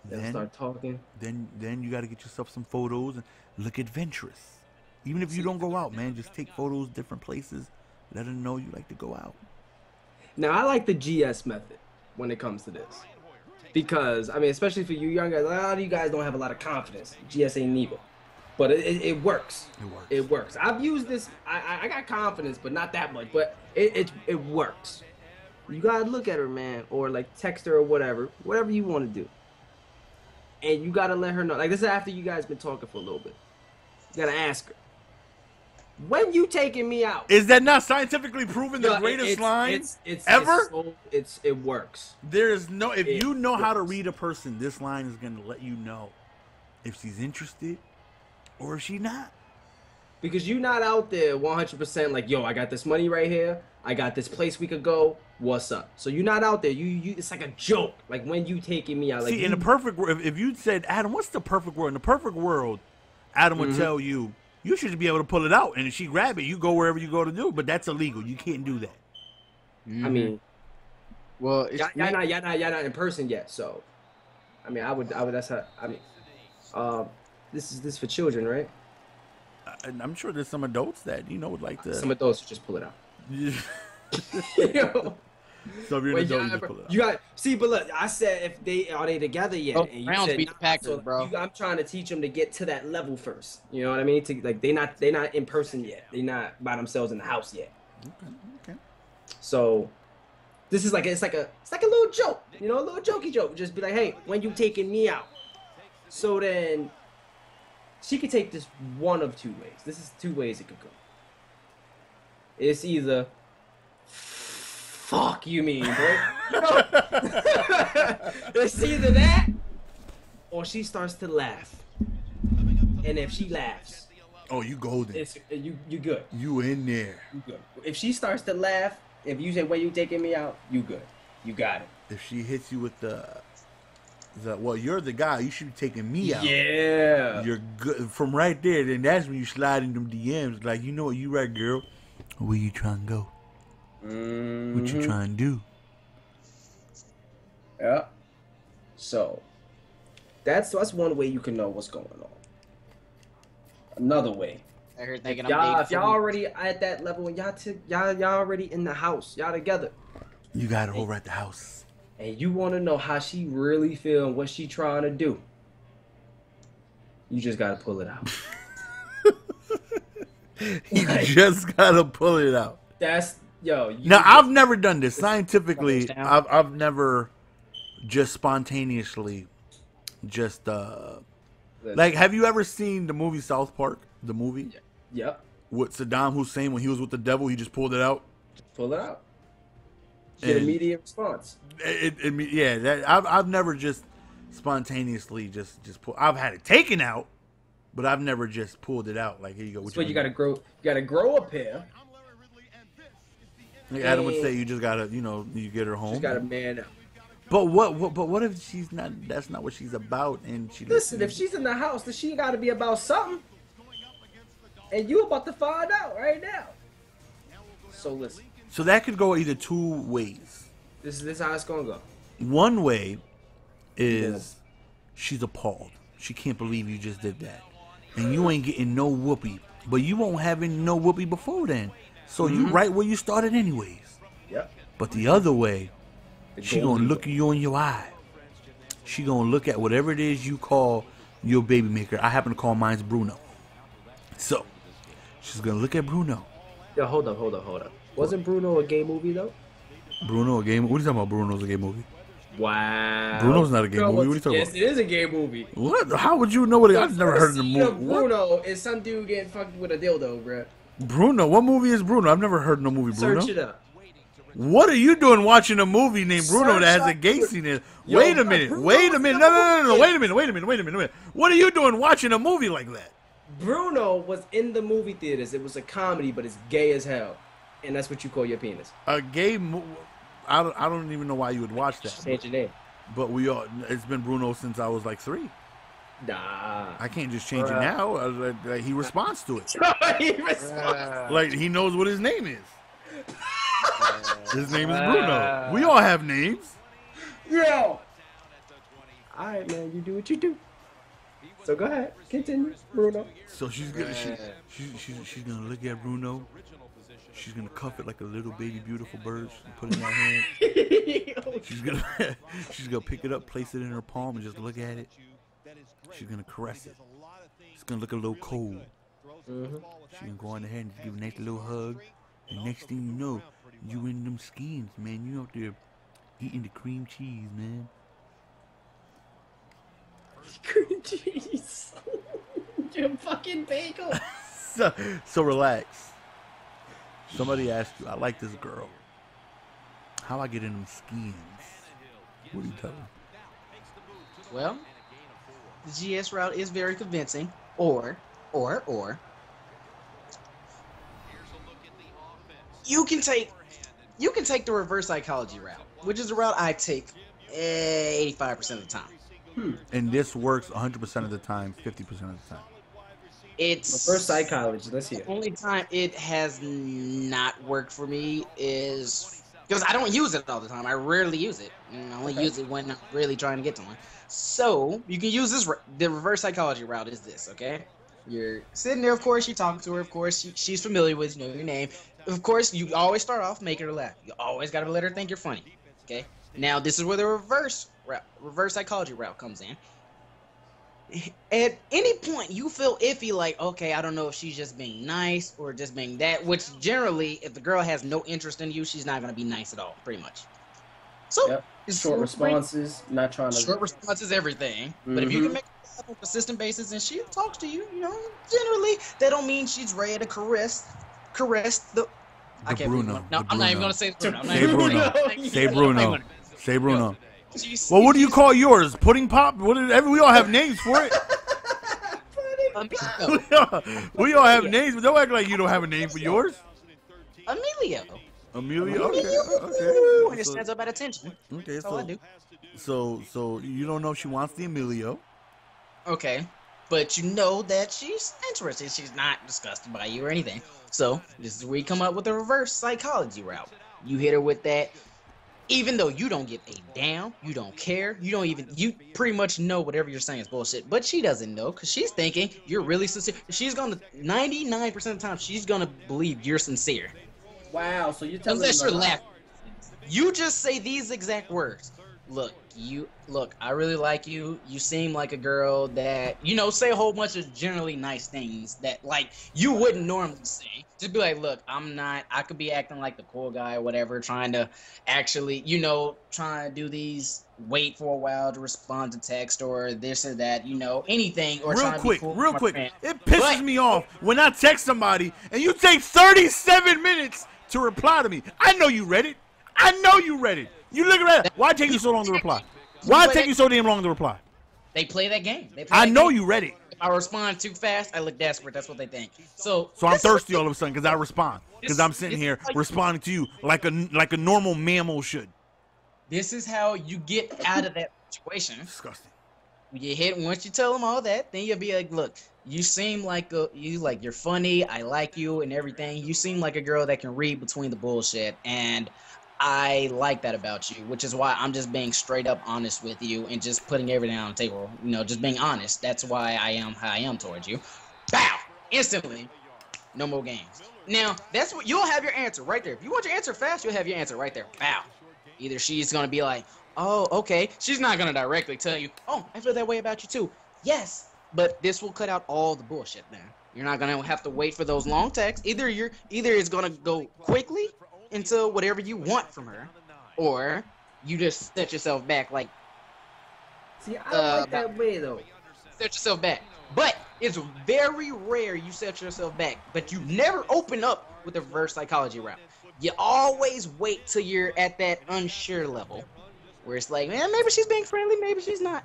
Then start talking. Then you got to get yourself some photos and look adventurous. Even if you don't go out, man, just take photos different places. Let her know you like to go out. Now, I like the GS method when it comes to this. Because, I mean, especially for you young guys, a lot of you guys don't have a lot of confidence. GS ain't neither. But it works. It works. It works. I've used this. I got confidence, but not that much. But it works. You got to look at her, man. Or, like, text her or whatever. Whatever you want to do. And you got to let her know. Like, this is after you guys been talking for a little bit. You got to ask her. When you taking me out? Is that not scientifically proven the greatest line ever? It works. There is no. If you know how to read a person, this line is gonna let you know if she's interested or if she's not. Because you're not out there 100% like, yo, I got this money right here. I got this place we could go. What's up? So you're not out there. You it's like a joke. Like when you taking me out. Like, see, in the perfect world, if you said, Adam, what's the perfect world? In the perfect world, Adam would tell you. You should be able to pull it out, and if she grab it, you go wherever you go to do. But that's illegal. You can't do that. I mean, well, y'all not in person yet. So, I mean, I would. That's how. I mean, this is for children, right? I'm sure there's some adults that would like to. Some adults would just pull it out. Yeah. Yo. So if you're an adult, you just pull it out. You got see, but look, I said if they are they together yet? Oh, And you Browns said beat the nah, Packers, so bro. I'm trying to teach them to get to that level first. You know what I mean? To like they not in person yet. They not by themselves in the house yet. Okay. So this is like it's like a little joke, you know, a little jokey joke. Just be like, hey, when you taking me out? So then she could take this one of two ways. This is two ways it could go. It's either fuck you mean, bro. You know? It's either that or she starts to laugh. And if she laughs, Oh, you golden. it's you good. You in there. You good. If she starts to laugh, if you say when you taking me out, you good. You got it. If she hits you with the well, you're the guy. You should be taking me out. Yeah. You're good. From right there, then that's when you slide in them DMs. Like, you know what, you right, girl. Where you trying to go? What you trying to do? Yeah. So that's one way you can know what's going on. Another way. I heard thinking If I'm y'all already at that level and y'all already in the house, y'all together, You got her over at the house. and you want to know how she really feel and what she trying to do, you just gotta pull it out. You just gotta pull it out. That's yo. Now, I've never done this scientifically. I've never just spontaneously just like. Have you ever seen the movie South Park? The movie Yep. with Saddam Hussein when he was with the devil, he just pulled it out. Pull it out. Get And- immediate response. I've never just spontaneously just pull. I've had it taken out, but I've never just pulled it out. Like, here you go. So you gotta grow. You gotta grow a pair. Like Adam would say, you just gotta, you get her home. Just gotta man up. But what if she's not? That's not what she's about, and she. Listen, if she's in the house, then she gotta be about something. And you about to find out right now. So listen, So that could go either two ways. this is how it's gonna go. One way is she's appalled. She can't believe you just did that, and you ain't getting no whoopee. But you won't have any no whoopee before then. So you right where you started anyways. Yep. But the other way, she gonna golden look you in your eye. She gonna look at whatever it is you call your baby maker. I happen to call mine's Bruno. So she's gonna look at Bruno. Yo, hold up. Wasn't Bruno a gay movie though? Bruno a gay movie? What are you talking about? Bruno's a gay movie? Wow. Bruno's not a gay movie. What are you talking Yes, about? it is a gay movie. What? How would you know what? I've never heard of the Scene of movie. What? Bruno is some dude getting fucked with a dildo, bruh. Bruno? What movie is Bruno? I've never heard no movie Bruno. Search it up. What are you doing watching a movie named Bruno that has a gay scene in it? Yo, Wait a minute. Bruno's Wait a minute. in the No. movie. Wait a minute. What are you doing watching a movie like that? Bruno was in the movie theaters. It was a comedy, but it's gay as hell. And that's what you call your penis. A gay movie? I don't even know why you would watch that. Change your name. But it's been Bruno since I was like 3. Nah. I can't just change it now. He responds to it. He responds. Like, he knows what his name is. His name is Bruno. We all have names. Yo. All right, man. You do what you do. So go ahead. Continue, Bruno. So she's gonna she's gonna look at Bruno. She's gonna cuff it like a little baby beautiful bird. She's gonna put it in her hand. She's gonna pick it up, place it in her palm, and just look at it. She's gonna caress it. It's gonna look a little cold. She's gonna go on ahead and give a nice little hug. And next thing you know, you in them skins, man. You out there eating the cream cheese, man. Cream cheese. You're a fucking bagel. So relax. Somebody asked you, I like this girl. How I get in them skins? What do you tell them? Well, the GS route is very convincing. Or, you can take the reverse psychology route, which is the route I take 85% of the time. And this works 100% of the time, 50% of the time. It's Reverse psychology. Let's hear. The only time it has not worked for me is because I don't use it all the time. I rarely use it. I only use it when I'm really trying to get to one. So you can use this. The reverse psychology route is this, okay? You're sitting there, of course. You're talking to her, of course. She's familiar with your name. of course, you always start off making her laugh. You always got to let her think you're funny. Okay. Now, this is where the reverse psychology route comes in. At any point you feel iffy, like, okay, I don't know if she's just being nice or just being that, which generally, if the girl has no interest in you, she's not going to be nice at all, pretty much. So, yep. Short responses, not trying to... Short responses, everything. But if you can make it on a consistent basis and she talks to you, you know, generally, that don't mean she's ready to caress the... I can't Bruno. No, I'm not even going to say Bruno. Say Bruno. Say Bruno. Say Bruno. She's, Well, what do you call yours? Pudding pop? We all have names for it. we all have names, but don't act like you don't have a name for yours. Emilio. Amelia? Okay. When it stands up at attention. Okay, That's all I do. So you don't know if she wants the Emilio. Okay. But you know that she's interested. She's not disgusted by you or anything. So this is where you come up with a reverse psychology route. You hit her with that. Even though you don't give a damn, you don't care, you pretty much know whatever you're saying is bullshit. But she doesn't know because she's thinking you're really sincere. She's gonna, 99% of the time, she's gonna believe you're sincere. Wow, so you're telling me... Unless you're laughing. You just say these exact words. Look, I really like you. You seem like a girl that, say a whole bunch of generally nice things that, like, you wouldn't normally say. Just be like, look, I could be acting like the cool guy or whatever, trying to actually, trying to do these, wait for a while to respond to text or this or that, anything. Or real quick, friend. it pisses me off when I text somebody and you take 37 minutes to reply to me. I know you read it. You look at that. Why take you so long to reply? Why take you so damn long to reply? They play that game. I know you read it. If I respond too fast, I look desperate. That's what they think. So I'm thirsty all of a sudden because I respond. Because I'm sitting here responding to you like a normal mammal should. This is how you get out of that situation. Disgusting. Once you tell them all that, then you'll be like, look, you seem like you're funny. I like you and everything. You seem like a girl that can read between the bullshit, and I like that about you, which is why I'm just being straight up honest with you and just putting everything on the table. Just being honest. That's why I am how I am towards you. Bow! Instantly. No more games. Now, that's what you'll have your answer right there. If you want your answer fast, you'll have your answer right there. Bow. Either she's gonna be like, oh, okay. She's not gonna directly tell you, oh, I feel that way about you too. Yes, but this will cut out all the bullshit then. You're not gonna have to wait for those long texts. Either it's gonna go quickly into whatever you want from her, or you just set yourself back like. See, I don't like that way though. Set yourself back, but it's very rare you set yourself back. But you never open up with the reverse psychology route. You always wait till you're at that unsure level, where it's like, man, maybe she's being friendly, maybe she's not.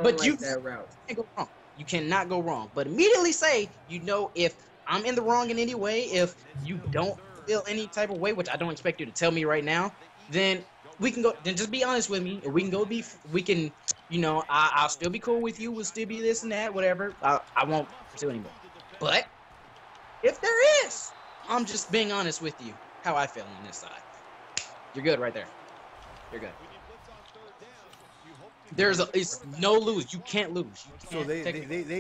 But you that route. Can't go wrong. You cannot go wrong. But immediately say, if I'm in the wrong in any way, if you don't feel any type of way, which I don't expect you to tell me right now, then we can go. Then just be honest with me, or we can go I'll still be cool with you. We'll still be this and that, whatever. I won't pursue anymore. But if there is, I'm just being honest with you, how I feel on this side. You're good right there. You're good. It's no lose. You can't lose. So they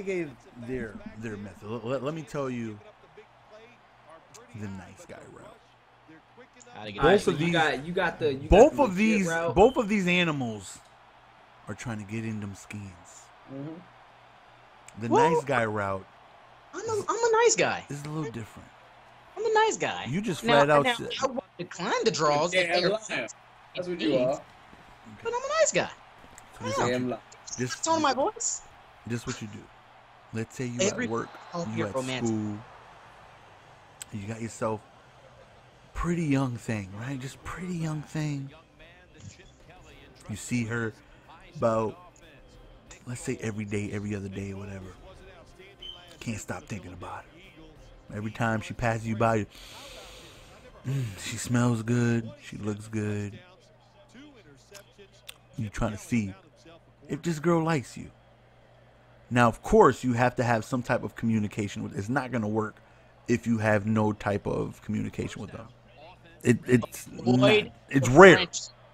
gave their method. Let me tell you the nice guy route. Both of these animals are trying to get in them skins. The nice guy route. I'm a nice guy. Is a little different. I'm a nice guy. You just flat out said. I won't decline the draws. That's what you are. But I'm a nice guy. Just tone my voice. This is what you do. Let's say you at work, you at school, you got yourself pretty young thing, right? Just pretty young thing. You see her about, let's say every day, every other day, or whatever. Can't stop thinking about her. Every time she passes you by, she smells good, she looks good. You're trying to see if this girl likes you. Now, of course, you have to have some type of communication with. It's not going to work if you have no type of communication with them. It's rare.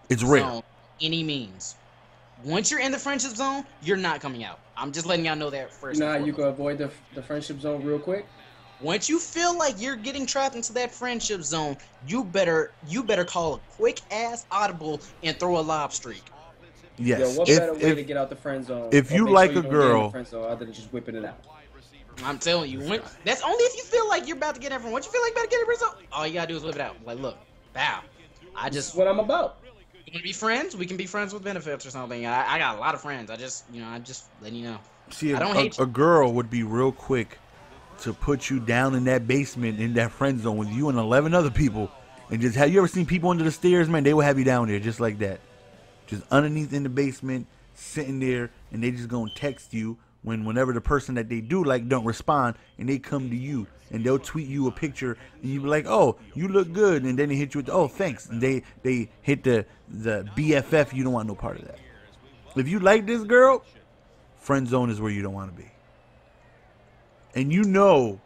It's rare. Any means. Once you're in the friendship zone, you're not coming out. I'm just letting y'all know that first. You can avoid the friendship zone real quick. Once you feel like you're getting trapped into that friendship zone, you better call a quick ass audible and throw a lob streak. Yes. Yo, what better way to get out the friend zone? If or you make like sure a you don't get in girl, the friend zone other than just whipping it out. I'm telling you, that's only if you feel like you're about to get everyone. Once you feel like you're about to get everyone, all you gotta do is whip it out. Like, look, bow. That's what I'm about. You want to be friends? We can be friends with benefits or something. I got a lot of friends. I'm just letting you know. see, I don't hate a girl would be real quick to put you down in that basement in that friend zone with you and 11 other people, and just have you ever seen people under the stairs, man? They will have you down there just like that, just underneath in the basement, sitting there, and they just gonna text you whenever the person that they do like don't respond, and they come to you and they'll tweet you a picture, and you be like, oh, you look good, and then they hit you with, oh, thanks, and they hit the BFF. You don't want no part of that. If you like this girl, friend zone is where you don't want to be. And you know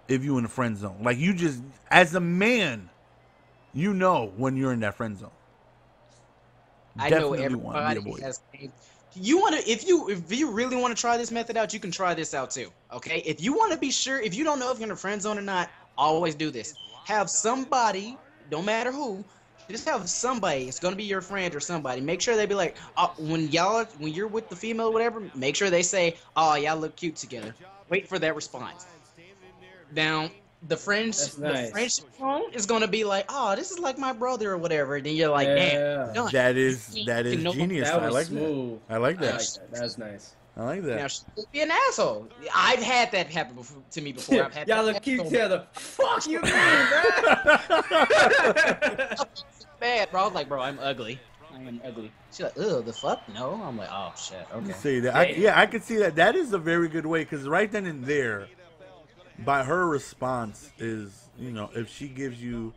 if you in the friend zone. Like, you just, as a man, you know when you're in that friend zone. I know Definitely want to be everybody avoided. has. You want to, if you really want to try this method out, you can try this out too. Okay, if you want to be sure, if you don't know if you're in a friend zone or not, always do this. Have somebody, don't matter who, just have somebody. It's gonna be your friend or somebody. Make sure they be like, when you're with the female or whatever, make sure they say, "Oh, y'all look cute together." Wait for that response. Now, the friendship phone is gonna be like, "Oh, this is like my brother" or whatever. And then you're like, Yeah. "Damn, done." That is genius. That I was like smooth. that. I like I that. like that. That's nice. I like that. Now, she'll be an asshole. I've had that happen to me before. I've had Y'all that look cute happen. together. Fuck you, man, Bad, bro. I was like, bro, I'm ugly. I am ugly. She's like, ugh, the fuck? No. I'm like, oh, shit. You Okay. say that. I could see that. That is a very good way, because right then and there, by her response is, if she gives you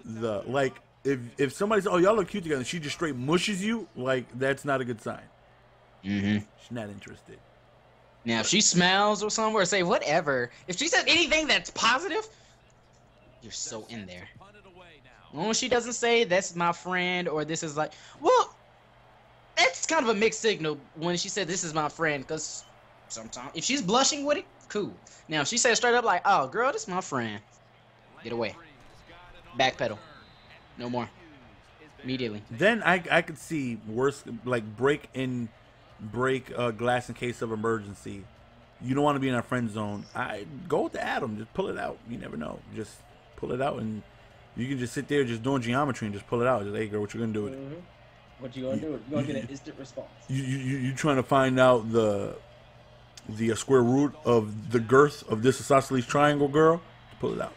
the, like, if somebody says, oh, y'all look cute together, and she just straight mushes you, like, that's not a good sign. Mm-hmm. She's not interested. Now, if she smiles or something, or say whatever, if she says anything that's positive, you're so in there. As long as she doesn't say, that's my friend, or this is like, well, that's kind of a mixed signal when she said, this is my friend, because sometimes, if she's blushing with it, cool. Now, if she says straight up like, oh, girl, this is my friend, get away. Backpedal. No more. Immediately. Then I could see worse, like break glass in case of emergency. You don't want to be in a friend zone. I go with the atom. Just pull it out. You never know. Just pull it out, and you can just sit there just doing geometry and just pull it out. Just, hey, girl, what you gonna do with it? What you gonna do? You gonna get an instant response. You trying to find out the square root of the girth of this isosceles triangle, girl? Pull it out.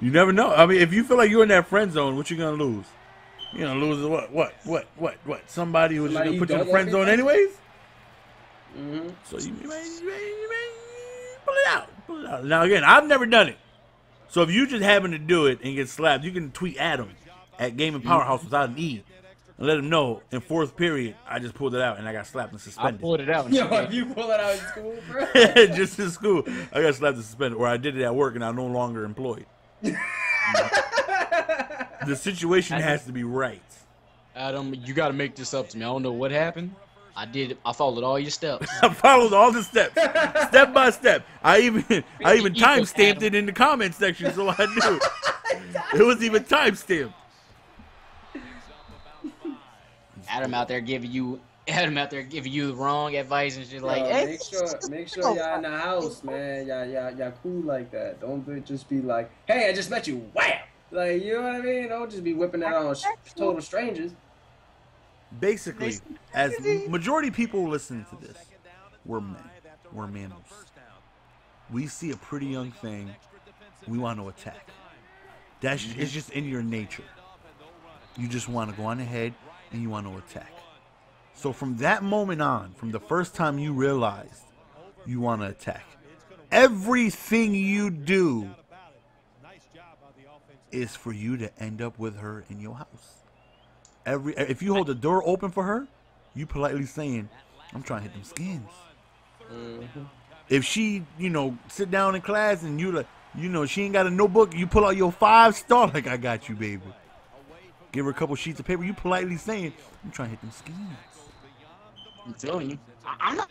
You never know. I mean, if you feel like you're in that friend zone, what you gonna lose? You gonna lose what? Somebody who's just gonna put you in the friend zone anyways? Mm-hmm. So you may pull it out. Pull it out. Now again, I've never done it. So if you just happen to do it and get slapped, you can tweet Adam at Gaming Powerhouse without an E and let him know in fourth period I just pulled it out and I got slapped and I suspended. pulled it out. Yo, if you pull it out in school, bro. Just in school, I got slapped and suspended, or I did it at work and I'm no longer employed. The situation has to be right. Adam, you got to make this up to me. I don't know what happened. I followed all your steps. I followed all the steps, step by step. I even time stamped it in the comment section, so I knew it was even time stamped. Adam out there giving you the wrong advice and shit. Like, Bro, hey, make sure y'all in the house, man. Y'all cool like that. Don't just be like, hey, I just met you. Wham! Like, you know what I mean? Don't just be whipping that on total strangers. Basically, as majority people listening to this, we're men. We're mammals. We see a pretty young thing, we want to attack. It's just in your nature. You just want to go on ahead and you want to attack. So from that moment on, from the first time you realized you want to attack, everything you do is for you to end up with her in your house. If you hold the door open for her, you politely saying, I'm trying to hit them skins. Mm-hmm. If she, sit down in class and you like, she ain't got a notebook, you pull out your 5-star, like, I got you, baby. Give her a couple sheets of paper, you politely saying, I'm trying to hit them skins. I'm telling you, I'm not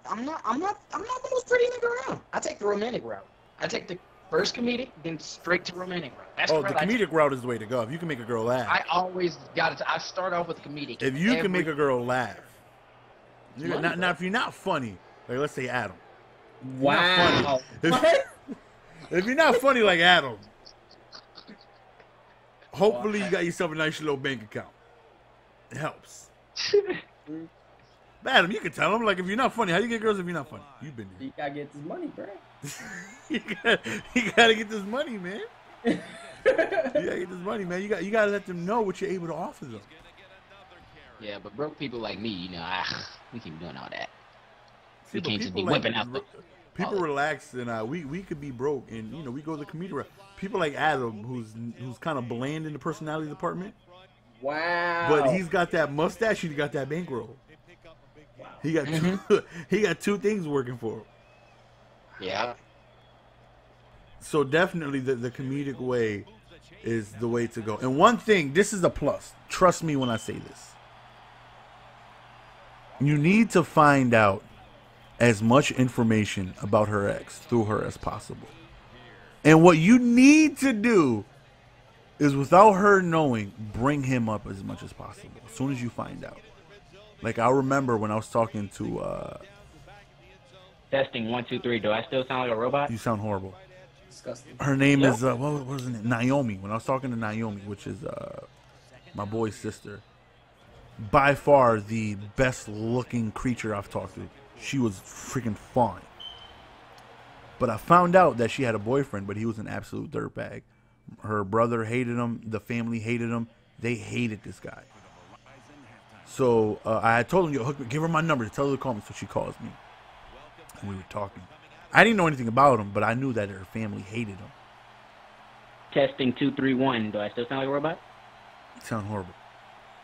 the most pretty nigga around. I take the romantic route. I take the first comedic, then straight to romantic route. That's Oh, the the comedic route is the way to go. If you can make a girl laugh. I always got it. I start off with comedic. If you can make a girl laugh. Now, if you're not funny, like let's say Adam. Wow. If you're not funny like Adam, hopefully you got yourself a nice little bank account. It helps. But Adam, you can tell them, like, if you're not funny, how do you get girls if you're not funny? You've been there. You gotta get this money, bro. you gotta get this money, man. You gotta get this money, man. You gotta let them know what you're able to offer them. Yeah, but broke people like me, you know, we keep doing all that. See, We can't just be people whipping out the... People relax, and we could be broke, and you know we go the comedic route. People like Adam, who's kind of bland in the personality department. Wow. But he's got that mustache and he got that bankroll. He got he got two things working for him. Yeah. So definitely the comedic way is the way to go. And one thing, this is a plus. Trust me when I say this. You need to find out as much information about her ex through her as possible. And what you need to do is, without her knowing, bring him up as much as possible as soon as you find out. Like, I remember when I was talking to Testing 1, 2, 3. Do I still sound like a robot? you sound horrible. Disgusting. Her name is what was her name? Naomi. When I was talking to Naomi, which is my boy's sister, by far the best looking creature I've talked to. She was freaking fine. But I found out that she had a boyfriend, but he was an absolute dirtbag. Her brother hated him. The family hated him. They hated this guy. So I had told him, yo, give her my number to tell her to call me. So she calls me. And we were talking. I didn't know anything about him, but I knew that her family hated him. Testing 2, 3, 1. Do I still sound like a robot? You sound horrible.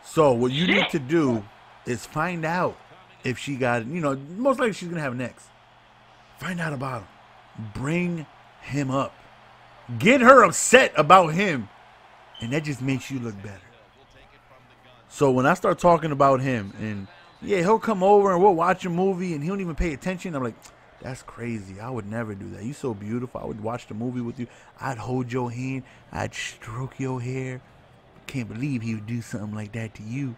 So what you need to do is find out if she got, you know, most likely she's going to have an ex. Find out about him. Bring him up. Get her upset about him. And that just makes you look better. So when I start talking about him and, yeah, he'll come over and we'll watch a movie and he don't even pay attention, I'm like, that's crazy. I would never do that. You so beautiful. I would watch the movie with you. I'd hold your hand. I'd stroke your hair. Can't believe he would do something like that to you.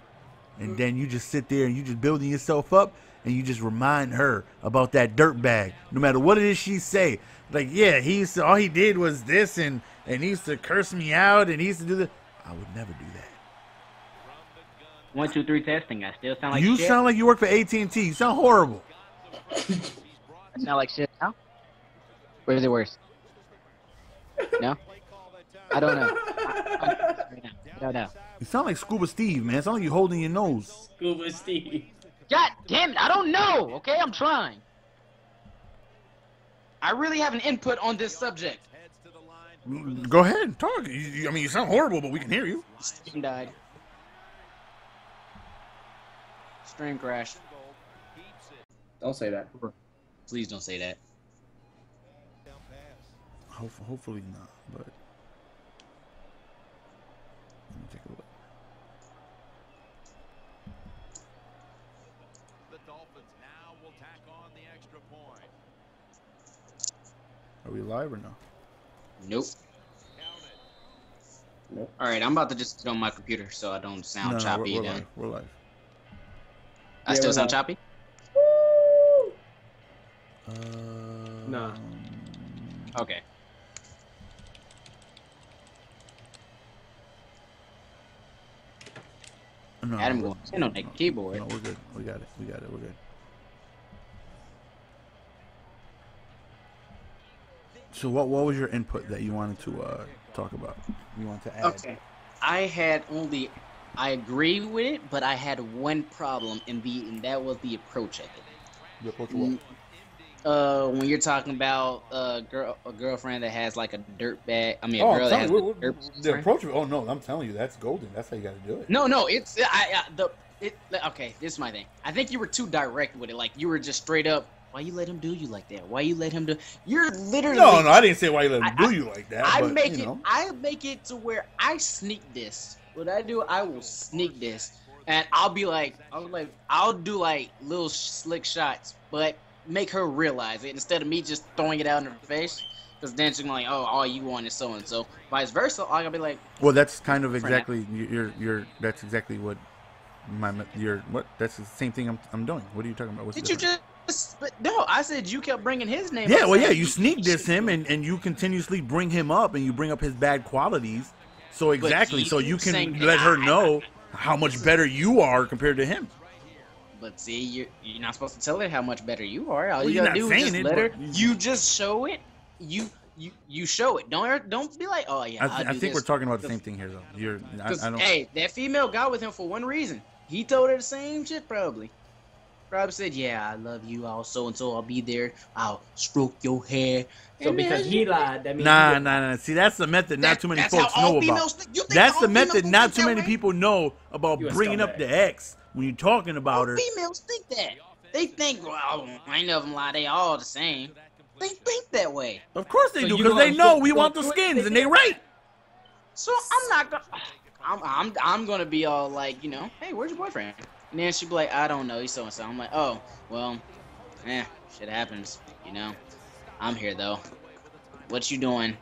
And then you just sit there and you just building yourself up and you just remind her about that dirt bag. No matter what it is she say. Like, yeah, all he did was this and he used to curse me out and he used to do this. I would never do that. 1, 2, 3 testing. I still sound like You shit. sound like you work for AT&T. You sound horrible. I sound like shit now? Or is it worse? No? I don't know. I don't know. You sound like Scuba Steve, man. It sound like you holding your nose. Scuba Steve. God damn it, I don't know, okay? I'm trying. I really have an input on this subject. Go ahead and talk. I mean, you sound horrible, but we can hear you. Stream died. Stream crashed. Don't say that. Please don't say that. Hopefully not, but let me take a look. The Dolphins now will tack on the extra point. Are we live or no? Nope. Nope. Alright, I'm about to just get on my computer so I don't sound choppy we're again. live. We're live. I still we're sound live. choppy? Nah. Okay. No, Adam going in on that keyboard. No, we're good. We got it. We're good. So what was your input that you wanted to talk about? You wanted to add? Okay. I agree with it, but I had one problem, and that was the approach of it. The approach of what? When you're talking about a girlfriend that has like a dirt bag. I mean, a Oh, girl I'm that has telling you, a dirt the approach of it. Oh no, I'm telling you, that's golden. That's how you got to do it. No, it's okay. This is my thing. I think you were too direct with it. Like you were just straight up. Why you let him do you like that? Why you let him do? You're literally. No, I didn't say why you let him do you like that. I but, make you it. know. I make it to where I sneak this. What I do, I will sneak this, and I'll do like little slick shots. But make her realize it instead of me just throwing it out in her face. Because then she's like, oh, all you want is so and so. Vice versa, I gotta be like, well, that's kind of exactly that's exactly what that's the same thing I'm doing. What are you talking about? What's did you just? No, I said you kept bringing his name. Yeah, up, well, saying you sneak diss him and you continuously bring him up and you bring up his bad qualities. So exactly, so you can let her know how much better you are compared to him. But see, you're not supposed to tell her how much better you are. All Well, you you're gotta not do is saying just it, let her. but You just show it. You show it. Don't be like, oh yeah. I think we're talking about the same thing here, though. I don't. Hey, that female got with him for one reason. He told her the same shit, probably. Probably said, yeah, I love you, I'll so-and-so, I'll be there, I'll stroke your hair. So because he lied, that means Nah. See, that's the method not too many folks know about. That's the method not too many people know about bringing up the ex when you're talking about her. Females think that. They think, well, ain't of them lie, they all the same. They think that way. Of course they do, because they know we want the skins, and they right. So I'm not gonna. I'm gonna be all like, you know, hey, where's your boyfriend? And then she'd be like, I don't know, he's so and so. I'm like, oh, well, shit happens, you know. I'm here though. What you doing?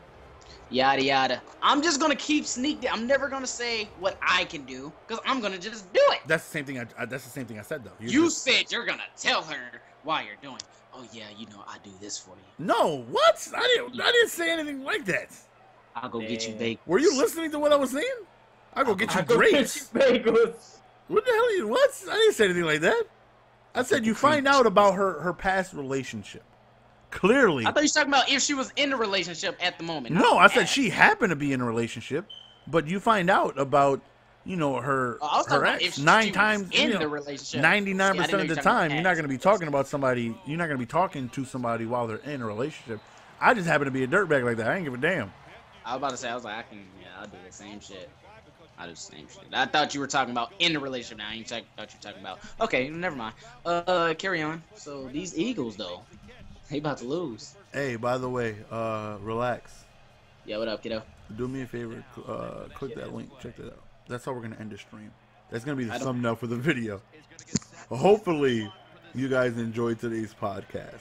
Yada yada. I'm just gonna keep sneaking. I'm never gonna say what I can do, because I'm gonna just do it. That's the same thing. That's the same thing I said though. You said you're gonna tell her why you're doing. Oh yeah, you know I do this for you. No, what? I didn't say anything like that. I'll go get you bagels. Were you listening to what I was saying? I'll go get you grapes. bagels. What the hell are you? What? I didn't say anything like that. I said you find out about her past relationship. Clearly. I thought you were talking about if she was in a relationship at the moment. No, I said she happened to be in a relationship, but you find out about, you know, her ex 9 times in the relationship. 99% of the time. You're not going to be talking about somebody. You're not going to be talking to somebody while they're in a relationship. I just happen to be a dirtbag like that. I ain't give a damn. I was about to say, I'll do the same shit. I do the same shit. I thought you were talking about in a relationship now. Thought you were talking about. Okay, never mind. Carry on. So these Eagles though, they about to lose. Hey, by the way, relax. Yeah, what up, kiddo? Do me a favor, click that link. Check that out. That's how we're gonna end the stream. That's gonna be the thumbnail for the video. Hopefully, you guys enjoyed today's podcast.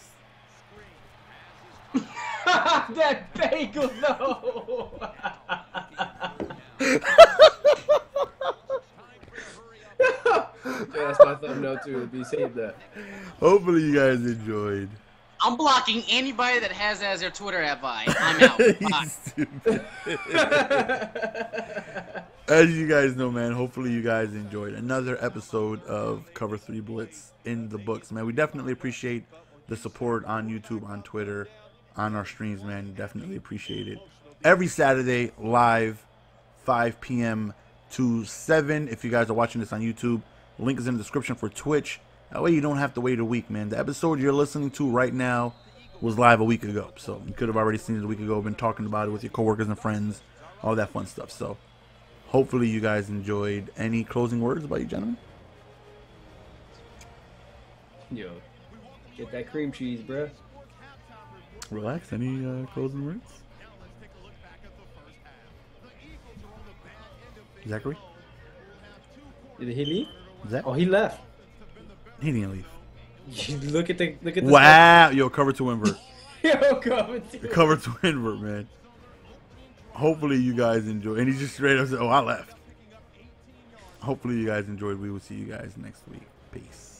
That bagel though. That's my thumbnail too. Be saved that. Hopefully you guys enjoyed. I'm blocking anybody that has as their Twitter advice. I'm out. As you guys know, man, hopefully you guys enjoyed another episode of Cover 3 Blitz in the books, man. We definitely appreciate the support on YouTube, on Twitter, on our streams, man. Definitely appreciate it. Every Saturday, live, 5 p.m. to 7. If you guys are watching this on YouTube, link is in the description for Twitch. That way you don't have to wait a week, man. The episode you're listening to right now was live a week ago. So you could have already seen it a week ago, been talking about it with your coworkers and friends, all that fun stuff. So hopefully you guys enjoyed. Any closing words about you gentlemen? Yo, get that cream cheese, bruh. Relax. Any closing words? Zachary? Did he leave? Zach? Oh, he left. He didn't leave. Look at the Wow. Yo, cover to invert. Yo, cover to invert, man. Hopefully you guys enjoy. And he just straight up said, oh, I left. Hopefully you guys enjoyed. We will see you guys next week. Peace.